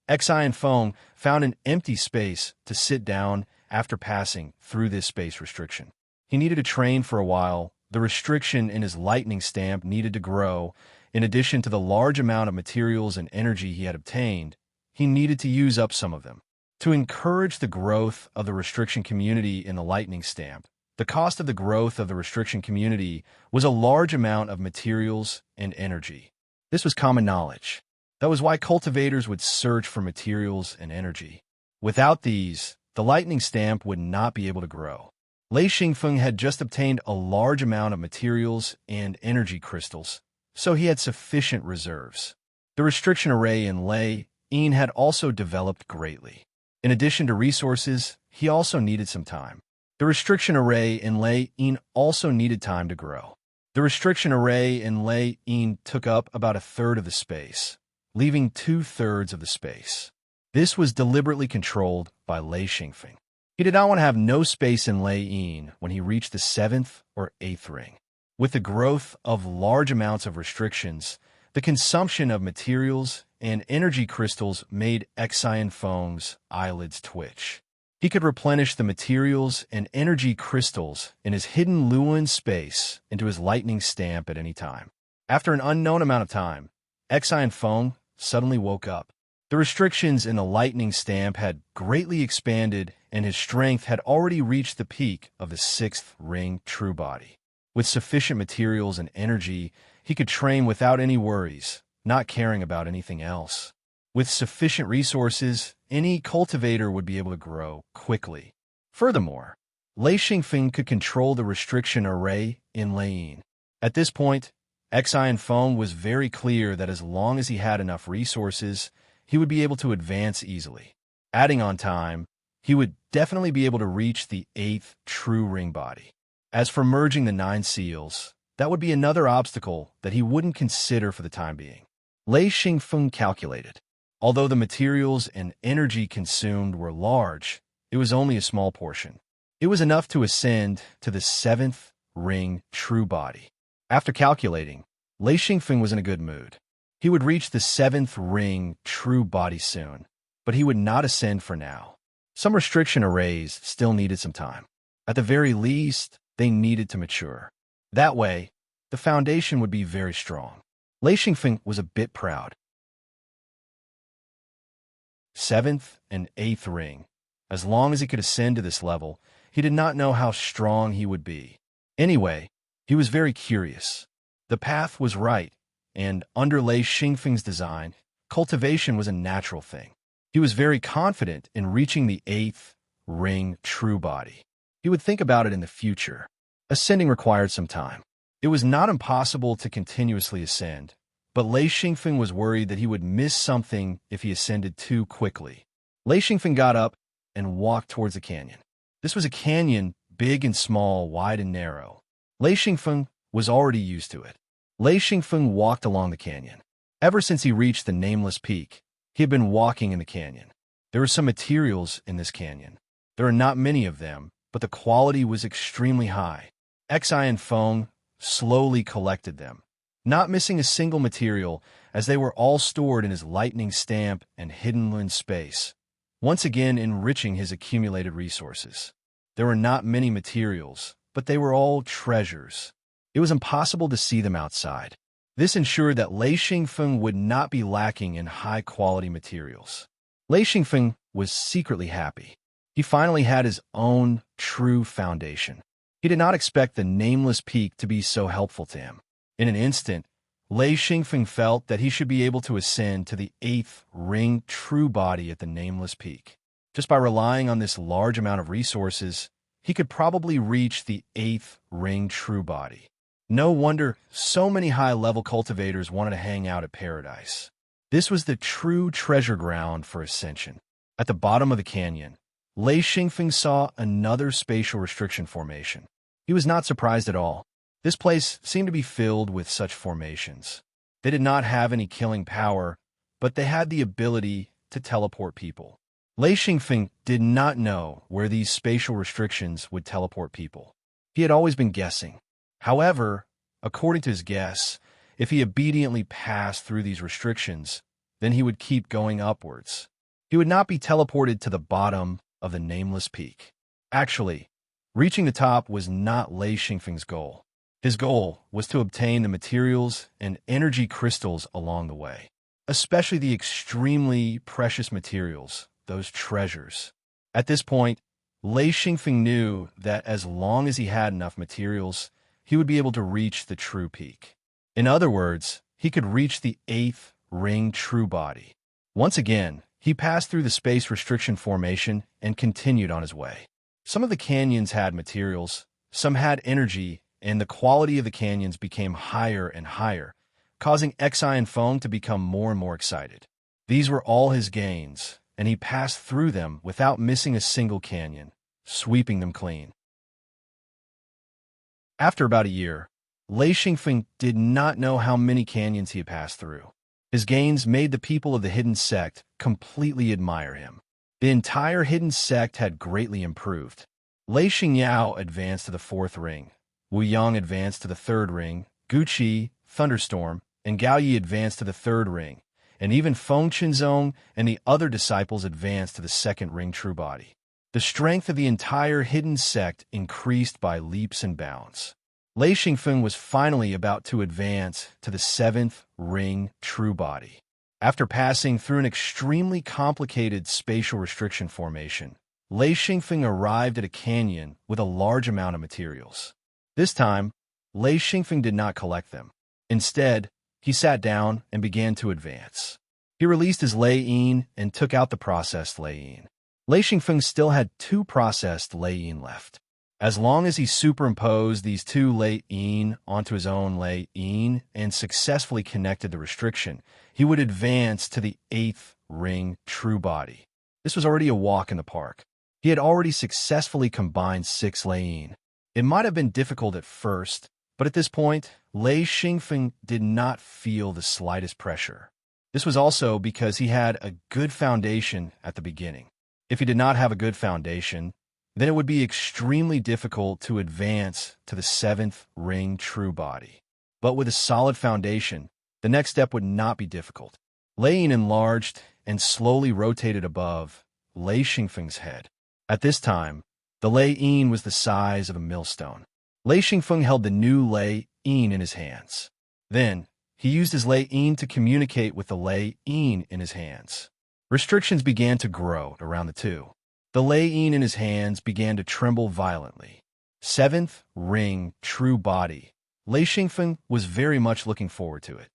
Xi and Feng found an empty space to sit down after passing through this space restriction. He needed to train for a while. The restriction in his lightning stamp needed to grow. In addition to the large amount of materials and energy he had obtained, he needed to use up some of them. To encourage the growth of the restriction community in the lightning stamp, the cost of the growth of the restriction community was a large amount of materials and energy. This was common knowledge. That was why cultivators would search for materials and energy. Without these, the lightning stamp would not be able to grow. Lei Xingfeng had just obtained a large amount of materials and energy crystals, so he had sufficient reserves. The restriction array in Lei Yin had also developed greatly. In addition to resources, he also needed some time. The restriction array in Lei Yin also needed time to grow. The restriction array in Lei Yin took up about a third of the space, leaving 2/3 of the space. This was deliberately controlled by Lei Xingfeng. He did not want to have no space in Lei Yin when he reached the 7th or 8th ring. With the growth of large amounts of restrictions, the consumption of materials and energy crystals made Xi and Feng's eyelids twitch. He could replenish the materials and energy crystals in his hidden Luan space into his lightning stamp at any time. After an unknown amount of time, Xian Feng suddenly woke up. The restrictions in the lightning stamp had greatly expanded, and his strength had already reached the peak of the sixth ring true body. With sufficient materials and energy, he could train without any worries, not caring about anything else. With sufficient resources, any cultivator would be able to grow quickly. Furthermore, Lei Xingfeng could control the restriction array in Leiyin. At this point, Xian Feng was very clear that as long as he had enough resources, he would be able to advance easily. Adding on time, he would definitely be able to reach the eighth true ring body. As for merging the 9 seals, that would be another obstacle that he wouldn't consider for the time being. Lei Xingfeng calculated. Although the materials and energy consumed were large, it was only a small portion. It was enough to ascend to the 7th ring true body. After calculating, Lei Xingfeng was in a good mood. He would reach the 7th ring true body soon, but he would not ascend for now. Some restriction arrays still needed some time. At the very least, they needed to mature. That way, the foundation would be very strong. Lei Xingfeng was a bit proud. 7th and 8th ring. As long as he could ascend to this level, he did not know how strong he would be. Anyway, he was very curious. The path was right, and under Lei Xingfeng's design, cultivation was a natural thing. He was very confident in reaching the 8th ring true body. He would think about it in the future. Ascending required some time. It was not impossible to continuously ascend, but Lei Xingfeng was worried that he would miss something if he ascended too quickly. Lei Xingfeng got up and walked towards the canyon. This was a canyon, big and small, wide and narrow. Lei Xingfeng was already used to it. Lei Xingfeng walked along the canyon. Ever since he reached the nameless peak, he had been walking in the canyon. There were some materials in this canyon. There are not many of them, but the quality was extremely high. Xian Feng slowly collected them, not missing a single material, as they were all stored in his lightning stamp and hidden Lin space, once again enriching his accumulated resources. There were not many materials, but they were all treasures. It was impossible to see them outside. This ensured that Lei Xingfeng would not be lacking in high-quality materials. Lei Xingfeng was secretly happy. He finally had his own true foundation. He did not expect the nameless peak to be so helpful to him. In an instant, Lei Xingfeng felt that he should be able to ascend to the 8th ring true body at the nameless peak. Just by relying on this large amount of resources, he could probably reach the 8th ring true body. No wonder so many high-level cultivators wanted to hang out at Paradise. This was the true treasure ground for ascension. At the bottom of the canyon, Lei Xingfeng saw another spatial restriction formation. He was not surprised at all. This place seemed to be filled with such formations. They did not have any killing power, but they had the ability to teleport people. Lei Xingfeng did not know where these spatial restrictions would teleport people. He had always been guessing. However, according to his guess, if he obediently passed through these restrictions, then he would keep going upwards. He would not be teleported to the bottom of the nameless peak. Actually, reaching the top was not Lei Xingfeng's goal. His goal was to obtain the materials and energy crystals along the way, especially the extremely precious materials, those treasures. At this point, Lei Xingfeng knew that as long as he had enough materials, he would be able to reach the true peak. In other words, he could reach the 8th ring true body. Once again, he passed through the space restriction formation and continued on his way. Some of the canyons had materials, some had energy, and the quality of the canyons became higher and higher, causing Xian Feng to become more and more excited. These were all his gains, and he passed through them without missing a single canyon, sweeping them clean. After about a year, Lei Xingfeng did not know how many canyons he had passed through. His gains made the people of the hidden sect completely admire him. The entire hidden sect had greatly improved. Lei Xingyao advanced to the 4th ring, Wu Yang advanced to the 3rd ring, Guqi, Thunderstorm, and Gao Yi advanced to the 3rd ring, and even Feng Qinzong and the other disciples advanced to the 2nd ring true body. The strength of the entire hidden sect increased by leaps and bounds. Lei Xingfeng was finally about to advance to the seventh ring true body. After passing through an extremely complicated spatial restriction formation, Lei Xingfeng arrived at a canyon with a large amount of materials. This time, Lei Xingfeng did not collect them. Instead, he sat down and began to advance. He released his Lei Yin and took out the processed Lei Yin. Lei Xingfeng still had 2 processed Lei Yin left. As long as he superimposed these 2 Lei Yin onto his own Lei Yin and successfully connected the restriction, he would advance to the 8th ring true body. This was already a walk in the park. He had already successfully combined 6 Lei Yin. It might have been difficult at first, but at this point, Lei Xingfeng did not feel the slightest pressure. This was also because he had a good foundation at the beginning. If he did not have a good foundation, then it would be extremely difficult to advance to the 7th ring true body. But with a solid foundation, the next step would not be difficult. Lei Yin enlarged and slowly rotated above Lei Xingfeng's head. At this time, the Lei Yin was the size of a millstone. Lei Xingfeng held the new Lei Yin in his hands. Then, he used his Lei Yin to communicate with the Lei Yin in his hands. Restrictions began to grow around the two. The Lei Yin in his hands began to tremble violently. 7th ring true body. Lei Xingfeng was very much looking forward to it.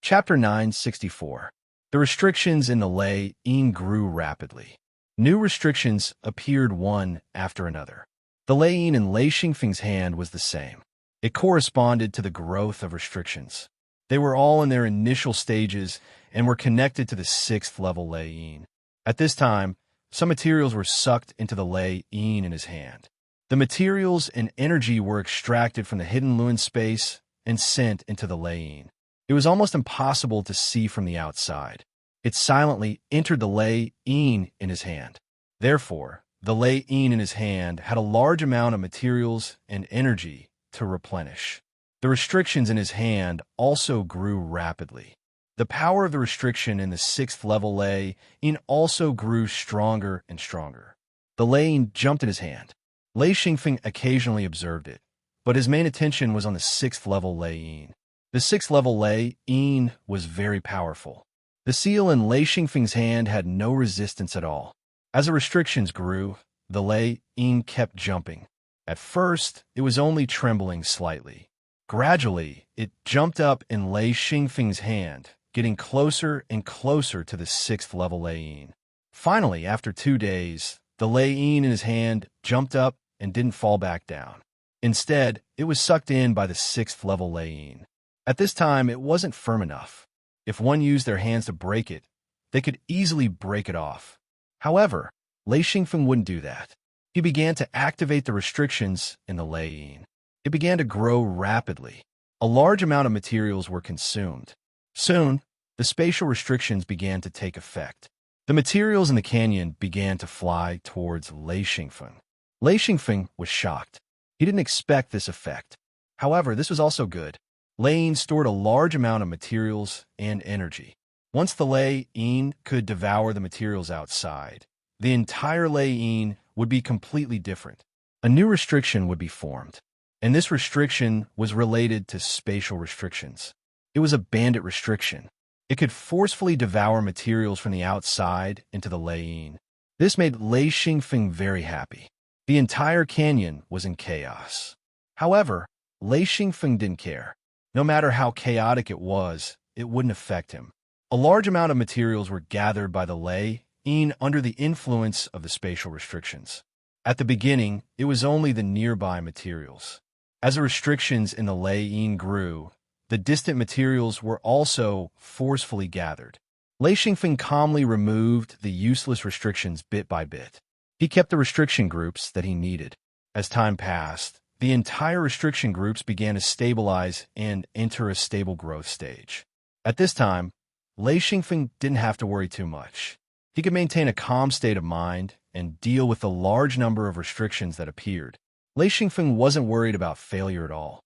Chapter 964. The restrictions in the Lei Yin grew rapidly. New restrictions appeared one after another. The Lei Yin in Lei Xingfeng's hand was the same. It corresponded to the growth of restrictions. They were all in their initial stages and were connected to the 6th level Lei Yin. At this time, some materials were sucked into the Lei Yin in his hand. The materials and energy were extracted from the hidden Luan space and sent into the Lei Yin. It was almost impossible to see from the outside. It silently entered the Lei Yin in his hand. Therefore, the Lei Yin in his hand had a large amount of materials and energy to replenish. The restrictions in his hand also grew rapidly. The power of the restriction in the 6th level Lei Yin also grew stronger and stronger. The Lei Yin jumped in his hand. Lei Xingfeng occasionally observed it, but his main attention was on the 6th level Lei Yin. The 6th level Lei Yin was very powerful. The seal in Lei Xingfeng's hand had no resistance at all. As the restrictions grew, the Lei Yin kept jumping. At first, it was only trembling slightly. Gradually, it jumped up in Lei Xingfeng's hand, getting closer and closer to the 6th level Lei Yin. Finally, after 2 days, the Lei Yin in his hand jumped up and didn't fall back down. Instead, it was sucked in by the 6th level Lei Yin. At this time, it wasn't firm enough. If one used their hands to break it, they could easily break it off. However, Lei Xingfeng wouldn't do that. He began to activate the restrictions in the Lei Yin. It began to grow rapidly. A large amount of materials were consumed. Soon, the spatial restrictions began to take effect. The materials in the canyon began to fly towards Lei Xingfeng. Lei Xingfeng was shocked. He didn't expect this effect. However, this was also good. Lei Yin stored a large amount of materials and energy. Once the Lei Yin could devour the materials outside, the entire Lei Yin would be completely different. A new restriction would be formed, and this restriction was related to spatial restrictions. It was a bandit restriction. It could forcefully devour materials from the outside into the Lei Yin. This made Lei Xingfeng very happy. The entire canyon was in chaos. However, Lei Xingfeng didn't care. No matter how chaotic it wouldn't affect him. A large amount of materials were gathered by the Lei Yin under the influence of the spatial restrictions. At the beginning, it was only the nearby materials. As the restrictions in the Lei Yin grew, the distant materials were also forcefully gathered. Lei Xingfeng calmly removed the useless restrictions bit by bit. He kept the restriction groups that he needed. As time passed, the entire restriction groups began to stabilize and enter a stable growth stage. At this time, Lei Xingfeng didn't have to worry too much. He could maintain a calm state of mind and deal with the large number of restrictions that appeared. Lei Xingfeng wasn't worried about failure at all.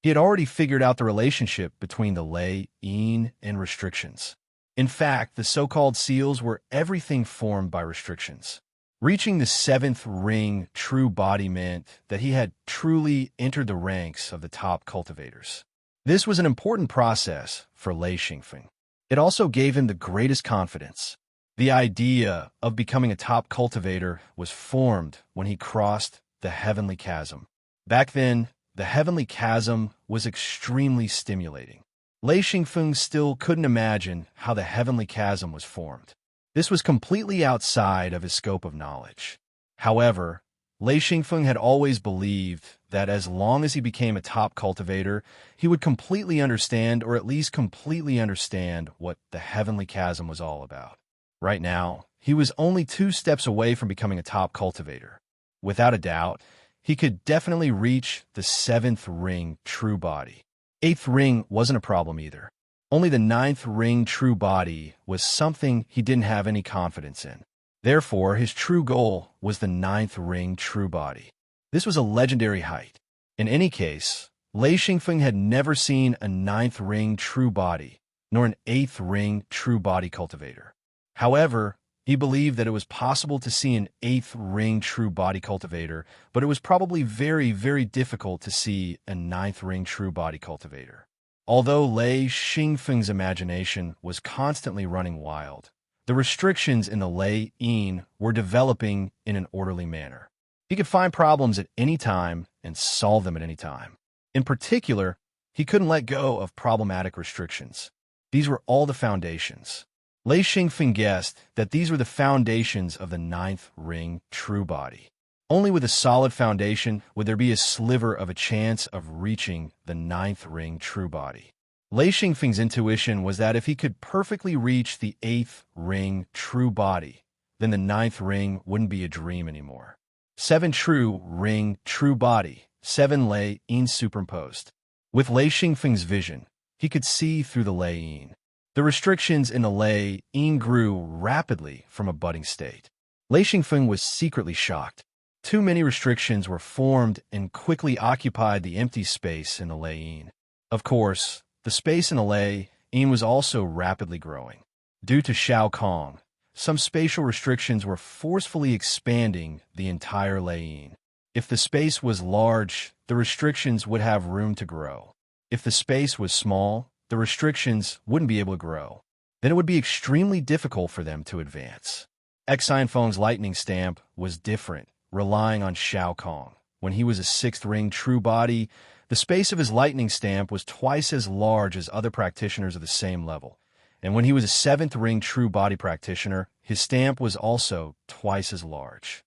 He had already figured out the relationship between the lei, yin, and restrictions. In fact, the so-called seals were everything formed by restrictions. Reaching the seventh ring true body meant that he had truly entered the ranks of the top cultivators. This was an important process for Lei Xingfeng. It also gave him the greatest confidence. The idea of becoming a top cultivator was formed when he crossed the heavenly chasm. Back then, the heavenly chasm was extremely stimulating. Lei Xingfeng still couldn't imagine how the heavenly chasm was formed. This was completely outside of his scope of knowledge. However, Lei Xingfeng had always believed that as long as he became a top cultivator, he would completely understand, or at least completely understand, what the heavenly chasm was all about. Right now, he was only 2 steps away from becoming a top cultivator. Without a doubt, he could definitely reach the 7th ring true body. 8th ring wasn't a problem either. Only the 9th ring true body was something he didn't have any confidence in. Therefore, his true goal was the 9th ring true body. This was a legendary height. In any case, Lei Xingfeng had never seen a 9th ring true body, nor an 8th ring true body cultivator. However, he believed that it was possible to see an 8th ring true body cultivator, but it was probably very, very difficult to see a 9th ring true body cultivator. Although Lei Xingfeng's imagination was constantly running wild, the restrictions in the Lei Yin were developing in an orderly manner. He could find problems at any time and solve them at any time. In particular, he couldn't let go of problematic restrictions. These were all the foundations. Lei Xingfeng guessed that these were the foundations of the 9th ring true body. Only with a solid foundation would there be a sliver of a chance of reaching the 9th ring true body. Lei Xingfeng's intuition was that if he could perfectly reach the 8th ring true body, then the 9th ring wouldn't be a dream anymore. 7 true ring true body, 7 Lei Yin superimposed. With Lei Xingfeng's vision, he could see through the Lei Yin. The restrictions in the Lei Yin grew rapidly from a budding state. Lei Xingfeng was secretly shocked. Too many restrictions were formed and quickly occupied the empty space in the Lei Yin. Of course, the space in the Lei Yin was also rapidly growing. Due to Shao Kong, some spatial restrictions were forcefully expanding the entire Lei Yin. If the space was large, the restrictions would have room to grow. If the space was small, the restrictions wouldn't be able to grow. Then it would be extremely difficult for them to advance. Xinfeng's lightning stamp was different, relying on Shao Kong. When he was a 6th ring true body, the space of his lightning stamp was twice as large as other practitioners of the same level. And when he was a 7th ring true body practitioner, his stamp was also twice as large.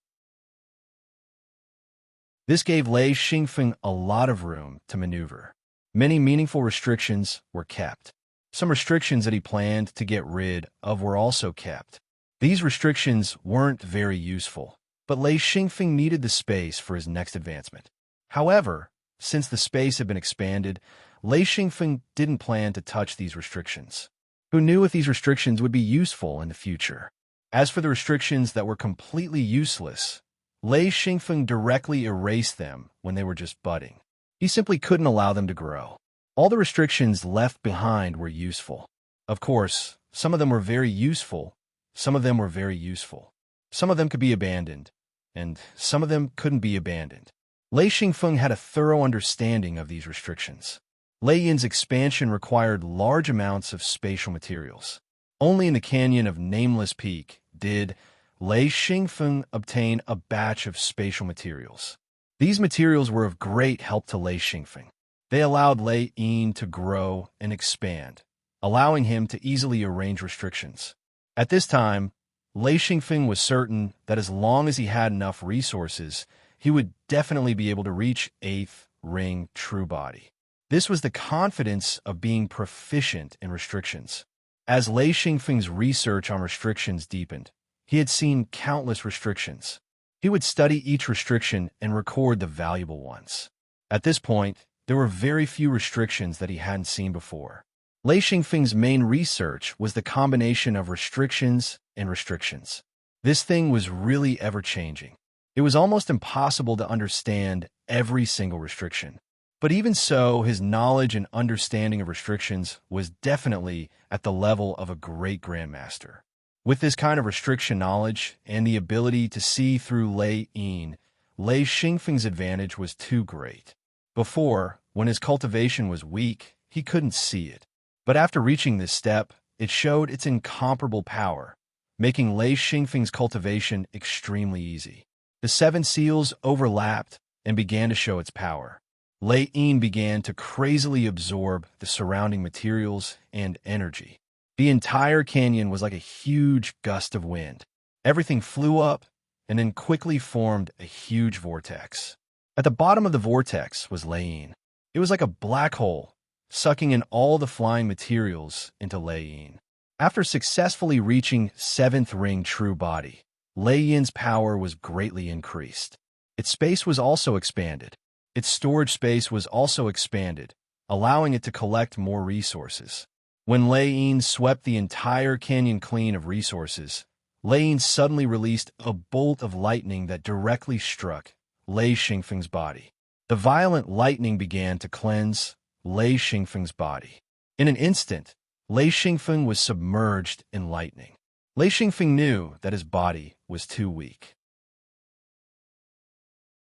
This gave Lei Xingfeng a lot of room to maneuver. Many meaningful restrictions were kept. Some restrictions that he planned to get rid of were also kept. These restrictions weren't very useful, but Lei Xingfeng needed the space for his next advancement. However, since the space had been expanded, Lei Xingfeng didn't plan to touch these restrictions. Who knew if these restrictions would be useful in the future? As for the restrictions that were completely useless, Lei Xingfeng directly erased them when they were just budding. He simply couldn't allow them to grow. All the restrictions left behind were useful. Of course, some of them were very useful, some of them were very useful. Some of them could be abandoned, and some of them couldn't be abandoned. Lei Xingfeng had a thorough understanding of these restrictions. Lei Yin's expansion required large amounts of spatial materials. Only in the canyon of Nameless Peak did Lei Xingfeng obtain a batch of spatial materials. These materials were of great help to Lei Xingfeng. They allowed Lei Yin to grow and expand, allowing him to easily arrange restrictions. At this time, Lei Xingfeng was certain that as long as he had enough resources, he would definitely be able to reach 8th ring true body. This was the confidence of being proficient in restrictions. As Lei Xingfeng's research on restrictions deepened, he had seen countless restrictions. He would study each restriction and record the valuable ones. At this point, there were very few restrictions that he hadn't seen before. Lei Xingfeng's main research was the combination of restrictions and restrictions. This thing was really ever-changing. It was almost impossible to understand every single restriction. But even so, his knowledge and understanding of restrictions was definitely at the level of a great grandmaster. With this kind of restriction knowledge and the ability to see through Lei Yin, Lei Xingfeng's advantage was too great. Before, when his cultivation was weak, he couldn't see it. But after reaching this step, it showed its incomparable power, making Lei Xingfeng's cultivation extremely easy. The seven seals overlapped and began to show its power. Lei Yin began to crazily absorb the surrounding materials and energy. The entire canyon was like a huge gust of wind. Everything flew up and then quickly formed a huge vortex. At the bottom of the vortex was Lei Yin. It was like a black hole, sucking in all the flying materials into Lei Yin. After successfully reaching 7th ring true body, Lei Yin's power was greatly increased. Its space was also expanded. Its storage space was also expanded, allowing it to collect more resources. When Lei Yin swept the entire canyon clean of resources, Lei Yin suddenly released a bolt of lightning that directly struck Lei Xingfeng's body. The violent lightning began to cleanse Lei Xingfeng's body. In an instant, Lei Xingfeng was submerged in lightning. Lei Xingfeng knew that his body was too weak.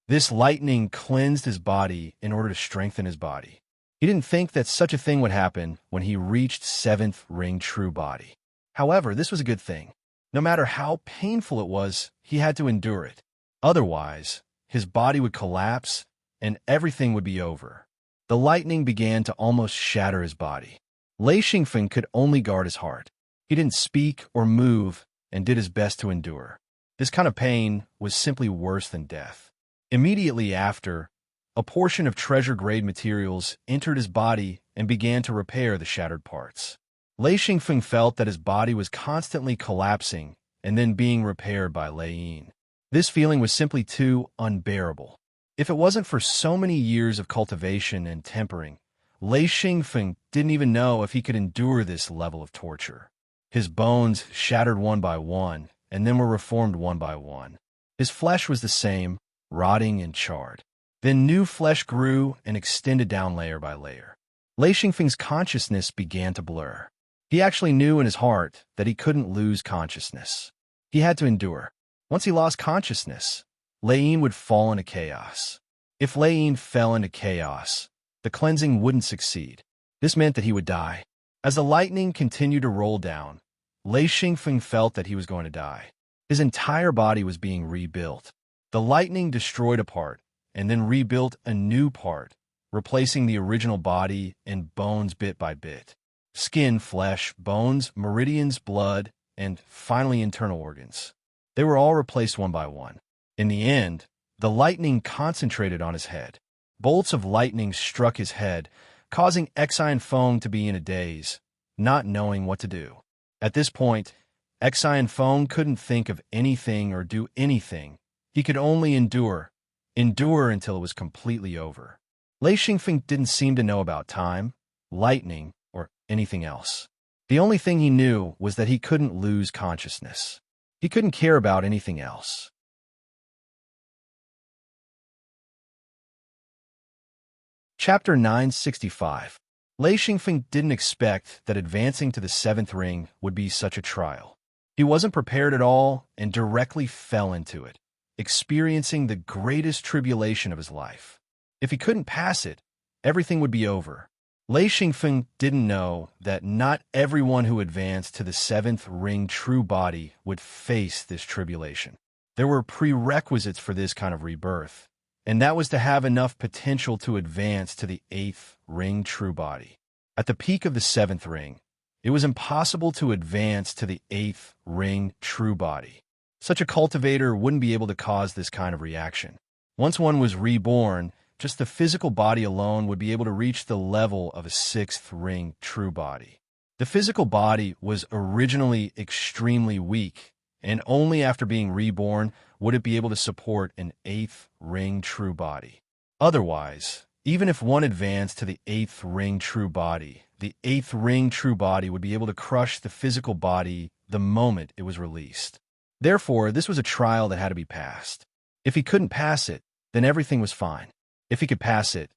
This lightning cleansed his body in order to strengthen his body. He didn't think that such a thing would happen when he reached 7th ring true body. However, this was a good thing. No matter how painful it was, he had to endure it. Otherwise, his body would collapse and everything would be over. The lightning began to almost shatter his body. Lei Xingfeng could only guard his heart. He didn't speak or move and did his best to endure. This kind of pain was simply worse than death. Immediately after, a portion of treasure-grade materials entered his body and began to repair the shattered parts. Lei Xingfeng felt that his body was constantly collapsing and then being repaired by Lei Yin. This feeling was simply too unbearable. If it wasn't for so many years of cultivation and tempering, Lei Xingfeng didn't even know if he could endure this level of torture. His bones shattered one by one and then were reformed one by one. His flesh was the same, rotting and charred. Then new flesh grew and extended down layer by layer. Lei Xingfeng's consciousness began to blur. He actually knew in his heart that he couldn't lose consciousness. He had to endure. Once he lost consciousness, Lei Yin would fall into chaos. If Lei Yin fell into chaos, the cleansing wouldn't succeed. This meant that he would die. As the lightning continued to roll down, Lei Xingfeng felt that he was going to die. His entire body was being rebuilt. The lightning destroyed a part, and then rebuilt a new part, replacing the original body and bones bit by bit. Skin, flesh, bones, meridians, blood, and finally internal organs. They were all replaced one by one. In the end, the lightning concentrated on his head. Bolts of lightning struck his head, causing Exine Feng to be in a daze, not knowing what to do. At this point, Exine Feng couldn't think of anything or do anything. He could only endure until it was completely over. Lei Xingfeng didn't seem to know about time, lightning, or anything else. The only thing he knew was that he couldn't lose consciousness. He couldn't care about anything else. Chapter 965. Lei Xingfeng didn't expect that advancing to the 7th ring would be such a trial. He wasn't prepared at all and directly fell into it, experiencing the greatest tribulation of his life. If he couldn't pass it, everything would be over. Lei Xingfeng didn't know that not everyone who advanced to the 7th ring true body would face this tribulation. There were prerequisites for this kind of rebirth, and that was to have enough potential to advance to the 8th ring true body. At the peak of the 7th ring, it was impossible to advance to the 8th ring true body. Such a cultivator wouldn't be able to cause this kind of reaction. Once one was reborn, just the physical body alone would be able to reach the level of a 6th ring true body. The physical body was originally extremely weak, and only after being reborn would it be able to support an 8th ring true body. Otherwise, even if one advanced to the 8th ring true body, the 8th ring true body would be able to crush the physical body the moment it was released. Therefore, this was a trial that had to be passed. If he couldn't pass it, then everything was fine. If he could pass it,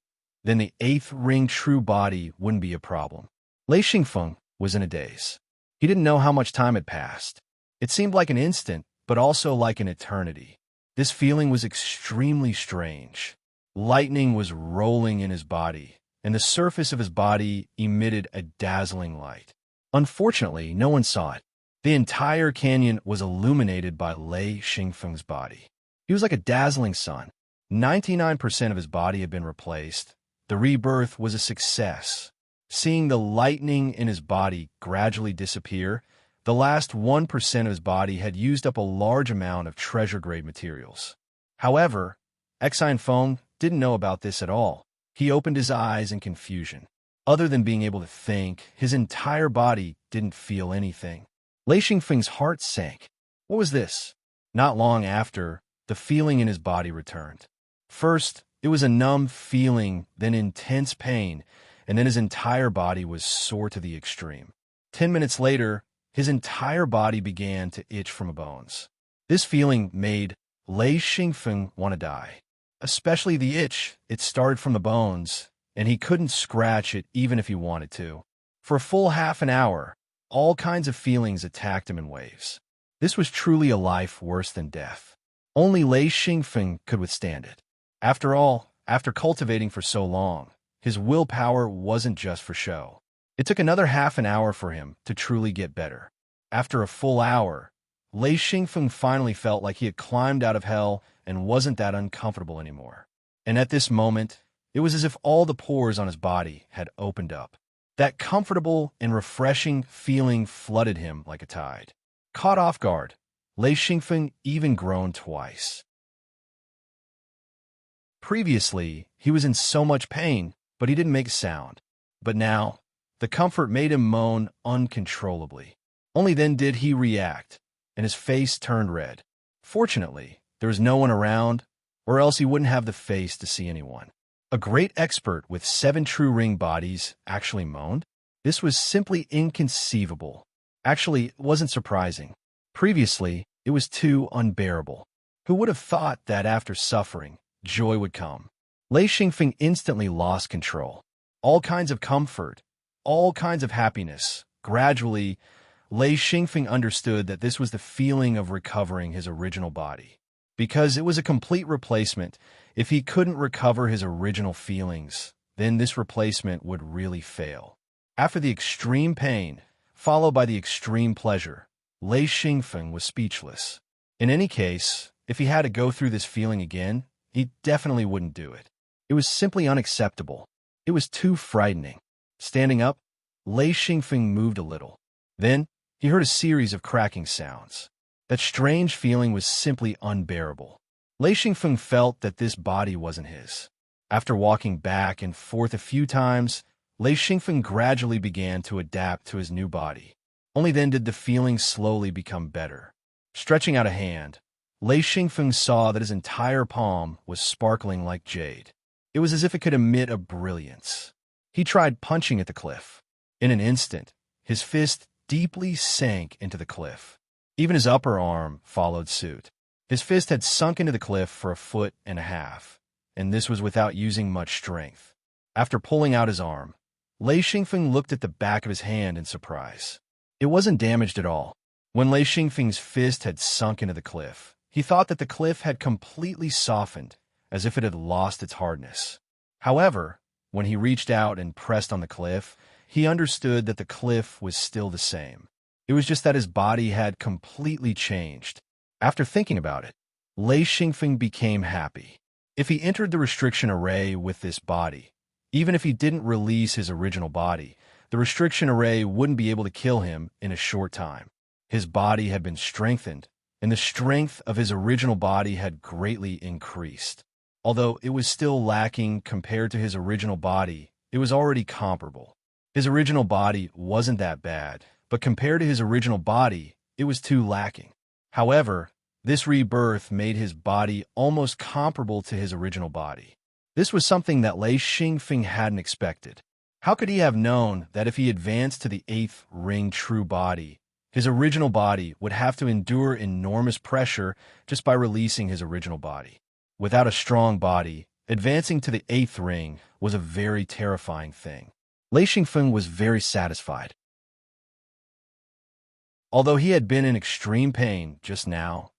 then the eighth ring true body wouldn't be a problem. Lei Xingfeng was in a daze. He didn't know how much time had passed. It seemed like an instant, but also like an eternity. This feeling was extremely strange. Lightning was rolling in his body, and the surface of his body emitted a dazzling light. Unfortunately, no one saw it. The entire canyon was illuminated by Lei Xingfeng's body. He was like a dazzling sun. 99% of his body had been replaced. The rebirth was a success. Seeing the lightning in his body gradually disappear, the last 1% of his body had used up a large amount of treasure-grade materials. However, Xingfeng didn't know about this at all. He opened his eyes in confusion. Other than being able to think, his entire body didn't feel anything. Lei Xingfeng's heart sank. What was this? Not long after, the feeling in his body returned. First, it was a numb feeling, then intense pain, and then his entire body was sore to the extreme. 10 minutes later, his entire body began to itch from the bones. This feeling made Lei Xingfeng want to die. Especially the itch, it started from the bones, and he couldn't scratch it even if he wanted to. For a full half an hour, all kinds of feelings attacked him in waves. This was truly a life worse than death. Only Lei Xingfeng could withstand it. After all, after cultivating for so long, his willpower wasn't just for show. It took another half an hour for him to truly get better. After a full hour, Lei Xingfeng finally felt like he had climbed out of hell and wasn't that uncomfortable anymore. And at this moment, it was as if all the pores on his body had opened up. That comfortable and refreshing feeling flooded him like a tide. Caught off guard, Lei Xingfeng even groaned twice. Previously, he was in so much pain, but he didn't make a sound. But now, the comfort made him moan uncontrollably. Only then did he react, and his face turned red. Fortunately, there was no one around, or else he wouldn't have the face to see anyone. A great expert with 7 true ring bodies actually moaned? This was simply inconceivable. Actually, it wasn't surprising. Previously, it was too unbearable. Who would have thought that after suffering, joy would come? Lei Xingfeng instantly lost control. All kinds of comfort, all kinds of happiness. Gradually, Lei Xingfeng understood that this was the feeling of recovering his original body. Because it was a complete replacement, if he couldn't recover his original feelings, then this replacement would really fail. After the extreme pain, followed by the extreme pleasure, Lei Xingfeng was speechless. In any case, if he had to go through this feeling again, he definitely wouldn't do it. It was simply unacceptable. It was too frightening. Standing up, Lei Xingfeng moved a little. Then, he heard a series of cracking sounds. That strange feeling was simply unbearable. Lei Xingfeng felt that this body wasn't his. After walking back and forth a few times, Lei Xingfeng gradually began to adapt to his new body. Only then did the feeling slowly become better. Stretching out a hand, Lei Xingfeng saw that his entire palm was sparkling like jade. It was as if it could emit a brilliance. He tried punching at the cliff. In an instant, his fist deeply sank into the cliff. Even his upper arm followed suit. His fist had sunk into the cliff for 1.5 feet, and this was without using much strength. After pulling out his arm, Lei Xingfeng looked at the back of his hand in surprise. It wasn't damaged at all. When Lei Xingfeng's fist had sunk into the cliff, he thought that the cliff had completely softened, as if it had lost its hardness. However, when he reached out and pressed on the cliff, he understood that the cliff was still the same. It was just that his body had completely changed. After thinking about it, Lei Xingfeng became happy. If he entered the restriction array with this body, even if he didn't release his original body, the restriction array wouldn't be able to kill him in a short time. His body had been strengthened, and the strength of his original body had greatly increased. Although it was still lacking compared to his original body, it was already comparable. His original body wasn't that bad, but compared to his original body, it was too lacking. However, this rebirth made his body almost comparable to his original body. This was something that Lei Xingfeng hadn't expected. How could he have known that if he advanced to the 8th ring true body, his original body would have to endure enormous pressure just by releasing his original body? Without a strong body, advancing to the 8th ring was a very terrifying thing. Lei Xingfeng was very satisfied. Although he had been in extreme pain just now,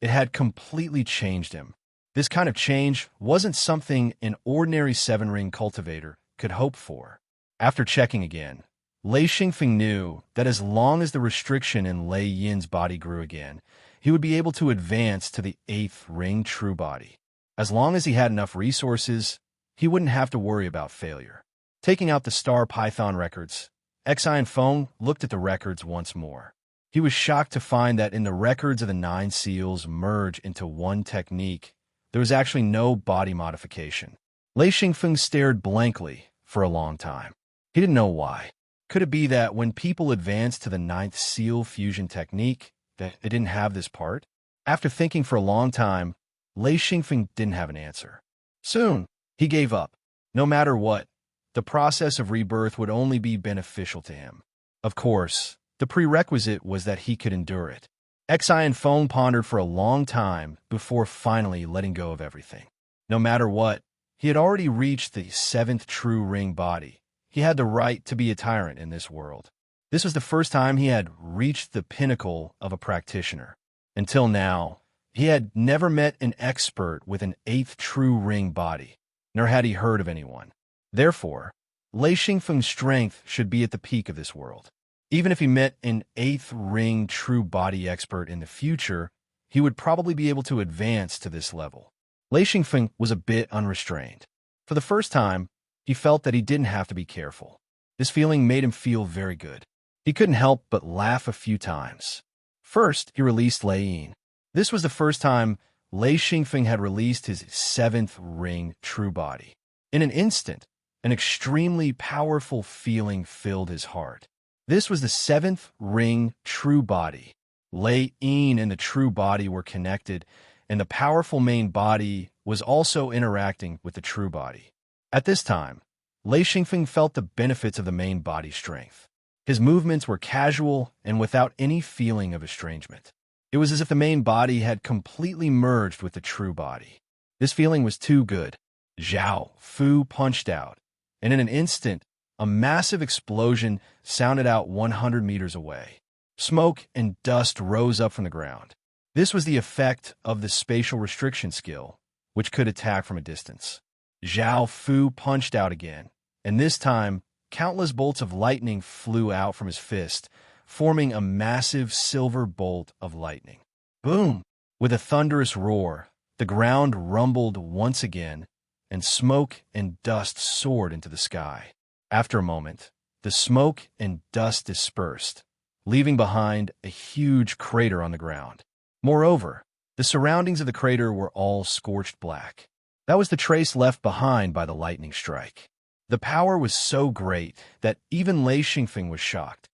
it had completely changed him. This kind of change wasn't something an ordinary 7-ring cultivator could hope for. After checking again, Lei Xingfeng knew that as long as the restriction in Lei Yin's body grew again, he would be able to advance to the 8th ring true body. As long as he had enough resources, he wouldn't have to worry about failure. Taking out the Star Python records, Xian Feng looked at the records once more. He was shocked to find that in the records of the 9 seals merge into one technique, there was actually no body modification. Lei Xingfeng stared blankly for a long time. He didn't know why. Could it be that when people advanced to the 9th seal fusion technique, that they didn't have this part? After thinking for a long time, Lei Xingfeng didn't have an answer. Soon, he gave up. No matter what, the process of rebirth would only be beneficial to him. Of course, the prerequisite was that he could endure it. Xian Feng pondered for a long time before finally letting go of everything. No matter what, he had already reached the 7th true ring body. He had the right to be a tyrant in this world. This was the first time he had reached the pinnacle of a practitioner. Until now, he had never met an expert with an 8th true ring body, nor had he heard of anyone. Therefore, Lei Xingfeng's strength should be at the peak of this world. Even if he met an 8th ring true body expert in the future, he would probably be able to advance to this level. Lei Xingfeng was a bit unrestrained. For the first time, he felt that he didn't have to be careful. This feeling made him feel very good. He couldn't help but laugh a few times. First, he released Lei Yin. This was the first time Lei Xingfeng had released his 7th ring true body. In an instant, an extremely powerful feeling filled his heart. This was the 7th ring true body. Lei Yin and the true body were connected, and the powerful main body was also interacting with the true body. At this time, Lei Xingfeng felt the benefits of the main body's strength. His movements were casual and without any feeling of estrangement. It was as if the main body had completely merged with the true body. This feeling was too good. Zhao Fu punched out, and in an instant, a massive explosion sounded out 100 meters away. Smoke and dust rose up from the ground. This was the effect of the spatial restriction skill, which could attack from a distance. Zhao Fu punched out again, and this time, countless bolts of lightning flew out from his fist, forming a massive silver bolt of lightning. Boom! With a thunderous roar, the ground rumbled once again, and smoke and dust soared into the sky. After a moment, the smoke and dust dispersed, leaving behind a huge crater on the ground. Moreover, the surroundings of the crater were all scorched black. That was the trace left behind by the lightning strike. The power was so great that even Lei Xingfeng was shocked.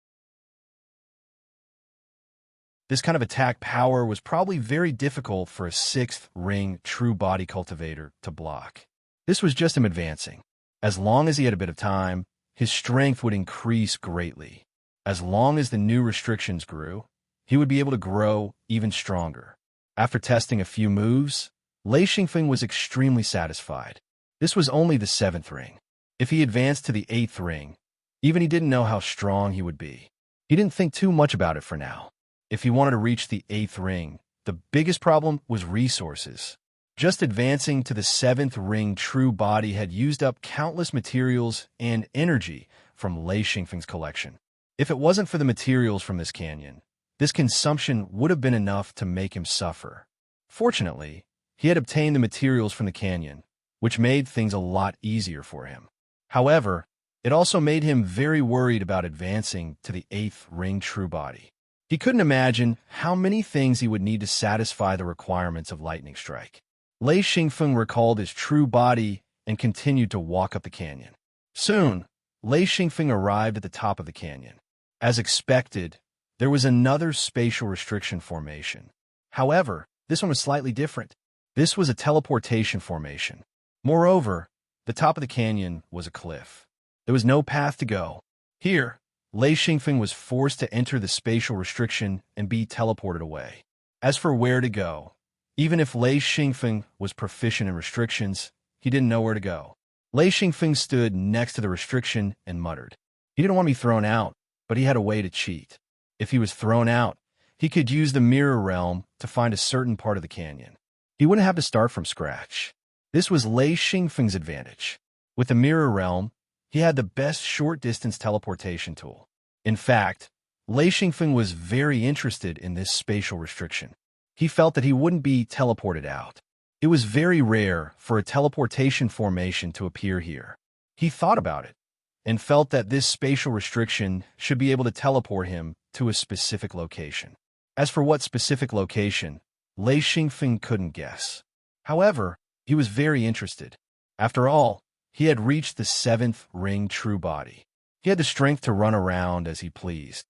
This kind of attack power was probably very difficult for a 6th ring true body cultivator to block. This was just him advancing. As long as he had a bit of time, his strength would increase greatly. As long as the new restrictions grew, he would be able to grow even stronger. After testing a few moves, Lei Xingfeng was extremely satisfied. This was only the 7th ring. If he advanced to the 8th ring, even he didn't know how strong he would be. He didn't think too much about it for now. If he wanted to reach the 8th ring, the biggest problem was resources. Just advancing to the 7th ring true body had used up countless materials and energy from Lei Xingfeng's collection. If it wasn't for the materials from this canyon, this consumption would have been enough to make him suffer. Fortunately, he had obtained the materials from the canyon, which made things a lot easier for him. However, it also made him very worried about advancing to the 8th ring true body. He couldn't imagine how many things he would need to satisfy the requirements of Lightning Strike. Lei Xingfeng recalled his true body and continued to walk up the canyon. Soon, Lei Xingfeng arrived at the top of the canyon. As expected, there was another spatial restriction formation. However, this one was slightly different. This was a teleportation formation. Moreover, the top of the canyon was a cliff. There was no path to go. Here, Lei Xingfeng was forced to enter the spatial restriction and be teleported away. As for where to go, even if Lei Xingfeng was proficient in restrictions, he didn't know where to go. Lei Xingfeng stood next to the restriction and muttered. He didn't want to be thrown out, but he had a way to cheat. If he was thrown out, he could use the mirror realm to find a certain part of the canyon. He wouldn't have to start from scratch. This was Lei Xingfeng's advantage. With the mirror realm, he had the best short-distance teleportation tool. In fact, Lei Xingfeng was very interested in this spatial restriction. He felt that he wouldn't be teleported out. It was very rare for a teleportation formation to appear here. He thought about it and felt that this spatial restriction should be able to teleport him to a specific location. As for what specific location, Lei Xingfeng couldn't guess. However, he was very interested. After all, he had reached the 7th ring true body. He had the strength to run around as he pleased.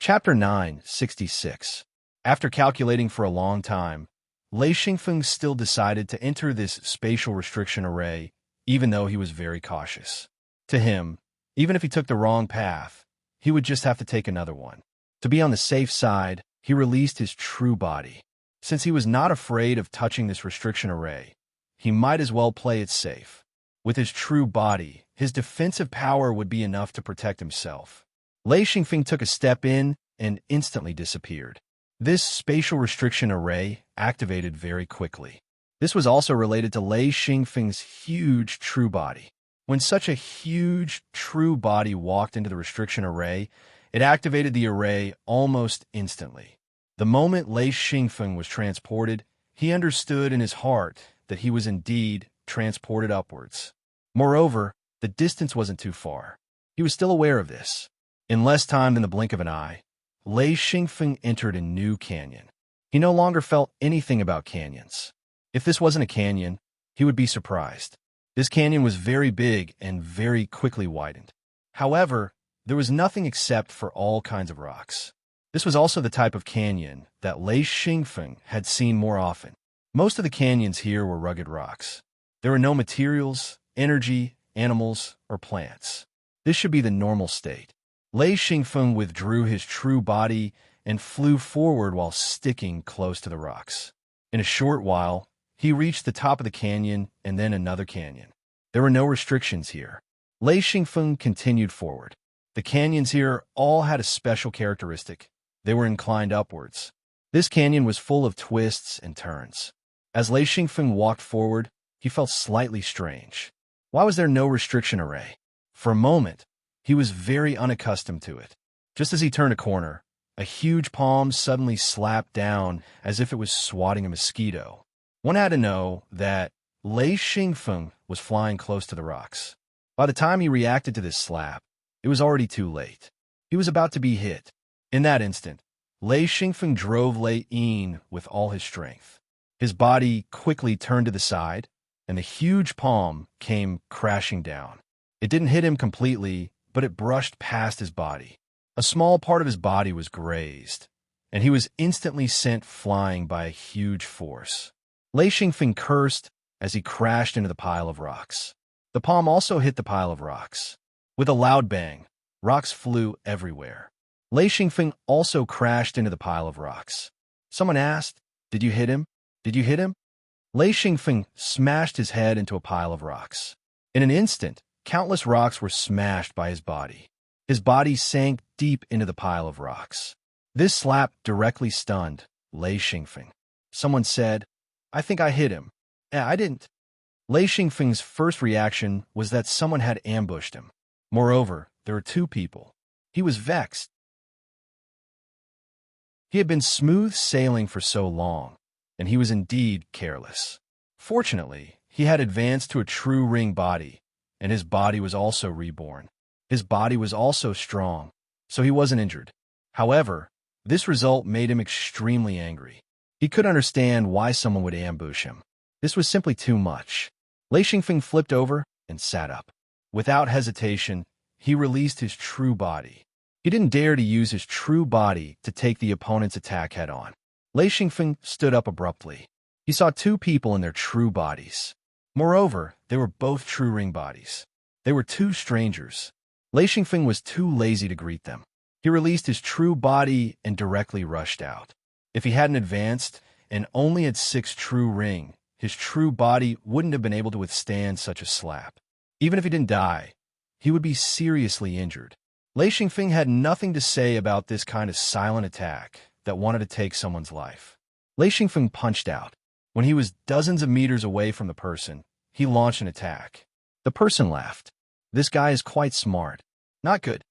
Chapter 966. After calculating for a long time, Lei Xingfeng still decided to enter this spatial restriction array, even though he was very cautious. To him, even if he took the wrong path, he would just have to take another one. To be on the safe side, he released his true body. Since he was not afraid of touching this restriction array, he might as well play it safe. With his true body, his defensive power would be enough to protect himself. Lei Xingfeng took a step in and instantly disappeared. This spatial restriction array activated very quickly. This was also related to Lei Xingfeng's huge true body. When such a huge true body walked into the restriction array, it activated the array almost instantly. The moment Lei Xingfeng was transported, he understood in his heart that he was indeed transported upwards. Moreover, the distance wasn't too far. He was still aware of this. In less time than the blink of an eye, Lei Xingfeng entered a new canyon. He no longer felt anything about canyons. If this wasn't a canyon, he would be surprised. This canyon was very big and very quickly widened. However, there was nothing except for all kinds of rocks. This was also the type of canyon that Lei Xingfeng had seen more often. Most of the canyons here were rugged rocks. There were no materials, energy, animals, or plants. This should be the normal state. Lei Xingfeng withdrew his true body and flew forward while sticking close to the rocks. In a short while, he reached the top of the canyon and then another canyon. There were no restrictions here. Lei Xingfeng continued forward. The canyons here all had a special characteristic. They were inclined upwards. This canyon was full of twists and turns. As Lei Xingfeng walked forward, he felt slightly strange. Why was there no restriction array? For a moment, he was very unaccustomed to it. Just as he turned a corner, a huge palm suddenly slapped down as if it was swatting a mosquito. One had to know that Lei Xingfeng was flying close to the rocks. By the time he reacted to this slap, it was already too late. He was about to be hit. In that instant, Lei Xingfeng drove Lei Yin with all his strength. His body quickly turned to the side, and the huge palm came crashing down. It didn't hit him completely, but it brushed past his body. A small part of his body was grazed, and he was instantly sent flying by a huge force. Lei Xingfeng cursed as he crashed into the pile of rocks. The palm also hit the pile of rocks. With a loud bang, rocks flew everywhere. Lei Xingfeng also crashed into the pile of rocks. Someone asked, "Did you hit him? Did you hit him?" Lei Xingfeng smashed his head into a pile of rocks. In an instant, countless rocks were smashed by his body. His body sank deep into the pile of rocks. This slap directly stunned Lei Xingfeng. Someone said, "I think I hit him." I didn't." Lei Xingfeng's first reaction was that someone had ambushed him. Moreover, there were two people. He was vexed. He had been smooth sailing for so long, and he was indeed careless. Fortunately, he had advanced to a true ring body, and his body was also reborn. His body was also strong, so he wasn't injured. However, this result made him extremely angry. He could understand why someone would ambush him. This was simply too much. Lei Xingfeng flipped over and sat up. Without hesitation, he released his true body. He didn't dare to use his true body to take the opponent's attack head-on. Lei Xingfeng stood up abruptly. He saw two people in their true bodies. Moreover, they were both true ring bodies. They were two strangers. Lei Xingfeng was too lazy to greet them. He released his true body and directly rushed out. If he hadn't advanced and only had 6 true ring, his true body wouldn't have been able to withstand such a slap. Even if he didn't die, he would be seriously injured. Lei Xingfeng had nothing to say about this kind of silent attack that wanted to take someone's life. Lei Xingfeng punched out. When he was dozens of meters away from the person, he launched an attack. The person laughed. This guy is quite smart. Not good.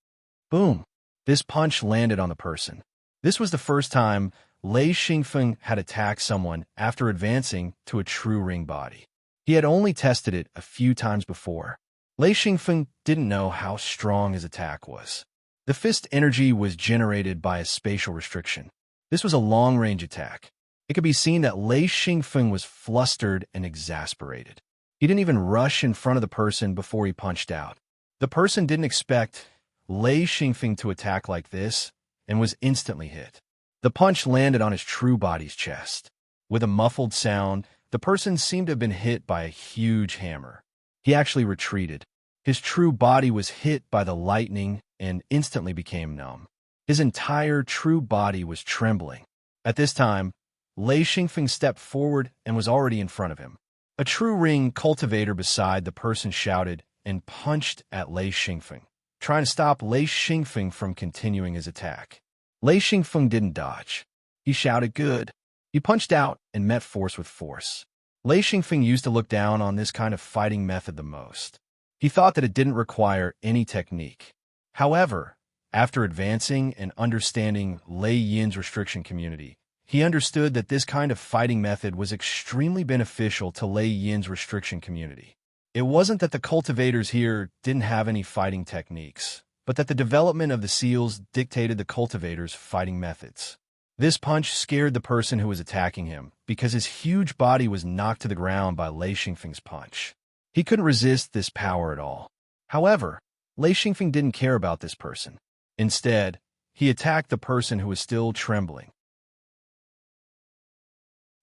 Boom. This punch landed on the person. This was the first time Lei Xingfeng had attacked someone after advancing to a true ring body. He had only tested it a few times before. Lei Xingfeng didn't know how strong his attack was. The fist energy was generated by a spatial restriction. This was a long-range attack. It could be seen that Lei Xingfeng was flustered and exasperated. He didn't even rush in front of the person before he punched out. The person didn't expect Lei Xingfeng to attack like this and was instantly hit. The punch landed on his true body's chest. With a muffled sound, the person seemed to have been hit by a huge hammer. He actually retreated. His true body was hit by the lightning and instantly became numb. His entire true body was trembling. At this time, Lei Xingfeng stepped forward and was already in front of him. A true ring cultivator beside the person shouted and punched at Lei Xingfeng, trying to stop Lei Xingfeng from continuing his attack. Lei Xingfeng didn't dodge. He shouted, "Good." He punched out and met force with force. Lei Xingfeng used to look down on this kind of fighting method the most. He thought that it didn't require any technique. However, after advancing and understanding Lei Yin's restriction community, he understood that this kind of fighting method was extremely beneficial to Lei Yin's restriction community. It wasn't that the cultivators here didn't have any fighting techniques, but that the development of the seals dictated the cultivators' fighting methods. This punch scared the person who was attacking him because his huge body was knocked to the ground by Lei Xingfeng's punch. He couldn't resist this power at all. However, Lei Xingfeng didn't care about this person. Instead, he attacked the person who was still trembling.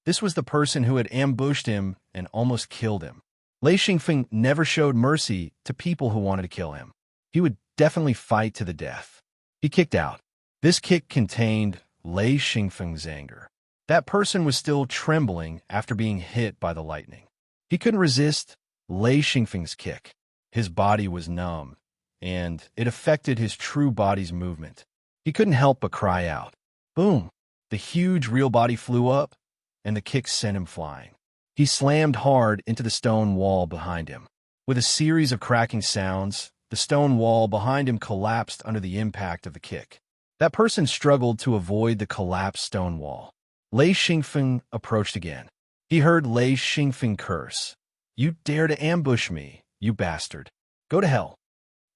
This was the person who had ambushed him and almost killed him. Lei Xingfeng never showed mercy to people who wanted to kill him. He would definitely fight to the death. He kicked out. This kick contained Lei Xingfeng's anger. That person was still trembling after being hit by the lightning. He couldn't resist Lei Xingfeng's kick. His body was numb, and it affected his true body's movement. He couldn't help but cry out. Boom! The huge real body flew up, and the kick sent him flying. He slammed hard into the stone wall behind him. With a series of cracking sounds, the stone wall behind him collapsed under the impact of the kick. That person struggled to avoid the collapsed stone wall. Lei Xingfeng approached again. He heard Lei Xingfeng curse. "You dare to ambush me, you bastard. Go to hell."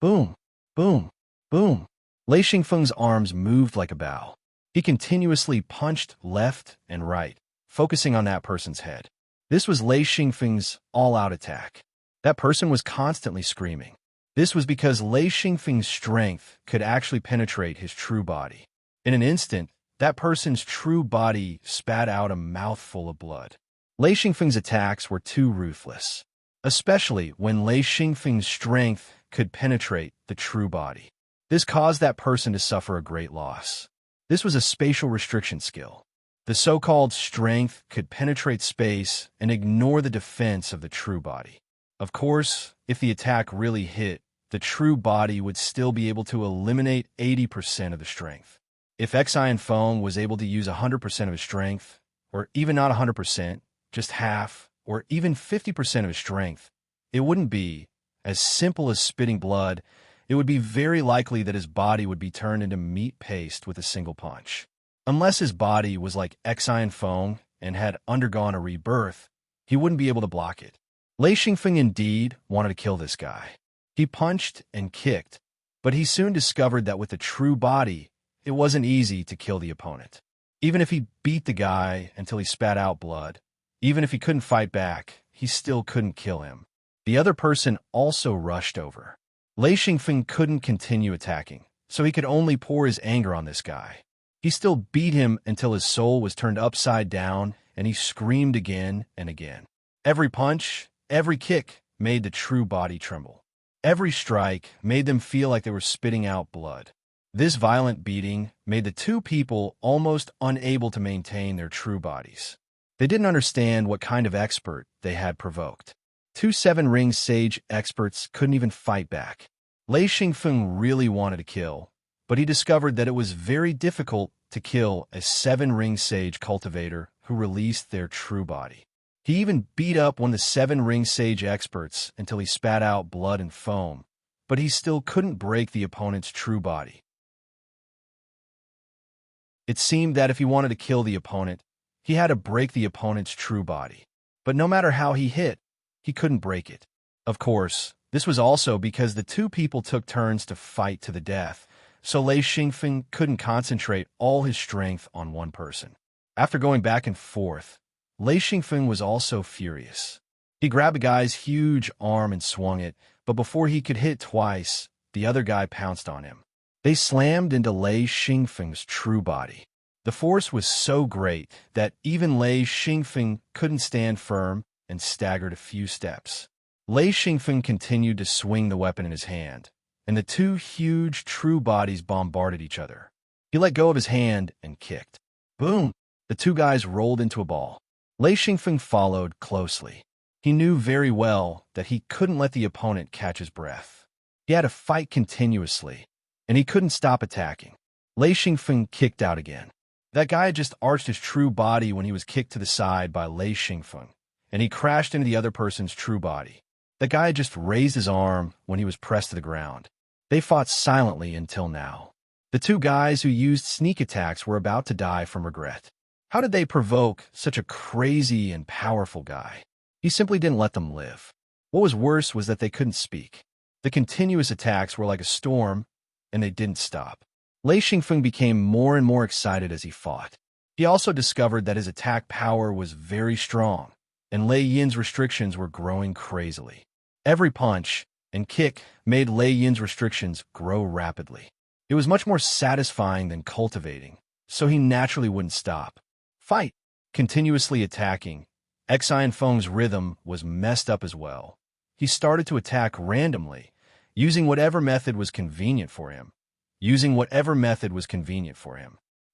Boom, boom, boom. Lei Xingfeng's arms moved like a bow. He continuously punched left and right, focusing on that person's head. This was Lei Xingfeng's all-out attack. That person was constantly screaming. This was because Lei Xingfeng's strength could actually penetrate his true body. In an instant, that person's true body spat out a mouthful of blood. Lei Xingfeng's attacks were too ruthless, especially when Lei Xingfeng's strength could penetrate the true body. This caused that person to suffer a great loss. This was a spatial restriction skill. The so-called strength could penetrate space and ignore the defense of the true body. Of course, if the attack really hit, the true body would still be able to eliminate 80% of the strength. If Xian Feng was able to use 100% of his strength, or even not 100%, just half, or even 50% of his strength, it wouldn't be as simple as spitting blood. It would be very likely that his body would be turned into meat paste with a single punch. Unless his body was like Xian Feng and had undergone a rebirth, he wouldn't be able to block it. Lei Xingfeng indeed wanted to kill this guy. He punched and kicked, but he soon discovered that with the true body, it wasn't easy to kill the opponent. Even if he beat the guy until he spat out blood, even if he couldn't fight back, he still couldn't kill him. The other person also rushed over. Lei Xingfeng couldn't continue attacking, so he could only pour his anger on this guy. He still beat him until his soul was turned upside down, and he screamed again and again. Every punch, every kick made the true body tremble. Every strike made them feel like they were spitting out blood. This violent beating made the two people almost unable to maintain their true bodies. They didn't understand what kind of expert they had provoked. Two seven-ring sage experts couldn't even fight back. Lei Xingfeng really wanted to kill, but he discovered that it was very difficult to kill a seven-ring sage cultivator who released their true body. He even beat up one of the seven-ring sage experts until he spat out blood and foam, but he still couldn't break the opponent's true body. It seemed that if he wanted to kill the opponent, he had to break the opponent's true body. But no matter how he hit, he couldn't break it. Of course, this was also because the two people took turns to fight to the death, so Lei Xingfeng couldn't concentrate all his strength on one person. After going back and forth, Lei Xingfeng was also furious. He grabbed the guy's huge arm and swung it, but before he could hit twice, the other guy pounced on him. They slammed into Lei Xingfeng's true body. The force was so great that even Lei Xingfeng couldn't stand firm and staggered a few steps. Lei Xingfeng continued to swing the weapon in his hand, and the two huge true bodies bombarded each other. He let go of his hand and kicked. Boom! The two guys rolled into a ball. Lei Xingfeng followed closely. He knew very well that he couldn't let the opponent catch his breath. He had to fight continuously, and he couldn't stop attacking. Lei Xingfeng kicked out again. That guy had just arched his true body when he was kicked to the side by Lei Xingfeng, and he crashed into the other person's true body. That guy had just raised his arm when he was pressed to the ground. They fought silently until now. The two guys who used sneak attacks were about to die from regret. How did they provoke such a crazy and powerful guy? He simply didn't let them live. What was worse was that they couldn't speak. The continuous attacks were like a storm, and they didn't stop. Lei Xingfeng became more and more excited as he fought. He also discovered that his attack power was very strong, and Lei Yin's restrictions were growing crazily. Every punch and kick made Lei Yin's restrictions grow rapidly. It was much more satisfying than cultivating, so he naturally wouldn't stop. Fight! Continuously attacking, Xian Feng's rhythm was messed up as well. He started to attack randomly, using whatever method was convenient for him.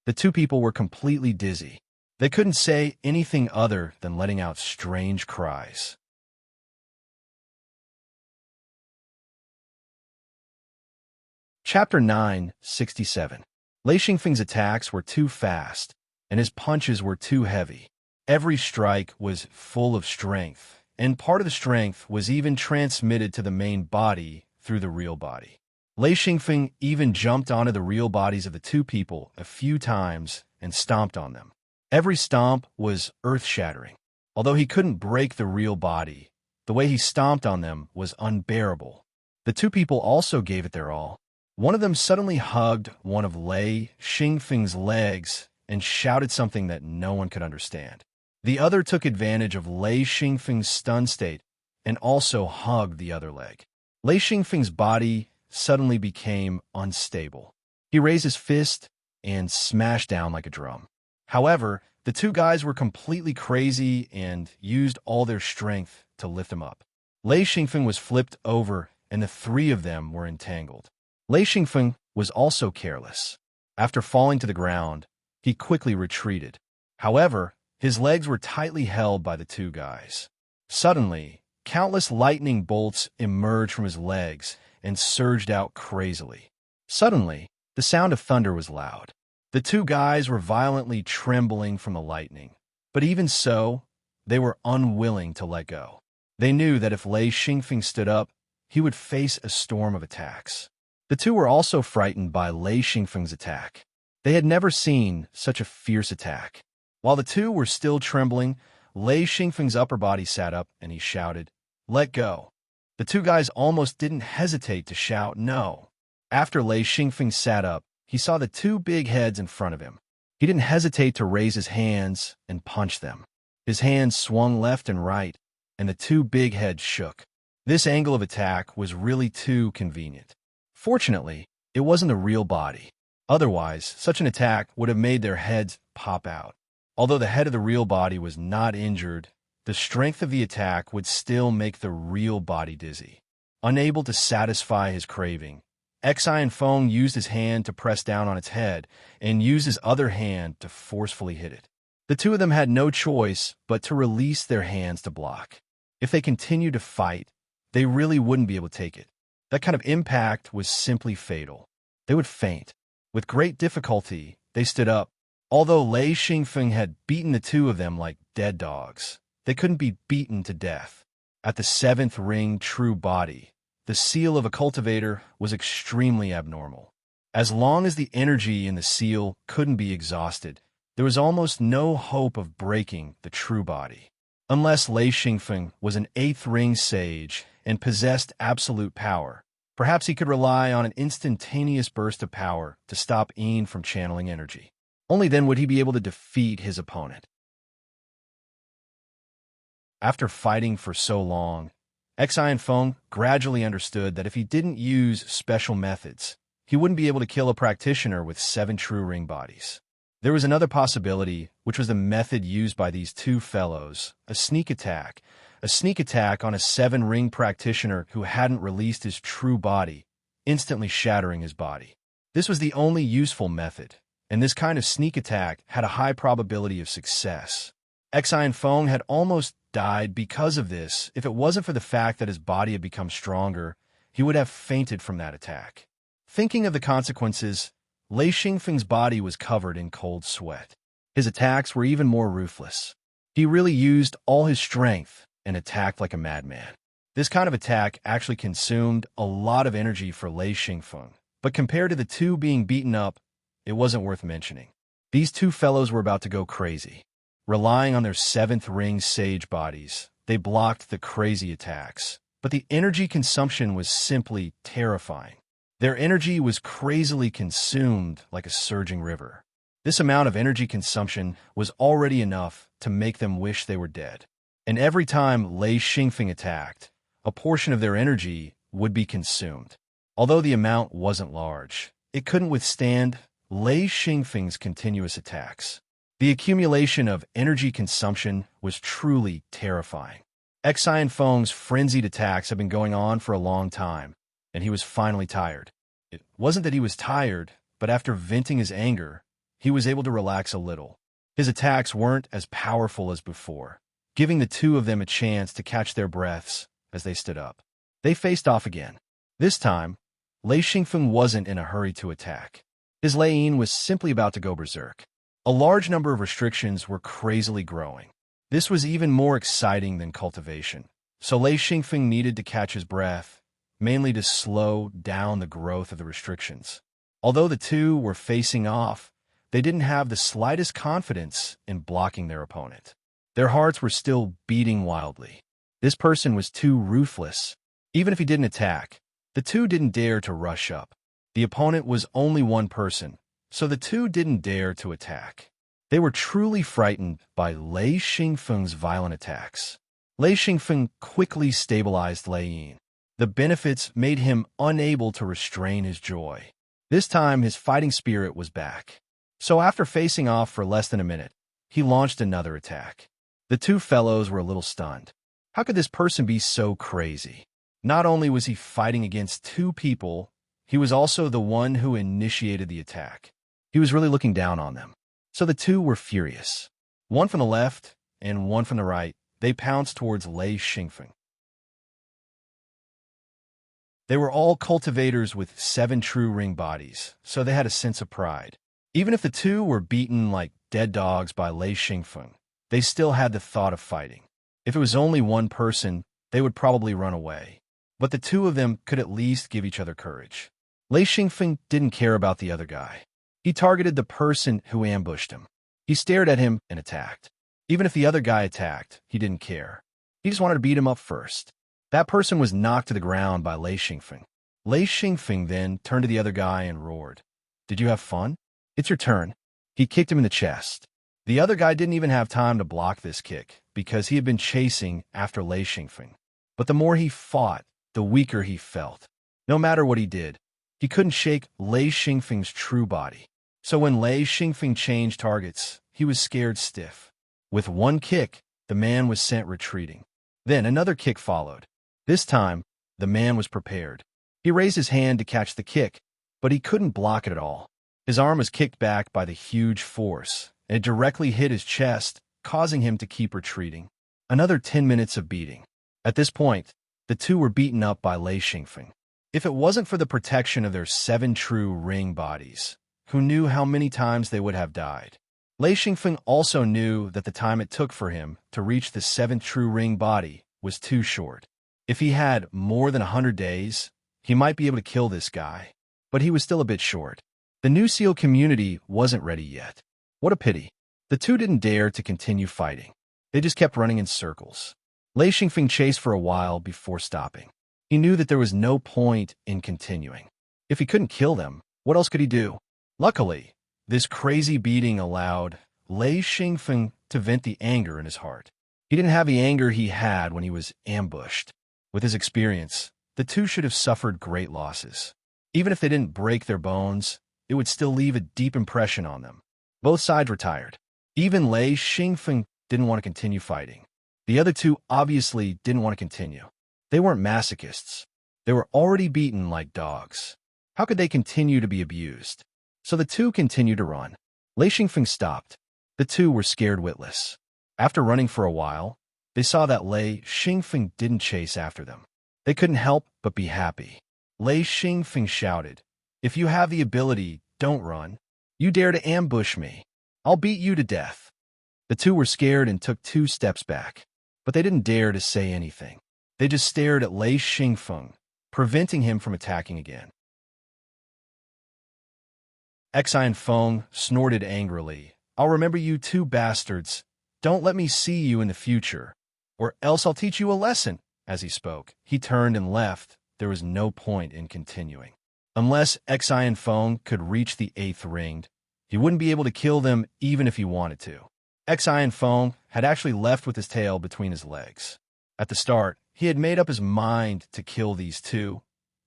The two people were completely dizzy. They couldn't say anything other than letting out strange cries. Chapter 967. Lei Xingfeng's attacks were too fast, and his punches were too heavy. Every strike was full of strength, and part of the strength was even transmitted to the main body through the real body. Lei Xingfeng even jumped onto the real bodies of the two people a few times and stomped on them. Every stomp was earth-shattering. Although he couldn't break the real body, the way he stomped on them was unbearable. The two people also gave it their all. One of them suddenly hugged one of Lei Xingfeng's legs and shouted something that no one could understand. The other took advantage of Lei Xingfeng's stun state and also hugged the other leg. Lei Xingfeng's body suddenly became unstable. He raised his fist and smashed down like a drum. However, the two guys were completely crazy and used all their strength to lift him up. Lei Xingfeng was flipped over, and the three of them were entangled. Lei Xingfeng was also careless. After falling to the ground, he quickly retreated. However, his legs were tightly held by the two guys. Suddenly, countless lightning bolts emerged from his legs and surged out crazily. Suddenly, the sound of thunder was loud. The two guys were violently trembling from the lightning, but even so, they were unwilling to let go. They knew that if Lei Xingfeng stood up, he would face a storm of attacks. The two were also frightened by Lei Xingfeng's attack. They had never seen such a fierce attack. While the two were still trembling, Lei Xingfeng's upper body sat up and he shouted, "Let go." The two guys almost didn't hesitate to shout no. After Lei Xingfeng sat up, he saw the two big heads in front of him. He didn't hesitate to raise his hands and punch them. His hands swung left and right, and the two big heads shook. This angle of attack was really too convenient. Fortunately, it wasn't a real body. Otherwise, such an attack would have made their heads pop out. Although the head of the real body was not injured, the strength of the attack would still make the real body dizzy. Unable to satisfy his craving, Xi Feng used his hand to press down on its head and used his other hand to forcefully hit it. The two of them had no choice but to release their hands to block. If they continued to fight, they really wouldn't be able to take it. That kind of impact was simply fatal. They would faint. With great difficulty, they stood up. Although Lei Xingfeng had beaten the two of them like dead dogs, they couldn't be beaten to death. At the seventh ring true body, the seal of a cultivator was extremely abnormal. As long as the energy in the seal couldn't be exhausted, there was almost no hope of breaking the true body. Unless Lei Xingfeng was an eighth ring sage and possessed absolute power, perhaps he could rely on an instantaneous burst of power to stop Yin from channeling energy. Only then would he be able to defeat his opponent. After fighting for so long, Xi Feng gradually understood that if he didn't use special methods, he wouldn't be able to kill a practitioner with 7 true ring bodies. There was another possibility, which was the method used by these two fellows, a sneak attack on a 7-ring practitioner who hadn't released his true body, instantly shattering his body. This was the only useful method, and this kind of sneak attack had a high probability of success. Xi Feng had almost died because of this. If it wasn't for the fact that his body had become stronger, he would have fainted from that attack. Thinking of the consequences, Lei Xingfeng's body was covered in cold sweat. His attacks were even more ruthless. He really used all his strength and attacked like a madman. This kind of attack actually consumed a lot of energy for Lei Xingfeng, but compared to the two being beaten up, it wasn't worth mentioning. These two fellows were about to go crazy. Relying on their 7th ring sage bodies, they blocked the crazy attacks, but the energy consumption was simply terrifying. Their energy was crazily consumed like a surging river. This amount of energy consumption was already enough to make them wish they were dead. And every time Lei Xingfeng attacked, a portion of their energy would be consumed. Although the amount wasn't large, it couldn't withstand Lei Xingfeng's continuous attacks. The accumulation of energy consumption was truly terrifying. Xi Feng's frenzied attacks had been going on for a long time, and he was finally tired. It wasn't that he was tired, but after venting his anger, he was able to relax a little. His attacks weren't as powerful as before, giving the two of them a chance to catch their breaths as they stood up. They faced off again. This time, Lei Xingfeng wasn't in a hurry to attack. His Lei Yin was simply about to go berserk. A large number of restrictions were crazily growing. This was even more exciting than cultivation, so Lei Xingfeng needed to catch his breath, mainly to slow down the growth of the restrictions. Although the two were facing off, they didn't have the slightest confidence in blocking their opponent. Their hearts were still beating wildly. This person was too ruthless. Even if he didn't attack, the two didn't dare to rush up. The opponent was only one person, so the two didn't dare to attack. They were truly frightened by Lei Xingfeng's violent attacks. Lei Xingfeng quickly stabilized Lei Yin. The benefits made him unable to restrain his joy. This time, his fighting spirit was back. So after facing off for less than a minute, he launched another attack. The two fellows were a little stunned. How could this person be so crazy? Not only was he fighting against two people, he was also the one who initiated the attack. He was really looking down on them. So the two were furious. One from the left and one from the right, they pounced towards Lei Xingfeng. They were all cultivators with 7 true ring bodies, so they had a sense of pride. Even if the two were beaten like dead dogs by Lei Xingfeng, they still had the thought of fighting. If it was only one person, they would probably run away. But the two of them could at least give each other courage. Lei Xingfeng didn't care about the other guy. He targeted the person who ambushed him. He stared at him and attacked. Even if the other guy attacked, he didn't care. He just wanted to beat him up first. That person was knocked to the ground by Lei Xingfeng. Lei Xingfeng then turned to the other guy and roared, "Did you have fun? It's your turn." He kicked him in the chest. The other guy didn't even have time to block this kick because he had been chasing after Lei Xingfeng. But the more he fought, the weaker he felt. No matter what he did, he couldn't shake Lei Xingfeng's true body. So when Lei Xingfeng changed targets, he was scared stiff. With one kick, the man was sent retreating. Then another kick followed. This time, the man was prepared. He raised his hand to catch the kick, but he couldn't block it at all. His arm was kicked back by the huge force, and it directly hit his chest, causing him to keep retreating. Another 10 minutes of beating. At this point, the two were beaten up by Lei Xingfeng. If it wasn't for the protection of their 7 true ring bodies, who knew how many times they would have died? Lei Xingfeng also knew that the time it took for him to reach the 7th true ring body was too short. If he had more than 100 days, he might be able to kill this guy, but he was still a bit short. The new SEAL community wasn't ready yet. What a pity. The two didn't dare to continue fighting. They just kept running in circles. Lei Xingfeng chased for a while before stopping. He knew that there was no point in continuing. If he couldn't kill them, what else could he do? Luckily, this crazy beating allowed Lei Xingfeng to vent the anger in his heart. He didn't have the anger he had when he was ambushed. With his experience, the two should have suffered great losses. Even if they didn't break their bones, it would still leave a deep impression on them. Both sides were tired. Even Lei Xingfeng didn't want to continue fighting. The other two obviously didn't want to continue. They weren't masochists. They were already beaten like dogs. How could they continue to be abused? So the two continued to run. Lei Xingfeng stopped. The two were scared witless. After running for a while, they saw that Lei Xingfeng didn't chase after them. They couldn't help but be happy. Lei Xingfeng shouted, "If you have the ability, don't run. You dare to ambush me, I'll beat you to death." The two were scared and took 2 steps back, but they didn't dare to say anything. They just stared at Lei Xingfeng, preventing him from attacking again. Xian Feng snorted angrily. "I'll remember you 2 bastards. Don't let me see you in the future, or else I'll teach you a lesson." As he spoke, he turned and left. There was no point in continuing. Unless Xian Feng could reach the 8th ring, he wouldn't be able to kill them even if he wanted to. Xian Feng had actually left with his tail between his legs. At the start, he had made up his mind to kill these two,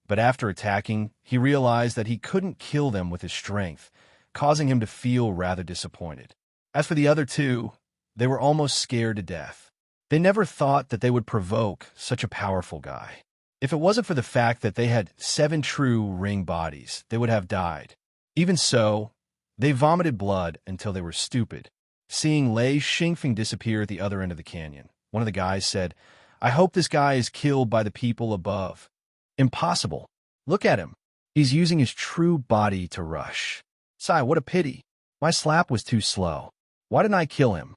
but after attacking, he realized that he couldn't kill them with his strength, causing him to feel rather disappointed. As for the other two, they were almost scared to death. They never thought that they would provoke such a powerful guy. If it wasn't for the fact that they had 7 true ring bodies, they would have died. Even so, they vomited blood until they were stupid. Seeing Lei Xingfeng disappear at the other end of the canyon, one of the guys said, "I hope this guy is killed by the people above." Impossible. Look at him. He's using his true body to rush. Sigh, what a pity. My slap was too slow. Why didn't I kill him?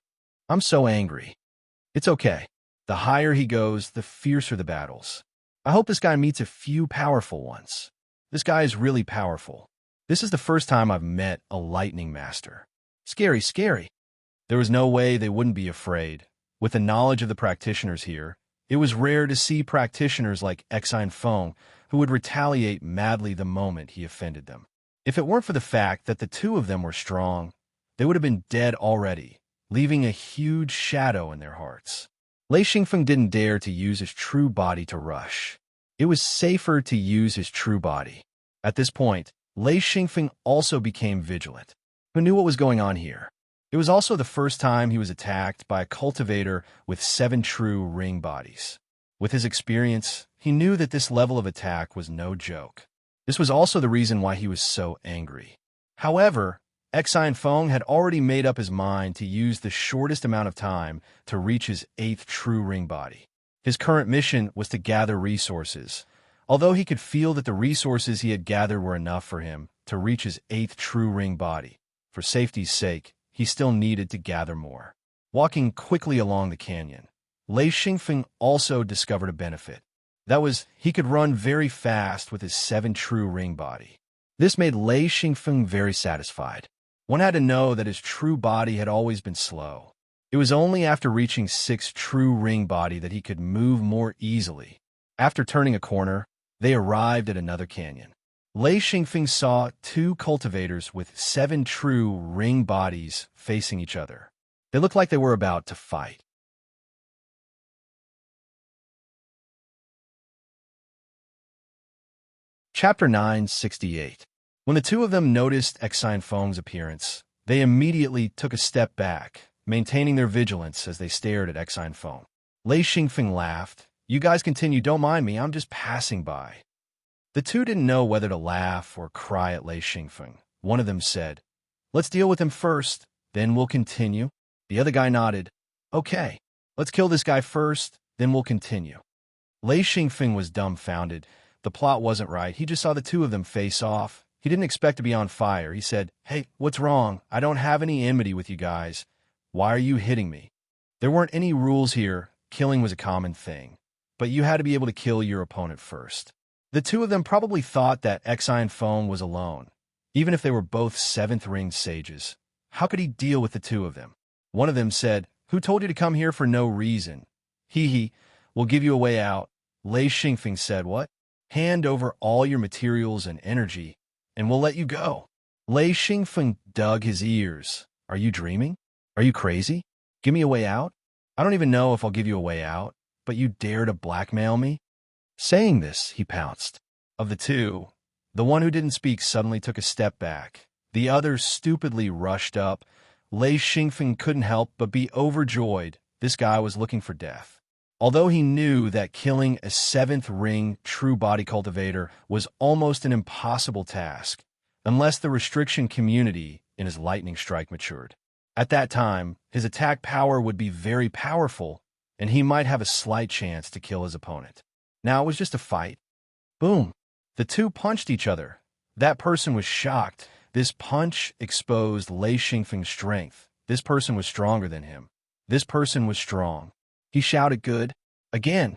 I'm so angry. It's okay. The higher he goes, the fiercer the battles. I hope this guy meets a few powerful ones. This guy is really powerful. This is the first time I've met a lightning master. Scary, scary. There was no way they wouldn't be afraid. With the knowledge of the practitioners here, it was rare to see practitioners like Xian Feng who would retaliate madly the moment he offended them. If it weren't for the fact that the two of them were strong, they would have been dead already, leaving a huge shadow in their hearts. Lei Xingfeng didn't dare to use his true body to rush. It was safer to use his true body. At this point, Lei Xingfeng also became vigilant. Who knew what was going on here? It was also the first time he was attacked by a cultivator with 7 true ring bodies. With his experience, he knew that this level of attack was no joke. This was also the reason why he was so angry. However, Xian Feng had already made up his mind to use the shortest amount of time to reach his 8th true ring body. His current mission was to gather resources. Although he could feel that the resources he had gathered were enough for him to reach his 8th true ring body, for safety's sake, he still needed to gather more. Walking quickly along the canyon, Lei Xingfeng also discovered a benefit. That was, he could run very fast with his 7 true ring body. This made Lei Xingfeng very satisfied. One had to know that his true body had always been slow. It was only after reaching 6 true ring body that he could move more easily. After turning a corner, they arrived at another canyon. Lei Xingfeng saw 2 cultivators with 7 true ring bodies facing each other. They looked like they were about to fight. Chapter 968. When the two of them noticed Xian Feng's appearance, they immediately took a step back, maintaining their vigilance as they stared at Xian Feng. Lei Xingfeng laughed. "You guys continue, don't mind me, I'm just passing by." The two didn't know whether to laugh or cry at Lei Xingfeng. One of them said, "Let's deal with him first, then we'll continue." The other guy nodded. "Okay, let's kill this guy first, then we'll continue." Lei Xingfeng was dumbfounded. The plot wasn't right. He just saw the two of them face off. He didn't expect to be on fire. He said, "Hey, what's wrong? I don't have any enmity with you guys. Why are you hitting me?" There weren't any rules here. Killing was a common thing. But you had to be able to kill your opponent first. The two of them probably thought that Xian Foam was alone. Even if they were both 7th ring sages, how could he deal with the two of them? One of them said, "Who told you to come here for no reason?" "Hee, we'll give you a way out." Lei Xingfeng said, "What?" "Hand over all your materials and energy, and we'll let you go." Lei Xingfeng dug his ears. "Are you dreaming? Are you crazy? Give me a way out? I don't even know if I'll give you a way out, but you dare to blackmail me?" Saying this, he pounced. Of the two, the one who didn't speak suddenly took a step back. The other stupidly rushed up. Lei Xingfeng couldn't help but be overjoyed. This guy was looking for death. Although he knew that killing a 7th ring true body cultivator was almost an impossible task, unless the restriction community in his lightning strike matured. At that time, his attack power would be very powerful, and he might have a slight chance to kill his opponent. Now it was just a fight. Boom. The two punched each other. That person was shocked. This punch exposed Lei Xingfeng's strength. This person was stronger than him. This person was strong. He shouted, "Good." Again.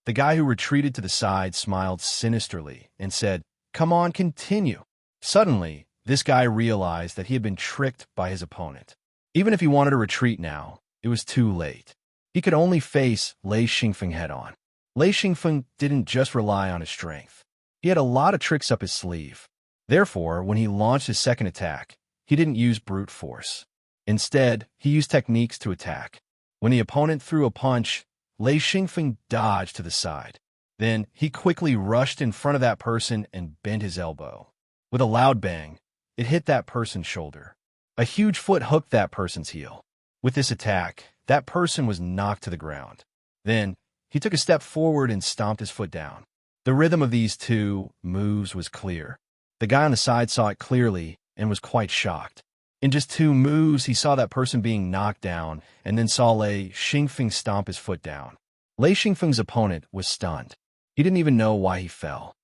The guy who retreated to the side smiled sinisterly and said, "Come on, continue." Suddenly, this guy realized that he had been tricked by his opponent. Even if he wanted to retreat now, it was too late. He could only face Lei Xingfeng head-on. Lei Xingfeng didn't just rely on his strength. He had a lot of tricks up his sleeve. Therefore, when he launched his second attack, he didn't use brute force. Instead, he used techniques to attack. When the opponent threw a punch, Lei Xingfeng dodged to the side. Then, he quickly rushed in front of that person and bent his elbow. With a loud bang, it hit that person's shoulder. A huge foot hooked that person's heel. With this attack, that person was knocked to the ground. Then, he took a step forward and stomped his foot down. The rhythm of these two moves was clear. The guy on the side saw it clearly and was quite shocked. In just 2 moves, he saw that person being knocked down and then saw Lei Xingfeng stomp his foot down. Lei Xingfeng's opponent was stunned. He didn't even know why he fell.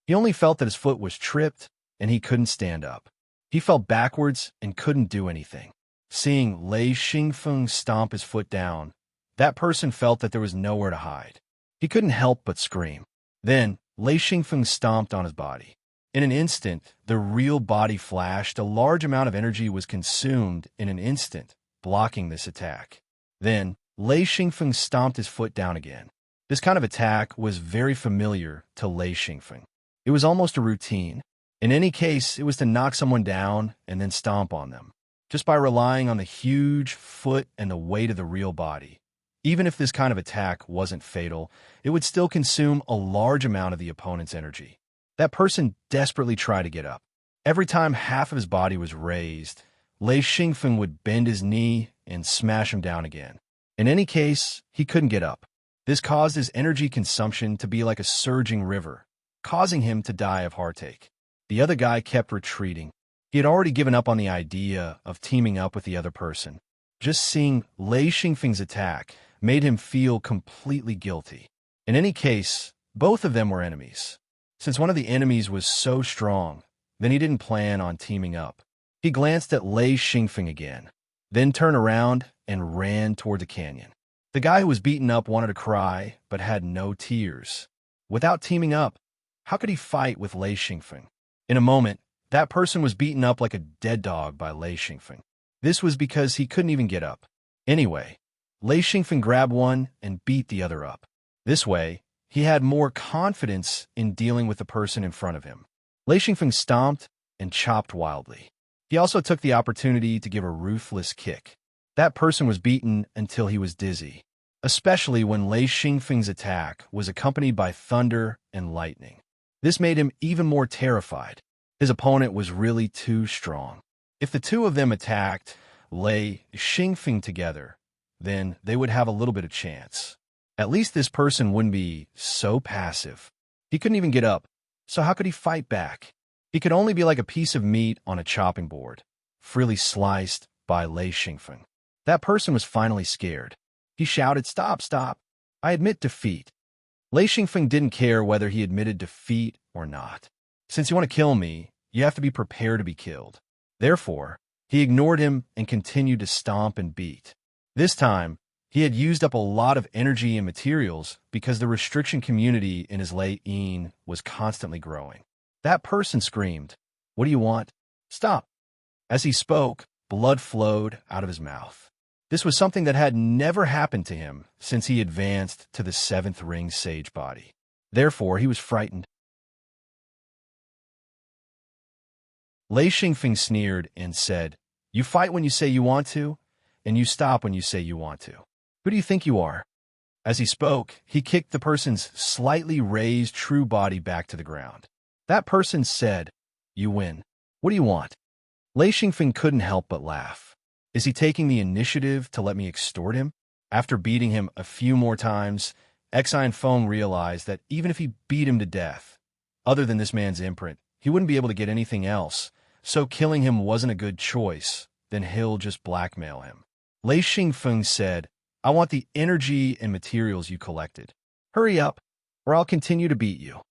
He only felt that his foot was tripped and he couldn't stand up. He fell backwards and couldn't do anything. Seeing Lei Xingfeng stomp his foot down, that person felt that there was nowhere to hide. He couldn't help but scream. Then, Lei Xingfeng stomped on his body. In an instant, the real body flashed. A large amount of energy was consumed in an instant, blocking this attack. Then, Lei Xingfeng stomped his foot down again. This kind of attack was very familiar to Lei Xingfeng. It was almost a routine. In any case, it was to knock someone down and then stomp on them, just by relying on the huge foot and the weight of the real body. Even if this kind of attack wasn't fatal, it would still consume a large amount of the opponent's energy. That person desperately tried to get up. Every time half of his body was raised, Lei Xingfeng would bend his knee and smash him down again. In any case, he couldn't get up. This caused his energy consumption to be like a surging river, causing him to die of heartache. The other guy kept retreating. He had already given up on the idea of teaming up with the other person. Just seeing Lei Xingfeng's attack made him feel completely guilty. In any case, both of them were enemies. Since one of the enemies was so strong, then he didn't plan on teaming up. He glanced at Lei Xingfeng again, then turned around and ran toward the canyon. The guy who was beaten up wanted to cry, but had no tears. Without teaming up, how could he fight with Lei Xingfeng? In a moment, that person was beaten up like a dead dog by Lei Xingfeng. This was because he couldn't even get up. Anyway, Lei Xingfeng grabbed one and beat the other up. This way, he had more confidence in dealing with the person in front of him. Lei Xingfeng stomped and chopped wildly. He also took the opportunity to give a ruthless kick. That person was beaten until he was dizzy, especially when Lei Xingfeng's attack was accompanied by thunder and lightning. This made him even more terrified. His opponent was really too strong. If the two of them attacked Lei Xingfeng together, then they would have a little bit of chance. At least this person wouldn't be so passive. He couldn't even get up, so how could he fight back? He could only be like a piece of meat on a chopping board, freely sliced by Lei Xingfeng. That person was finally scared. He shouted, "Stop, stop. I admit defeat." Lei Xingfeng didn't care whether he admitted defeat or not. Since you want to kill me, you have to be prepared to be killed. Therefore, he ignored him and continued to stomp and beat. This time, he had used up a lot of energy and materials because the restriction community in his Lei Yin was constantly growing. That person screamed, "What do you want? Stop." As he spoke, blood flowed out of his mouth. This was something that had never happened to him since he advanced to the 7th ring sage body. Therefore, he was frightened. Lei Xingfeng sneered and said, "You fight when you say you want to, and you stop when you say you want to. Who do you think you are?" As he spoke, he kicked the person's slightly raised true body back to the ground. That person said, "You win. What do you want?" Lei Xingfeng couldn't help but laugh. Is he taking the initiative to let me extort him? After beating him a few more times, Exine Feng realized that even if he beat him to death, other than this man's imprint, he wouldn't be able to get anything else, so killing him wasn't a good choice. Then he'll just blackmail him. Lei Xingfeng said, "I want the energy and materials you collected. Hurry up, or I'll continue to beat you."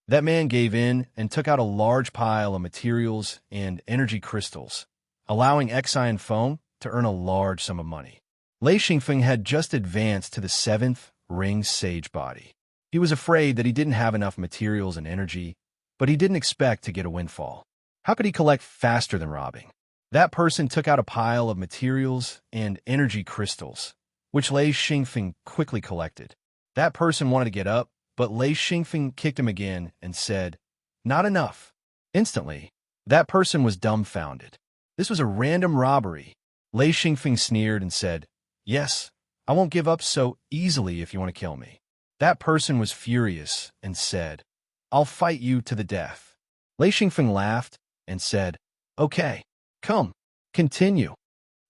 That man gave in and took out a large pile of materials and energy crystals, allowing Exine Feng to earn a large sum of money. Lei Xingfeng had just advanced to the 7th ring sage body. He was afraid that he didn't have enough materials and energy, but he didn't expect to get a windfall. How could he collect faster than robbing? That person took out a pile of materials and energy crystals, which Lei Xingfeng quickly collected. That person wanted to get up, but Lei Xingfeng kicked him again and said, "Not enough." Instantly, that person was dumbfounded. This was a random robbery. Lei Xingfeng sneered and said, "Yes, I won't give up so easily if you want to kill me." That person was furious and said, "I'll fight you to the death." Lei Xingfeng laughed and said, "Okay, come, continue."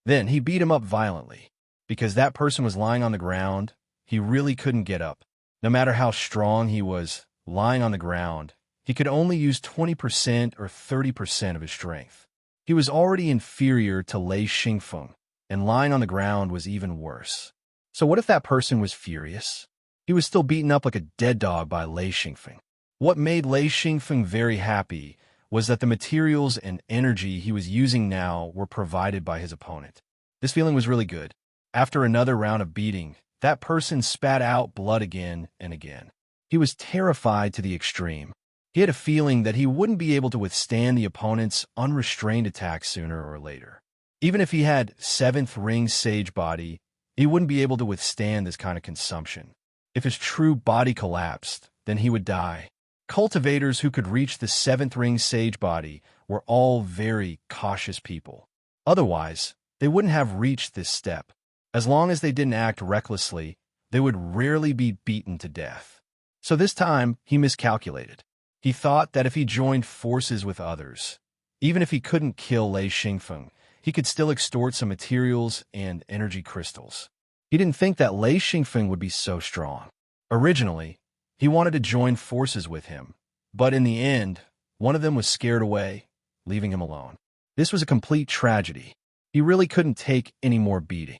Then he beat him up violently. Because that person was lying on the ground, he really couldn't get up. No matter how strong he was, lying on the ground, he could only use 20% or 30% of his strength. He was already inferior to Lei Xingfeng, and lying on the ground was even worse. So what if that person was furious? He was still beaten up like a dead dog by Lei Xingfeng. What made Lei Xingfeng very happy was that the materials and energy he was using now were provided by his opponent. This feeling was really good. After another round of beating, that person spat out blood again and again. He was terrified to the extreme. He had a feeling that he wouldn't be able to withstand the opponent's unrestrained attack sooner or later. Even if he had 7th ring sage body, he wouldn't be able to withstand this kind of consumption. If his true body collapsed, then he would die. Cultivators who could reach the 7th ring sage body were all very cautious people. Otherwise, they wouldn't have reached this step. As long as they didn't act recklessly, they would rarely be beaten to death. So this time, he miscalculated. He thought that if he joined forces with others, even if he couldn't kill Lei Xingfeng, he could still extort some materials and energy crystals. He didn't think that Lei Xingfeng would be so strong. Originally, he wanted to join forces with him, but in the end, one of them was scared away, leaving him alone. This was a complete tragedy. He really couldn't take any more beating.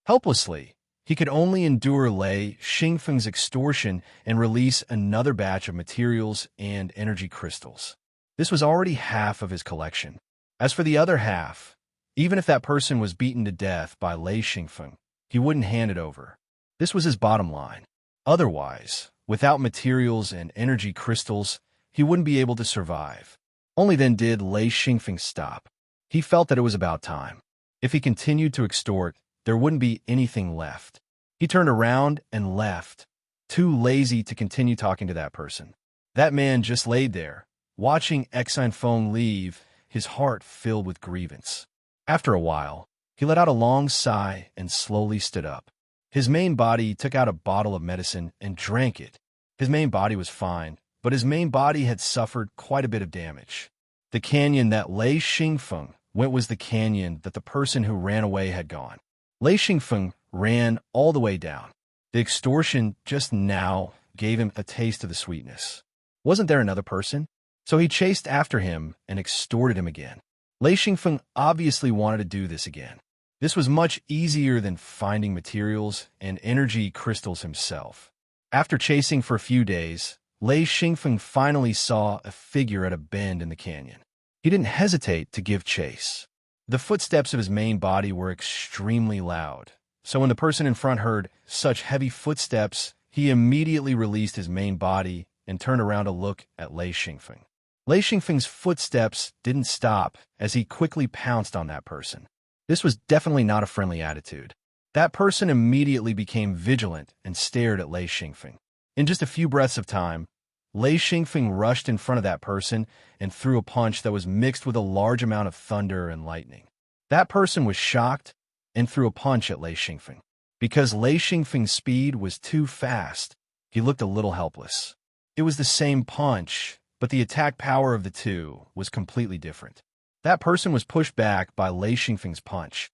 Helplessly, he could only endure Lei Xingfeng's extortion and release another batch of materials and energy crystals. This was already half of his collection. As for the other half, even if that person was beaten to death by Lei Xingfeng, he wouldn't hand it over. This was his bottom line. Otherwise, without materials and energy crystals, he wouldn't be able to survive. Only then did Lei Xingfeng stop. He felt that it was about time. If he continued to extort, there wouldn't be anything left. He turned around and left, too lazy to continue talking to that person. That man just laid there, watching Exine Feng leave, his heart filled with grievance. After a while, he let out a long sigh and slowly stood up. His main body took out a bottle of medicine and drank it. His main body was fine, but his main body had suffered quite a bit of damage. The canyon that Lei Xingfeng went was the canyon that the person who ran away had gone. Lei Xingfeng ran all the way down. The extortion just now gave him a taste of the sweetness. Wasn't there another person? So he chased after him and extorted him again. Lei Xingfeng obviously wanted to do this again. This was much easier than finding materials and energy crystals himself. After chasing for a few days, Lei Xingfeng finally saw a figure at a bend in the canyon. He didn't hesitate to give chase. The footsteps of his main body were extremely loud, so when the person in front heard such heavy footsteps, he immediately released his main body and turned around to look at Lei Xingfeng. Lei Xingfeng's footsteps didn't stop as he quickly pounced on that person. This was definitely not a friendly attitude. That person immediately became vigilant and stared at Lei Xingfeng. In just a few breaths of time, Lei Xingfeng rushed in front of that person and threw a punch that was mixed with a large amount of thunder and lightning. That person was shocked and threw a punch at Lei Xingfeng. Because Lei Xingfeng's speed was too fast, he looked a little helpless. It was the same punch, but the attack power of the two was completely different. That person was pushed back by Lei Xingfeng's punch.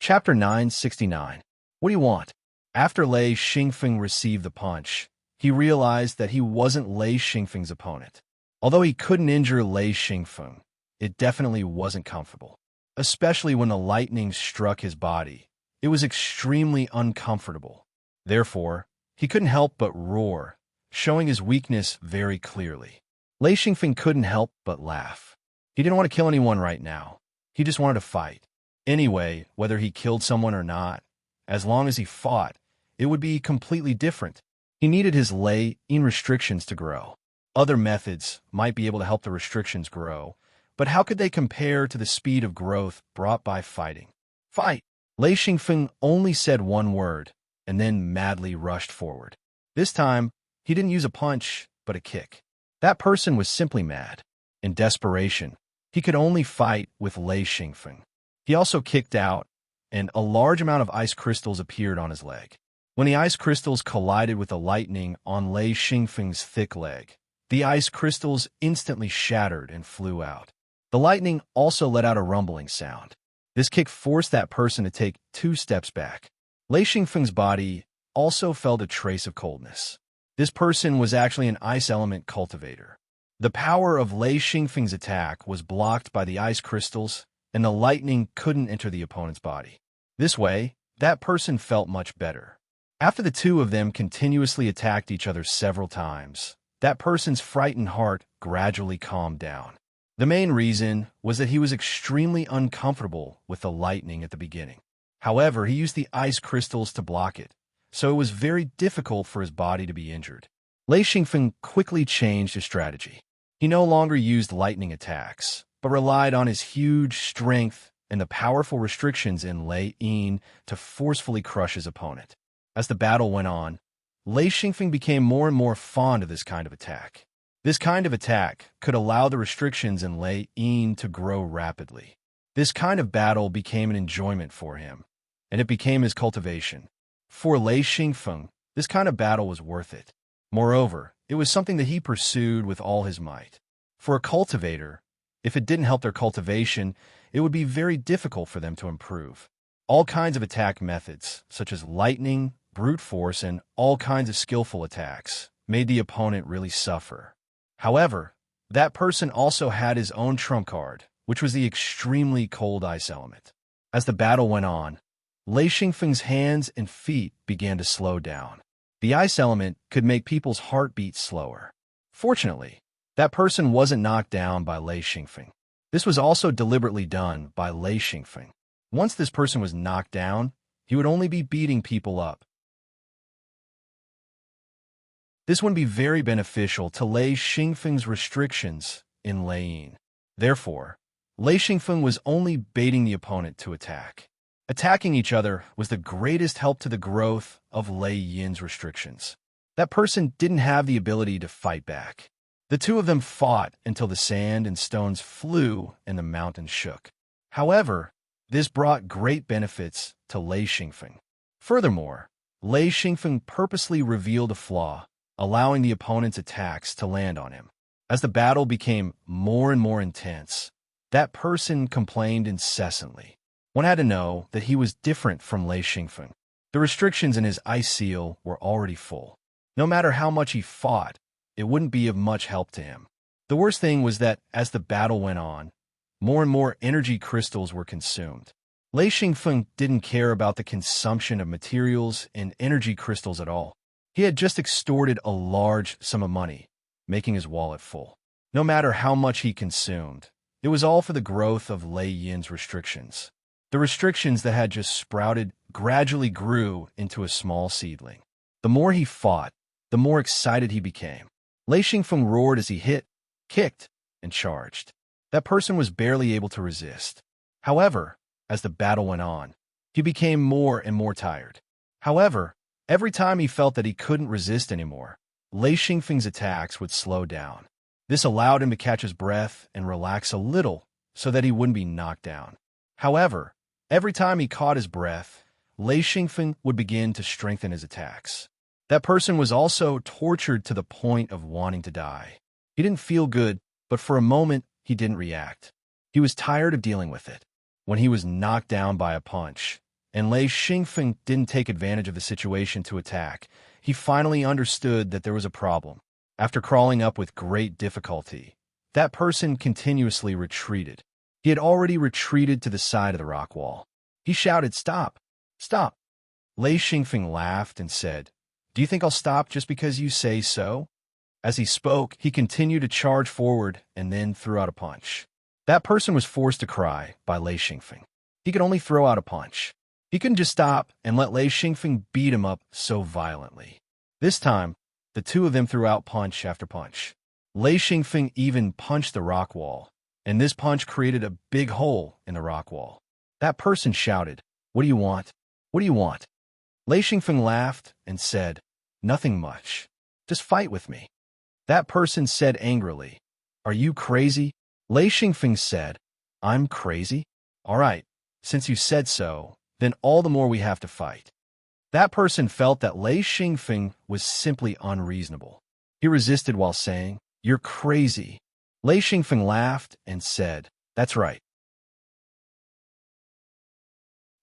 Chapter 969. What do you want? After Lei Xingfeng received the punch, he realized that he wasn't Lei Xingfeng's opponent. Although he couldn't injure Lei Xingfeng, it definitely wasn't comfortable. Especially when the lightning struck his body. It was extremely uncomfortable. Therefore, he couldn't help but roar, showing his weakness very clearly. Lei Xingfeng couldn't help but laugh. He didn't want to kill anyone right now. He just wanted to fight. Anyway, whether he killed someone or not, as long as he fought, it would be completely different. He needed his Lei Yin restrictions to grow. Other methods might be able to help the restrictions grow, but how could they compare to the speed of growth brought by fighting? Fight! Lei Xingfeng only said one word, and then madly rushed forward. This time, he didn't use a punch, but a kick. That person was simply mad. In desperation, he could only fight with Lei Xingfeng. He also kicked out, and a large amount of ice crystals appeared on his leg. When the ice crystals collided with the lightning on Lei Xingfeng's thick leg, the ice crystals instantly shattered and flew out. The lightning also let out a rumbling sound. This kick forced that person to take 2 steps back. Lei Xingfeng's body also felt a trace of coldness. This person was actually an ice element cultivator. The power of Lei Xingfeng's attack was blocked by the ice crystals, and the lightning couldn't enter the opponent's body. This way, that person felt much better. After the two of them continuously attacked each other several times, that person's frightened heart gradually calmed down. The main reason was that he was extremely uncomfortable with the lightning at the beginning. However, he used the ice crystals to block it, so it was very difficult for his body to be injured. Lei Xingfeng quickly changed his strategy. He no longer used lightning attacks, but relied on his huge strength and the powerful restrictions in Lei Yin to forcefully crush his opponent. As the battle went on, Lei Xingfeng became more and more fond of this kind of attack. This kind of attack could allow the restrictions in Lei Yin to grow rapidly. This kind of battle became an enjoyment for him, and it became his cultivation. For Lei Xingfeng, this kind of battle was worth it. Moreover, it was something that he pursued with all his might. For a cultivator, if it didn't help their cultivation, it would be very difficult for them to improve. All kinds of attack methods, such as lightning, brute force, and all kinds of skillful attacks, made the opponent really suffer. However, that person also had his own trump card, which was the extremely cold ice element. As the battle went on, Lei Xingfeng's hands and feet began to slow down. The ice element could make people's heartbeats slower. Fortunately, that person wasn't knocked down by Lei Xingfeng. This was also deliberately done by Lei Xingfeng. Once this person was knocked down, he would only be beating people up. This would be very beneficial to Lei Xingfeng's restrictions in Lei Yin. Therefore, Lei Xingfeng was only baiting the opponent to attack. Attacking each other was the greatest help to the growth of Lei Yin's restrictions. That person didn't have the ability to fight back. The two of them fought until the sand and stones flew and the mountain shook. However, this brought great benefits to Lei Xingfeng. Furthermore, Lei Xingfeng purposely revealed a flaw, allowing the opponent's attacks to land on him. As the battle became more and more intense, That person complained incessantly. One had to know that he was different from Lei Xingfeng. The restrictions in his ice seal were already full. No matter how much he fought, it wouldn't be of much help to him. The worst thing was that as the battle went on, more and more energy crystals were consumed. Lei Xingfeng didn't care about the consumption of materials and energy crystals at all. He had just extorted a large sum of money, making his wallet full. No matter how much he consumed, it was all for the growth of Lei Yin's restrictions. The restrictions that had just sprouted gradually grew into a small seedling. The more he fought, the more excited he became. Lei Xingfeng roared as he hit, kicked, and charged. That person was barely able to resist. However, as the battle went on, he became more and more tired. However, every time he felt that he couldn't resist anymore, Lei Xingfeng's attacks would slow down. This allowed him to catch his breath and relax a little so that he wouldn't be knocked down. However, every time he caught his breath, Lei Xingfeng would begin to strengthen his attacks. That person was also tortured to the point of wanting to die. He didn't feel good, but for a moment, he didn't react. He was tired of dealing with it. When he was knocked down by a punch, and Lei Xingfeng didn't take advantage of the situation to attack, he finally understood that there was a problem. After crawling up with great difficulty, that person continuously retreated. He had already retreated to the side of the rock wall. He shouted, "Stop! Stop!" Lei Xingfeng laughed and said, "Do you think I'll stop just because you say so?" As he spoke, he continued to charge forward and then threw out a punch. That person was forced to cry by Lei Xingfeng. He could only throw out a punch. He couldn't just stop and let Lei Xingfeng beat him up so violently. This time, the two of them threw out punch after punch. Lei Xingfeng even punched the rock wall, and this punch created a big hole in the rock wall. That person shouted, "What do you want? What do you want?" Lei Xingfeng laughed and said, "Nothing much. Just fight with me." That person said angrily, "Are you crazy?" Lei Xingfeng said, "I'm crazy? All right, since you said so, then all the more we have to fight." That person felt that Lei Xingfeng was simply unreasonable. He resisted while saying, "You're crazy." Lei Xingfeng laughed and said, "That's right.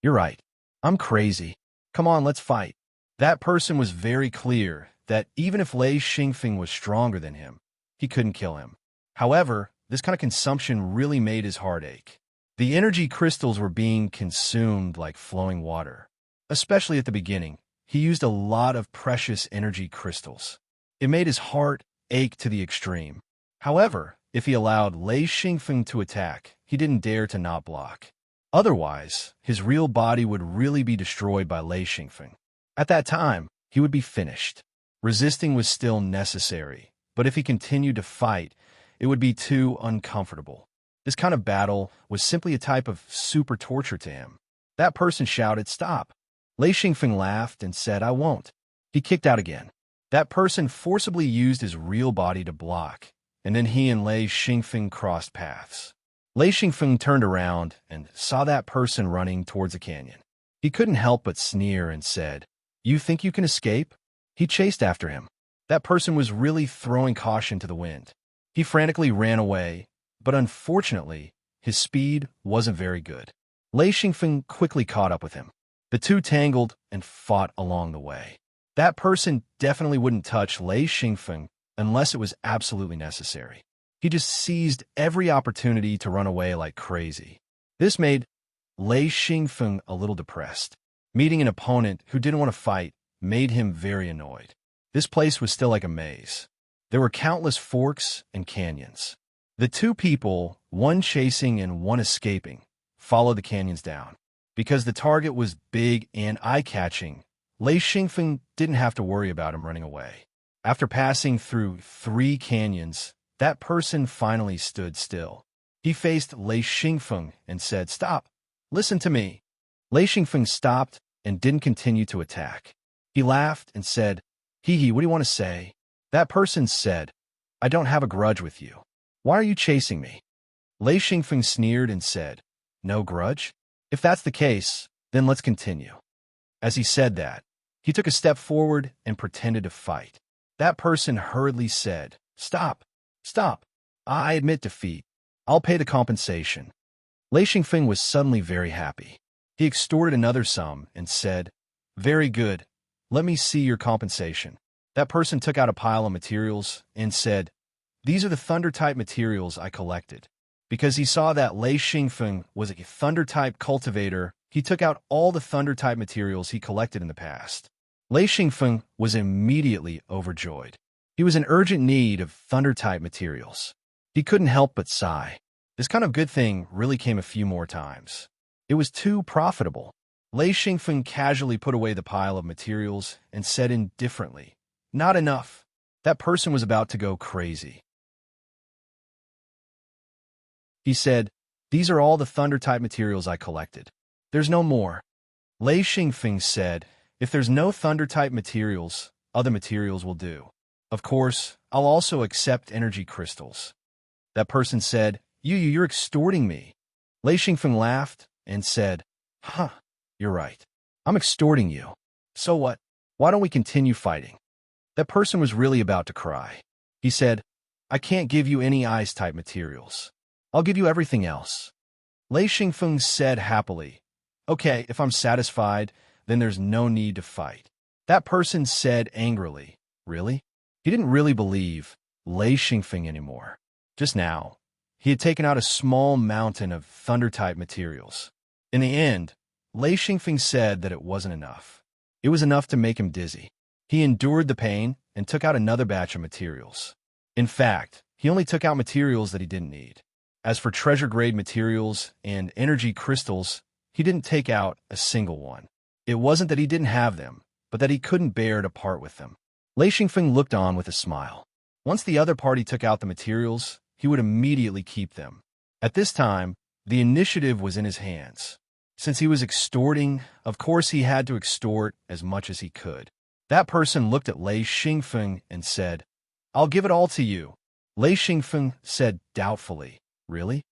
You're right. I'm crazy. Come on, let's fight." That person was very clear that even if Lei Xingfeng was stronger than him, he couldn't kill him. However, this kind of consumption really made his heart ache. The energy crystals were being consumed like flowing water. Especially at the beginning, he used a lot of precious energy crystals. It made his heart ache to the extreme. However, if he allowed Lei Xingfeng to attack, he didn't dare to not block. Otherwise, his real body would really be destroyed by Lei Xingfeng. At that time, he would be finished. Resisting was still necessary, but if he continued to fight, it would be too uncomfortable. This kind of battle was simply a type of super torture to him. That person shouted, "Stop!" Lei Xingfeng laughed and said, "I won't." He kicked out again. That person forcibly used his real body to block, and then he and Lei Xingfeng crossed paths. Lei Xingfeng turned around and saw that person running towards a canyon. He couldn't help but sneer and said, "You think you can escape?" He chased after him. That person was really throwing caution to the wind. He frantically ran away, but unfortunately, his speed wasn't very good. Lei Xingfeng quickly caught up with him. The two tangled and fought along the way. That person definitely wouldn't touch Lei Xingfeng unless it was absolutely necessary. He just seized every opportunity to run away like crazy. This made Lei Xingfeng a little depressed. Meeting an opponent who didn't want to fight made him very annoyed. This place was still like a maze. There were countless forks and canyons. The two people, one chasing and one escaping, followed the canyons down. Because the target was big and eye-catching, Lei Xingfeng didn't have to worry about him running away. After passing through 3 canyons, that person finally stood still. He faced Lei Xingfeng and said, "Stop. Listen to me." Lei Xingfeng stopped and didn't continue to attack. He laughed and said, "Hee hee, what do you want to say?" That person said, "I don't have a grudge with you. Why are you chasing me?" Lei Xingfeng sneered and said, "No grudge? If that's the case, then let's continue." As he said that, he took a step forward and pretended to fight. That person hurriedly said, "Stop, stop. I admit defeat. I'll pay the compensation. Lei Xingfeng was suddenly very happy. He extorted another sum and said, "Very good. Let me see your compensation." That person took out a pile of materials and said, "These are the thunder-type materials I collected." Because he saw that Lei Xingfeng was a thunder-type cultivator, he took out all the thunder-type materials he collected in the past. Lei Xingfeng was immediately overjoyed. He was in urgent need of thunder-type materials. He couldn't help but sigh. This kind of good thing really came a few more times. It was too profitable. Lei Xingfeng casually put away the pile of materials and said indifferently, "Not enough." That person was about to go crazy. He said, "These are all the thunder-type materials I collected. There's no more." Lei Xingfeng said, "If there's no thunder-type materials, other materials will do. Of course, I'll also accept energy crystals." That person said, You're extorting me." Lei Xingfeng laughed and said, "Huh, you're right. I'm extorting you. So what? Why don't we continue fighting?" That person was really about to cry. He said, "I can't give you any ice-type materials. I'll give you everything else." Lei Xingfeng said happily, "Okay, if I'm satisfied, then there's no need to fight." That person said angrily, "Really?" He didn't really believe Lei Xingfeng anymore. Just now, he had taken out a small mountain of thunder-type materials. In the end, Lei Xingfeng said that it wasn't enough. It was enough to make him dizzy. He endured the pain and took out another batch of materials. In fact, he only took out materials that he didn't need. As for treasure-grade materials and energy crystals, he didn't take out a single one. It wasn't that he didn't have them, but that he couldn't bear to part with them. Lei Xingfeng looked on with a smile. Once the other party took out the materials, he would immediately keep them. At this time, the initiative was in his hands. Since he was extorting, of course he had to extort as much as he could. That person looked at Lei Xingfeng and said, "I'll give it all to you." Lei Xingfeng said doubtfully, "Really?"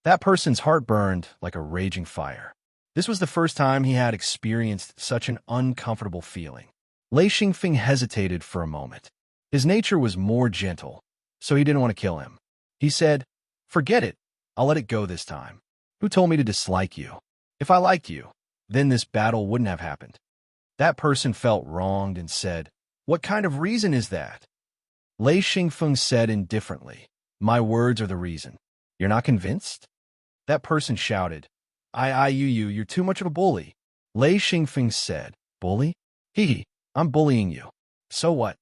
That person's heart burned like a raging fire. This was the first time he had experienced such an uncomfortable feeling. Lei Xingfeng hesitated for a moment. His nature was more gentle, so he didn't want to kill him. He said, "Forget it. I'll let it go this time. Who told me to dislike you? If I liked you, then this battle wouldn't have happened." That person felt wronged and said, "What kind of reason is that?" Lei Xingfeng said indifferently, "My words are the reason. You're not convinced?" That person shouted, You're too much of a bully." Lei Xingfeng said, "Bully? Hee, I'm bullying you. So what?"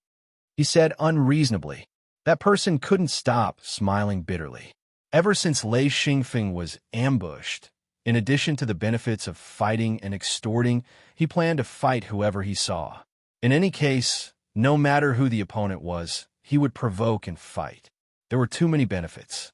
He said unreasonably. That person couldn't stop smiling bitterly. Ever since Lei Xingfeng was ambushed, in addition to the benefits of fighting and extorting, he planned to fight whoever he saw. In any case, no matter who the opponent was, he would provoke and fight. There were too many benefits.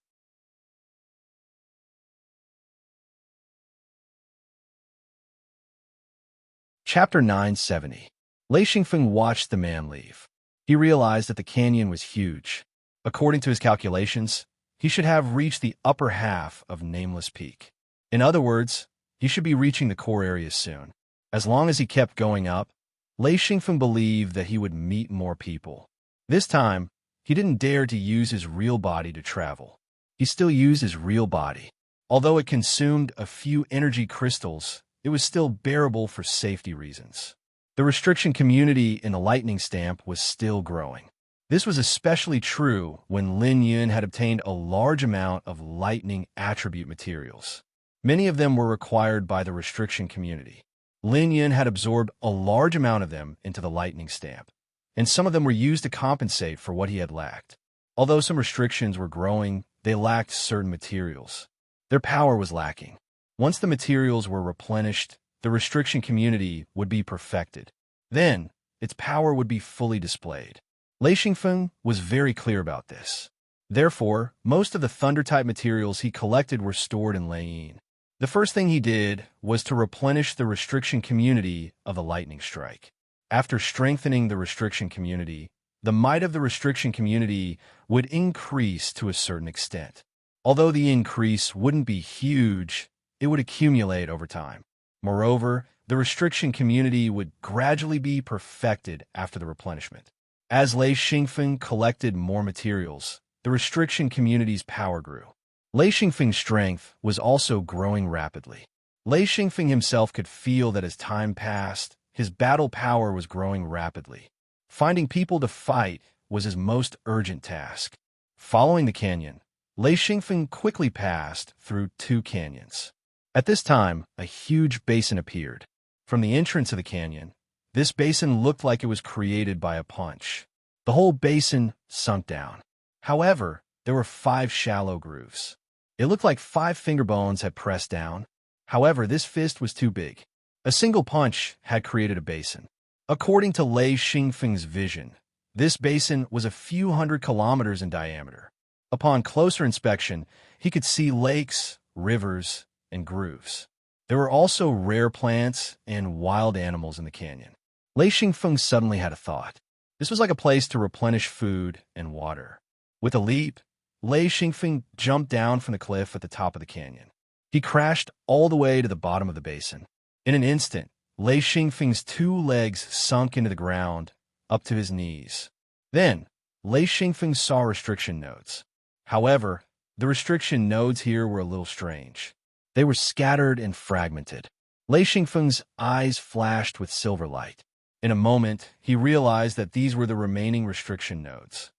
Chapter 970. Lei Xingfeng watched the man leave. He realized that the canyon was huge. According to his calculations, he should have reached the upper half of Nameless Peak. In other words, he should be reaching the core area soon. As long as he kept going up, Lei Xingfeng believed that he would meet more people. This time, he didn't dare to use his real body to travel. He still used his real body. Although it consumed a few energy crystals, it was still bearable for safety reasons. The restriction community in the lightning stamp was still growing. This was especially true when Lin Yun had obtained a large amount of lightning attribute materials. Many of them were required by the restriction community. Lin Yun had absorbed a large amount of them into the lightning stamp, and some of them were used to compensate for what he had lacked. Although some restrictions were growing, they lacked certain materials. Their power was lacking. Once the materials were replenished, the restriction community would be perfected. Then, its power would be fully displayed. Lei Xingfeng was very clear about this. Therefore, most of the thunder-type materials he collected were stored in Leiyin. The first thing he did was to replenish the restriction community of the lightning strike. After strengthening the restriction community, the might of the restriction community would increase to a certain extent. Although the increase wouldn't be huge, it would accumulate over time. Moreover, the restriction community would gradually be perfected after the replenishment. As Lei Xingfeng collected more materials, the restriction community's power grew. Lei Xingfeng's strength was also growing rapidly. Lei Xingfeng himself could feel that as time passed, his battle power was growing rapidly. Finding people to fight was his most urgent task. Following the canyon, Lei Xingfeng quickly passed through 2 canyons. At this time, a huge basin appeared. From the entrance of the canyon, this basin looked like it was created by a punch. The whole basin sunk down. However, there were 5 shallow grooves. It looked like 5 finger bones had pressed down. However, this fist was too big. A single punch had created a basin. According to Lei Xingfeng's vision, this basin was a few hundred kilometers in diameter. Upon closer inspection, he could see lakes, rivers, and grooves. There were also rare plants and wild animals in the canyon. Lei Xingfeng suddenly had a thought. This was like a place to replenish food and water. With a leap, Lei Xingfeng jumped down from the cliff at the top of the canyon. He crashed all the way to the bottom of the basin. In an instant, Lei Xingfeng's 2 legs sunk into the ground, up to his knees. Then, Lei Xingfeng saw restriction nodes. However, the restriction nodes here were a little strange. They were scattered and fragmented. Lei Xingfeng's eyes flashed with silver light. In a moment, he realized that these were the remaining restriction nodes.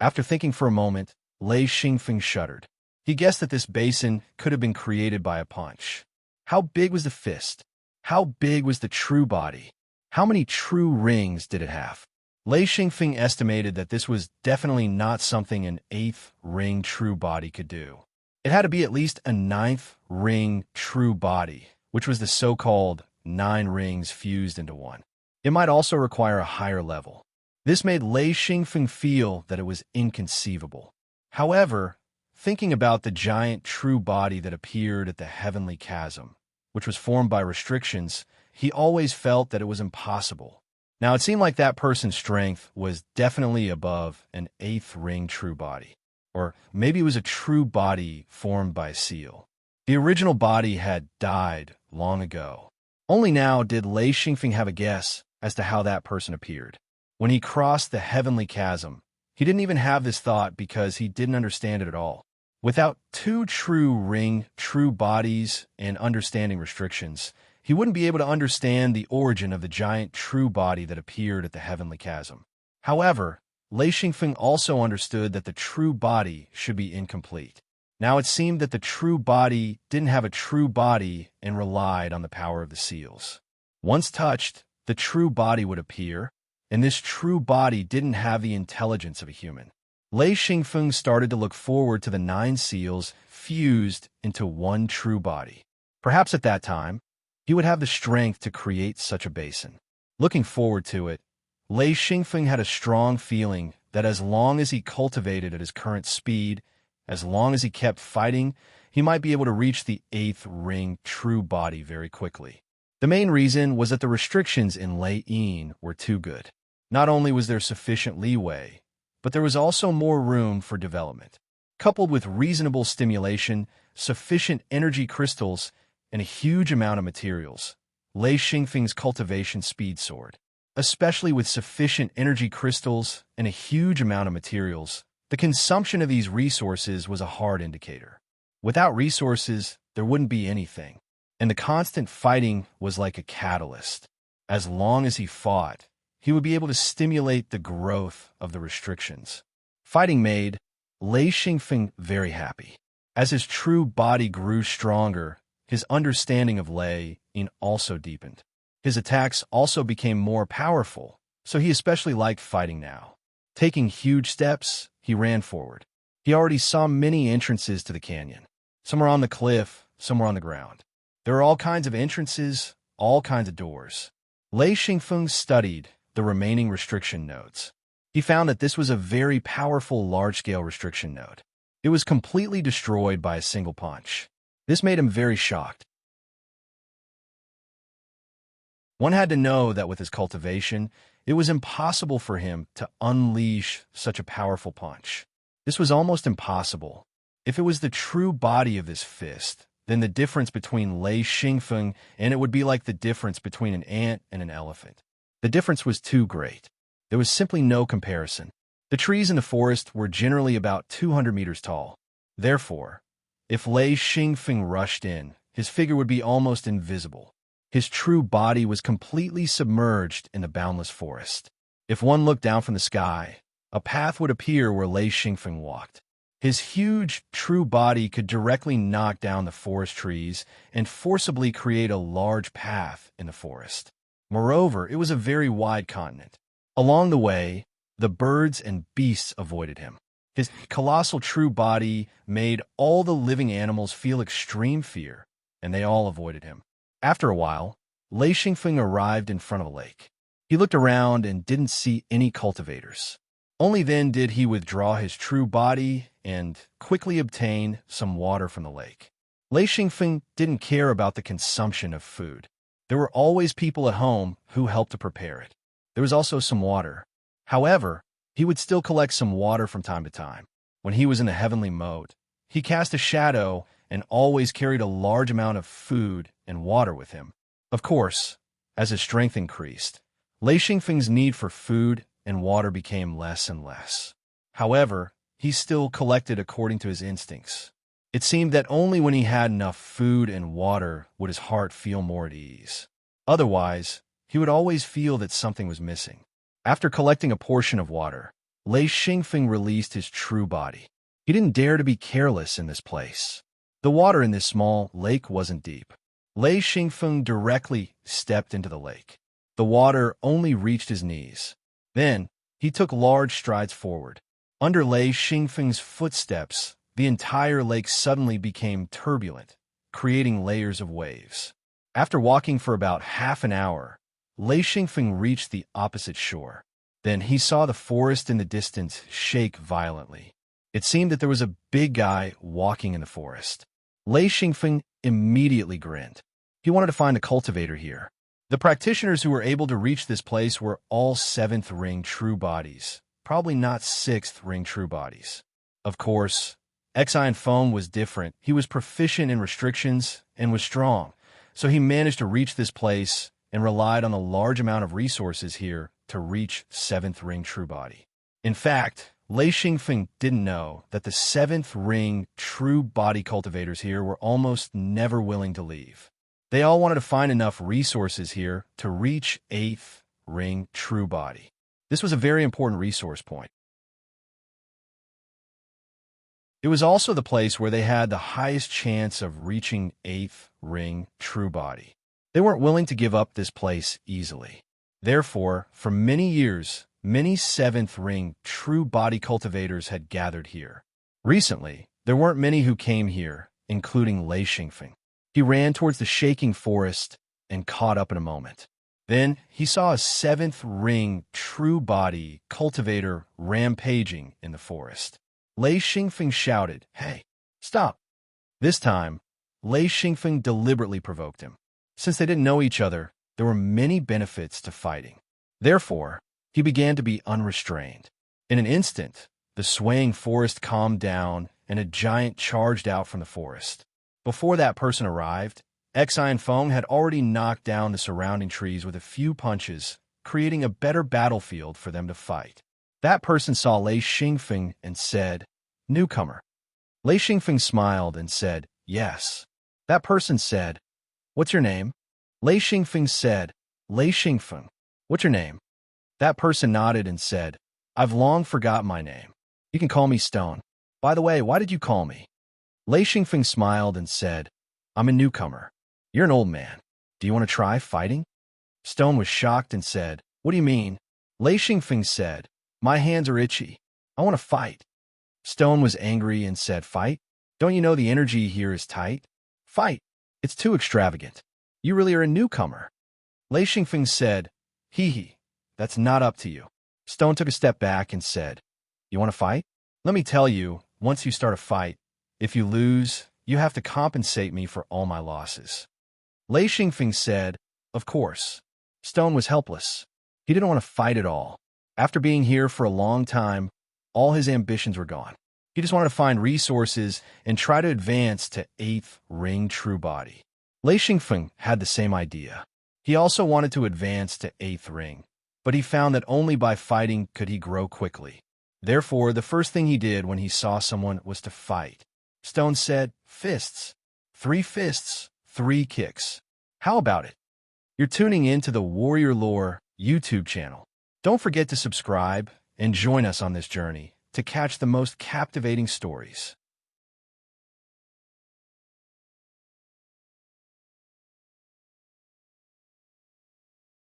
After thinking for a moment, Lei Xingfeng shuddered. He guessed that this basin could have been created by a punch. How big was the fist? How big was the true body? How many true rings did it have? Lei Xingfeng estimated that this was definitely not something an 8th ring true body could do. It had to be at least a 9th ring true body, which was the so-called 9 rings fused into one. It might also require a higher level. This made Lei Xingfeng feel that it was inconceivable. However, thinking about the giant true body that appeared at the heavenly chasm, which was formed by restrictions, he always felt that it was impossible. Now, it seemed like that person's strength was definitely above an 8th ring true body. Or maybe it was a true body formed by a seal. The original body had died long ago. Only now did Lei Xingfeng have a guess as to how that person appeared. When he crossed the heavenly chasm, he didn't even have this thought because he didn't understand it at all. Without 2 true ring, true bodies, and understanding restrictions, he wouldn't be able to understand the origin of the giant true body that appeared at the heavenly chasm. However, Lei Xingfeng also understood that the true body should be incomplete. Now it seemed that the true body didn't have a true body and relied on the power of the seals. Once touched, the true body would appear, and this true body didn't have the intelligence of a human. Lei Xingfeng started to look forward to the 9 seals fused into one true body. Perhaps at that time, he would have the strength to create such a basin. Looking forward to it, Lei Xingfeng had a strong feeling that as long as he cultivated at his current speed, as long as he kept fighting, he might be able to reach the 8th ring true body very quickly. The main reason was that the restrictions in Lei Yin were too good. Not only was there sufficient leeway, but there was also more room for development. Coupled with reasonable stimulation, sufficient energy crystals, and a huge amount of materials, Lei Xingfeng's cultivation speed soared. Especially with sufficient energy crystals and a huge amount of materials, the consumption of these resources was a hard indicator. Without resources, there wouldn't be anything, and the constant fighting was like a catalyst. As long as he fought, he would be able to stimulate the growth of the restrictions. Fighting made Lei Xingfeng very happy. As his true body grew stronger, his understanding of Lei Yin also deepened. His attacks also became more powerful, so he especially liked fighting now. Taking huge steps, he ran forward. He already saw many entrances to the canyon. Some were on the cliff, some were on the ground. There were all kinds of entrances, all kinds of doors. Lei Xingfeng studied the remaining restriction nodes. He found that this was a very powerful large-scale restriction node. It was completely destroyed by a single punch. This made him very shocked. One had to know that with his cultivation, it was impossible for him to unleash such a powerful punch. This was almost impossible. If it was the true body of this fist, then the difference between Lei Xingfeng and it would be like the difference between an ant and an elephant. The difference was too great. There was simply no comparison. The trees in the forest were generally about 200 meters tall. Therefore, if Lei Xingfeng rushed in, his figure would be almost invisible. His true body was completely submerged in the boundless forest. If one looked down from the sky, a path would appear where Lei Xingfeng walked. His huge, true body could directly knock down the forest trees and forcibly create a large path in the forest. Moreover, it was a very wide continent. Along the way, the birds and beasts avoided him. His colossal true body made all the living animals feel extreme fear, and they all avoided him. After a while, Lei Xingfeng arrived in front of a lake. He looked around and didn't see any cultivators. Only then did he withdraw his true body and quickly obtain some water from the lake. Lei Xingfeng didn't care about the consumption of food. There were always people at home who helped to prepare it. There was also some water. However, he would still collect some water from time to time. When he was in the heavenly mode, he cast a shadow and always carried a large amount of food and water with him. Of course, as his strength increased, Lei Xingfeng's need for food and water became less and less. However, he still collected according to his instincts. It seemed that only when he had enough food and water would his heart feel more at ease. Otherwise, he would always feel that something was missing. After collecting a portion of water, Lei Xingfeng released his true body. He didn't dare to be careless in this place. The water in this small lake wasn't deep. Lei Xingfeng directly stepped into the lake. The water only reached his knees. Then, he took large strides forward. Under Lei Xingfeng's footsteps, the entire lake suddenly became turbulent, creating layers of waves. After walking for about half an hour, Lei Xingfeng reached the opposite shore. Then he saw the forest in the distance shake violently. It seemed that there was a big guy walking in the forest. Lei Xingfeng immediately grinned. He wanted to find a cultivator here. The practitioners who were able to reach this place were all 7th ring true bodies, probably not 6th ring true bodies. Of course, Xian Feng was different. He was proficient in restrictions and was strong, so he managed to reach this place and relied on a large amount of resources here to reach 7th ring true body. In fact, Lei Xingfeng didn't know that the 7th ring true body cultivators here were almost never willing to leave. They all wanted to find enough resources here to reach 8th ring true body. This was a very important resource point. It was also the place where they had the highest chance of reaching 8th ring true body. They weren't willing to give up this place easily. Therefore, for many years, many 7th ring true body cultivators had gathered here. Recently, there weren't many who came here, including Lei Xingfeng. He ran towards the shaking forest and caught up in a moment. Then he saw a 7th ring true body cultivator rampaging in the forest. Lei Xingfeng shouted, "Hey, stop!" This time, Lei Xingfeng deliberately provoked him. Since they didn't know each other, there were many benefits to fighting. Therefore, he began to be unrestrained. In an instant, the swaying forest calmed down and a giant charged out from the forest. Before that person arrived, Xian Feng had already knocked down the surrounding trees with a few punches, creating a better battlefield for them to fight. That person saw Lei Xingfeng and said, "Newcomer." Lei Xingfeng smiled and said, "Yes." That person said, "What's your name?" Lei Xingfeng said, "Lei Xingfeng." "What's your name?" That person nodded and said, "I've long forgotten my name. You can call me Stone. By the way, why did you call me?" Lei Xingfeng smiled and said, "I'm a newcomer. You're an old man. Do you want to try fighting?" Stone was shocked and said, "What do you mean?" Lei Xingfeng said, "My hands are itchy. I want to fight." Stone was angry and said, "Fight? Don't you know the energy here is tight? Fight. It's too extravagant. You really are a newcomer." Lei Xingfeng said, "Hee, that's not up to you." Stone took a step back and said, "You want to fight? Let me tell you, once you start a fight, if you lose, you have to compensate me for all my losses." Lei Xingfeng said, "Of course." Stone was helpless. He didn't want to fight at all. After being here for a long time, all his ambitions were gone. He just wanted to find resources and try to advance to 8th ring true body. Lei Xingfeng had the same idea. He also wanted to advance to 8th ring, but he found that only by fighting could he grow quickly. Therefore, the first thing he did when he saw someone was to fight. Stone said, "Fists. 3 fists, 3 kicks. How about it?" You're tuning in to the Warrior Lore YouTube channel. Don't forget to subscribe and join us on this journey to catch the most captivating stories.